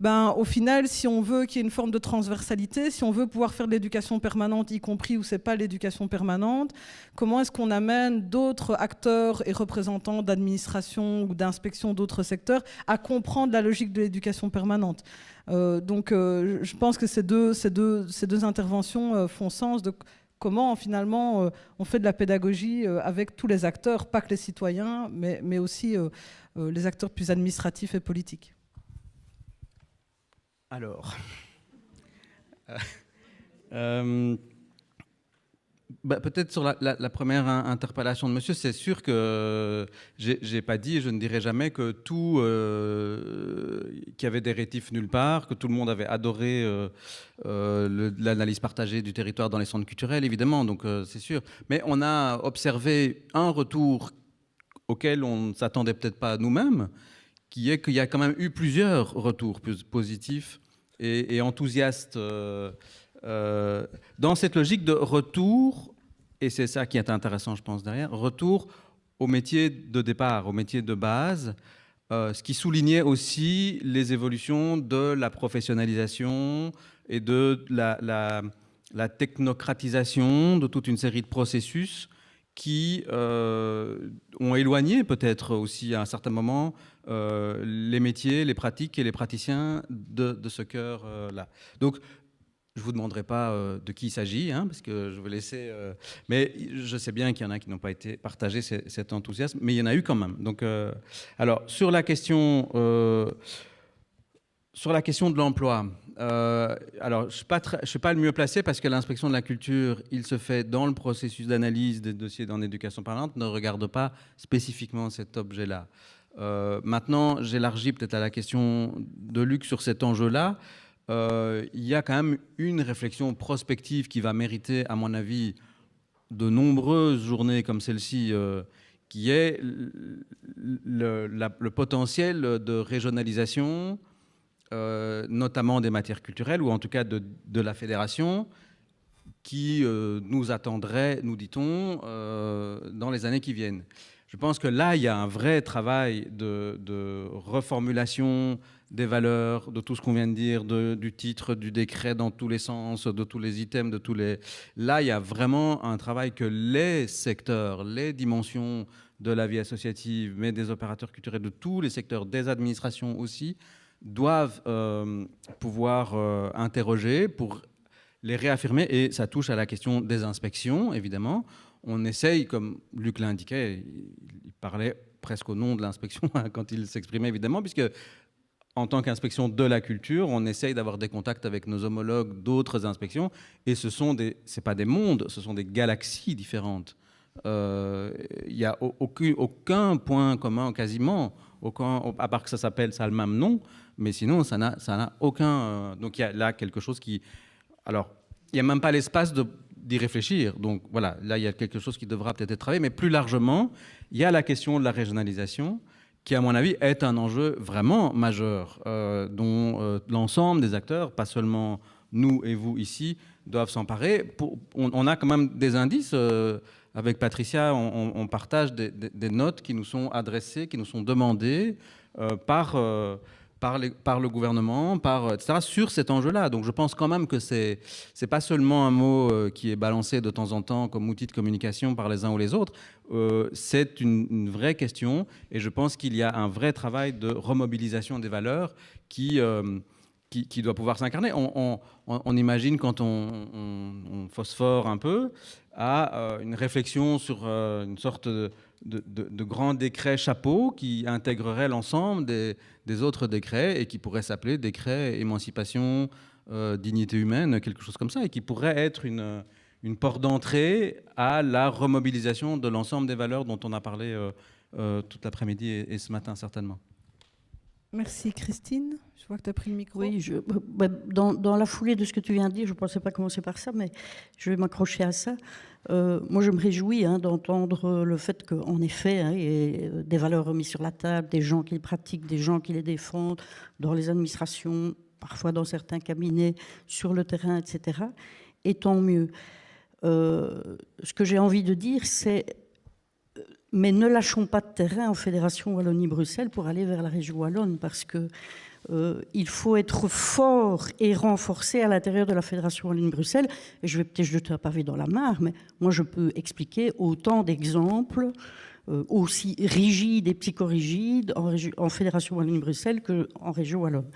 au final, si on veut qu'il y ait une forme de transversalité, si on veut pouvoir faire de l'éducation permanente, y compris où ce n'est pas l'éducation permanente, comment est-ce qu'on amène d'autres acteurs et représentants d'administration ou d'inspection d'autres secteurs à comprendre la logique de l'éducation permanente? Je pense que ces deux interventions font sens de comment finalement on fait de la pédagogie avec tous les acteurs, pas que les citoyens, mais aussi les acteurs plus administratifs et politiques. Alors, peut-être sur la première interpellation de monsieur, c'est sûr que j'ai pas dit et je ne dirai jamais que tout, qu'il y avait des rétifs nulle part, que tout le monde avait adoré l'analyse partagée du territoire dans les centres culturels, évidemment, donc c'est sûr. Mais on a observé un retour auquel on ne s'attendait peut-être pas nous-mêmes, qui est qu'il y a quand même eu plusieurs retours positifs et enthousiastes dans cette logique de retour, et c'est ça qui est intéressant, je pense, derrière, retour au métier de départ, au métier de base, ce qui soulignait aussi les évolutions de la professionnalisation et de la technocratisation de toute une série de processus qui ont éloigné peut-être aussi à un certain moment les métiers, les pratiques et les praticiens de ce cœur-là. Donc, je ne vous demanderai pas de qui il s'agit, parce que je vais laisser... mais je sais bien qu'il y en a qui n'ont pas été partagés cet enthousiasme, mais il y en a eu quand même. Donc, alors, sur la question de l'emploi, alors, je ne suis pas le mieux placé parce que l'inspection de la culture, il se fait dans le processus d'analyse des dossiers dans l'éducation parlante, ne regarde pas spécifiquement cet objet-là. Maintenant, j'élargis peut-être à la question de Luc sur cet enjeu-là. Il y a quand même une réflexion prospective qui va mériter, à mon avis, de nombreuses journées comme celle-ci, qui est le potentiel de régionalisation, notamment des matières culturelles, ou en tout cas de la fédération, qui nous attendrait, nous dit-on, dans les années qui viennent. Je pense que là, il y a un vrai travail de reformulation des valeurs, de tout ce qu'on vient de dire, du titre, du décret dans tous les sens, de tous les items, de tous les... Là, il y a vraiment un travail que les secteurs, les dimensions de la vie associative, mais des opérateurs culturels, de tous les secteurs, des administrations aussi, doivent pouvoir interroger pour les réaffirmer. Et ça touche à la question des inspections, évidemment. On essaye, comme Luc l'indiquait, il parlait presque au nom de l'inspection quand il s'exprimait, évidemment, puisque en tant qu'inspection de la culture, on essaye d'avoir des contacts avec nos homologues d'autres inspections, et c'est pas des mondes, ce sont des galaxies différentes. Il n'y a aucun point commun, quasiment, à part que ça a le même nom, mais sinon, ça n'a aucun... donc il y a là quelque chose qui... Alors, il n'y a même pas l'espace d'y réfléchir. Donc voilà, là, il y a quelque chose qui devra peut-être être travaillé. Mais plus largement, il y a la question de la régionalisation, qui, à mon avis, est un enjeu vraiment majeur, dont l'ensemble des acteurs, pas seulement nous et vous ici, doivent s'emparer. On a quand même des indices. Avec Patricia, on partage des notes qui nous sont adressées, qui nous sont demandées par le gouvernement, etc., sur cet enjeu-là. Donc je pense quand même que c'est pas seulement un mot qui est balancé de temps en temps comme outil de communication par les uns ou les autres. C'est une vraie question, et je pense qu'il y a un vrai travail de remobilisation des valeurs qui doit pouvoir s'incarner. On imagine, quand on phosphore un peu, à une réflexion sur une sorte de grand décret chapeau qui intégrerait l'ensemble des autres décrets et qui pourrait s'appeler décret émancipation, dignité humaine, quelque chose comme ça, et qui pourrait être une porte d'entrée à la remobilisation de l'ensemble des valeurs dont on a parlé toute l'après-midi et ce matin certainement. Merci Christine, je vois que tu as pris le micro. Oui, dans la foulée de ce que tu viens de dire, je ne pensais pas commencer par ça, mais je vais m'accrocher à ça. Moi, je me réjouis d'entendre le fait qu'en effet, il y ait des valeurs remises sur la table, des gens qui les pratiquent, des gens qui les défendent dans les administrations, parfois dans certains cabinets, sur le terrain, etc. Et tant mieux. Ce que j'ai envie de dire, c'est... Mais ne lâchons pas de terrain en Fédération Wallonie-Bruxelles pour aller vers la région Wallonne, parce que il faut être fort et renforcé à l'intérieur de la Fédération Wallonie-Bruxelles. Et je vais peut-être jeter un pavé dans la mare, mais moi je peux expliquer autant d'exemples aussi rigides et psychorigides en Fédération Wallonie-Bruxelles qu'en région wallonne,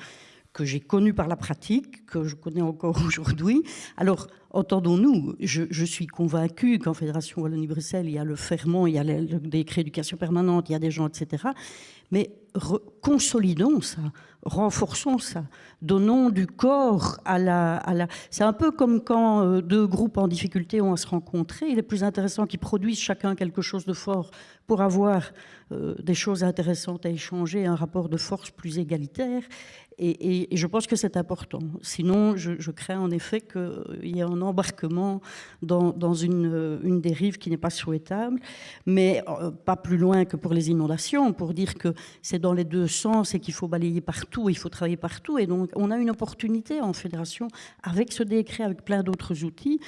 que j'ai connu par la pratique, que je connais encore aujourd'hui. Alors, entendons-nous, je suis convaincue qu'en Fédération Wallonie-Bruxelles, il y a le ferment, il y a le décret d'éducation permanente, il y a des gens, etc. Mais consolidons ça, renforçons ça, donnons du corps à la... C'est un peu comme quand deux groupes en difficulté ont à se rencontrer. Il est plus intéressant qu'ils produisent chacun quelque chose de fort pour avoir des choses intéressantes à échanger, un rapport de force plus égalitaire. Et je pense que c'est important. Sinon, je crains en effet qu'il y ait un embarquement dans une dérive qui n'est pas souhaitable, mais pas plus loin que pour les inondations, pour dire que c'est dans les deux sens et qu'il faut balayer partout, il faut travailler partout. Et donc, on a une opportunité en fédération, avec ce décret, avec plein d'autres outils.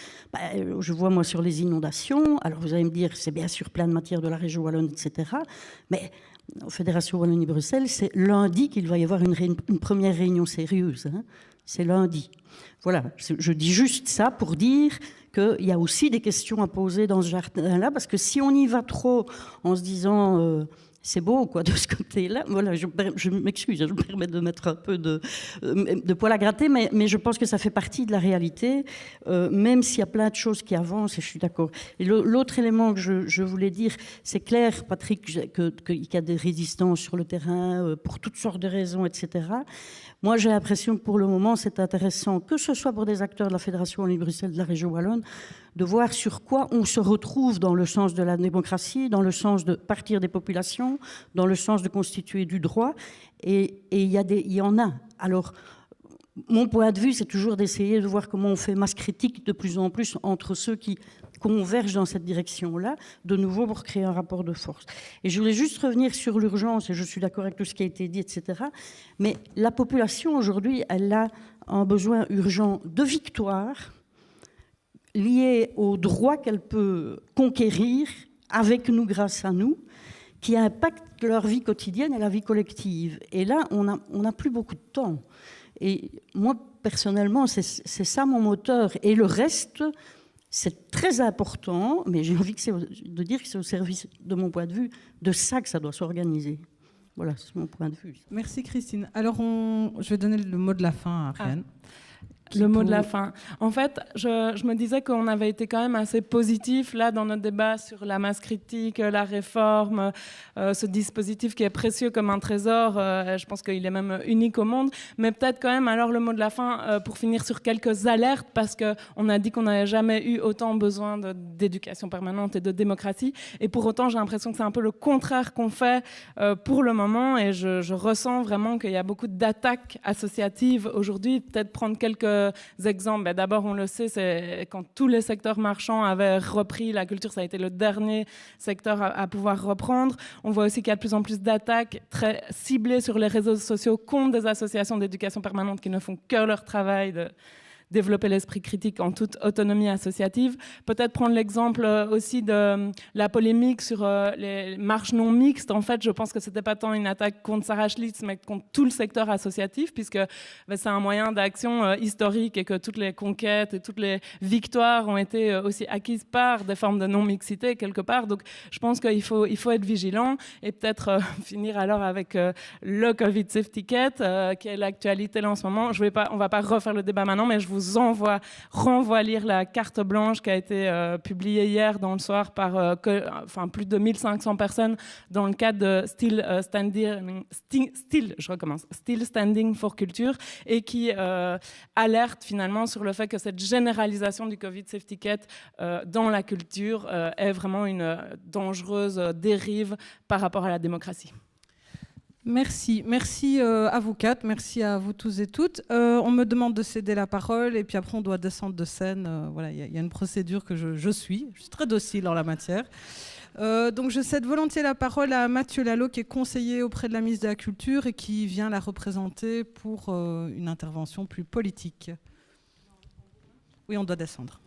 Je vois, moi, sur les inondations, alors vous allez me dire, c'est bien sûr plein de matières de la région wallonne, etc., mais... En Fédération Wallonie-Bruxelles, c'est lundi qu'il va y avoir une première réunion sérieuse. Hein. C'est lundi. Voilà, je dis juste ça pour dire qu'il y a aussi des questions à poser dans ce jardin-là, parce que si on y va trop en se disant... c'est beau, quoi, de ce côté-là. Voilà, je m'excuse, je me permets de mettre un peu de poil à gratter, mais je pense que ça fait partie de la réalité, même s'il y a plein de choses qui avancent, et je suis d'accord. Et l'autre élément que je voulais dire, c'est clair, Patrick, qu'il y a des résistances sur le terrain pour toutes sortes de raisons, etc. Moi, j'ai l'impression que pour le moment, c'est intéressant, que ce soit pour des acteurs de la Fédération Wallonie-Bruxelles, de la région wallonne, de voir sur quoi on se retrouve dans le sens de la démocratie, dans le sens de partir des populations, dans le sens de constituer du droit. Et il y en a. Alors, mon point de vue, c'est toujours d'essayer de voir comment on fait masse critique de plus en plus entre ceux qui convergent dans cette direction-là, de nouveau pour créer un rapport de force. Et je voulais juste revenir sur l'urgence, et je suis d'accord avec tout ce qui a été dit, etc. Mais la population, aujourd'hui, elle a un besoin urgent de victoire, lié au droit qu'elle peut conquérir avec nous, grâce à nous, qui impacte leur vie quotidienne et la vie collective. Et là, on n'a plus beaucoup de temps. Et moi, personnellement, c'est ça mon moteur. Et le reste, c'est très important, mais j'ai envie de dire que c'est au service, de mon point de vue, de ça que ça doit s'organiser. Voilà, c'est mon point de vue. Merci Christine. Alors, je vais donner le mot de la fin à Ariane. Le mot de la fin. En fait, je me disais qu'on avait été quand même assez positif là dans notre débat sur la masse critique, la réforme, ce dispositif qui est précieux comme un trésor. Je pense qu'il est même unique au monde. Mais peut-être quand même alors le mot de la fin pour finir sur quelques alertes, parce qu'on a dit qu'on n'avait jamais eu autant besoin d'éducation permanente et de démocratie. Et pour autant, j'ai l'impression que c'est un peu le contraire qu'on fait pour le moment. Et je ressens vraiment qu'il y a beaucoup d'attaques associatives aujourd'hui. Peut-être prendre quelques exemples. D'abord, on le sait, c'est quand tous les secteurs marchands avaient repris, la culture, ça a été le dernier secteur à pouvoir reprendre. On voit aussi qu'il y a de plus en plus d'attaques très ciblées sur les réseaux sociaux contre des associations d'éducation permanente qui ne font que leur travail de développer l'esprit critique en toute autonomie associative. Peut-être prendre l'exemple aussi de la polémique sur les marches non mixtes. En fait, je pense que ce n'était pas tant une attaque contre Sarah Schlitz, mais contre tout le secteur associatif, puisque c'est un moyen d'action historique et que toutes les conquêtes et toutes les victoires ont été aussi acquises par des formes de non-mixité quelque part. Donc, je pense qu'il faut être vigilant et peut-être finir alors avec le Covid Safety Ticket, qui est l'actualité là en ce moment. On ne va pas refaire le débat maintenant, mais je vous renvoie lire la carte blanche qui a été publiée hier dans le soir par plus de 1500 personnes dans le cadre de Still Standing for Culture, et qui alerte finalement sur le fait que cette généralisation du Covid Safety Ticket dans la culture est vraiment une dangereuse dérive par rapport à la démocratie. Merci à vous quatre, merci à vous tous et toutes. On me demande de céder la parole et puis après on doit descendre de scène. Voilà, il y a une procédure que je suis très docile en la matière. Donc je cède volontiers la parole à Mathieu Lalo, qui est conseiller auprès de la ministre de la Culture et qui vient la représenter pour une intervention plus politique. Oui, on doit descendre.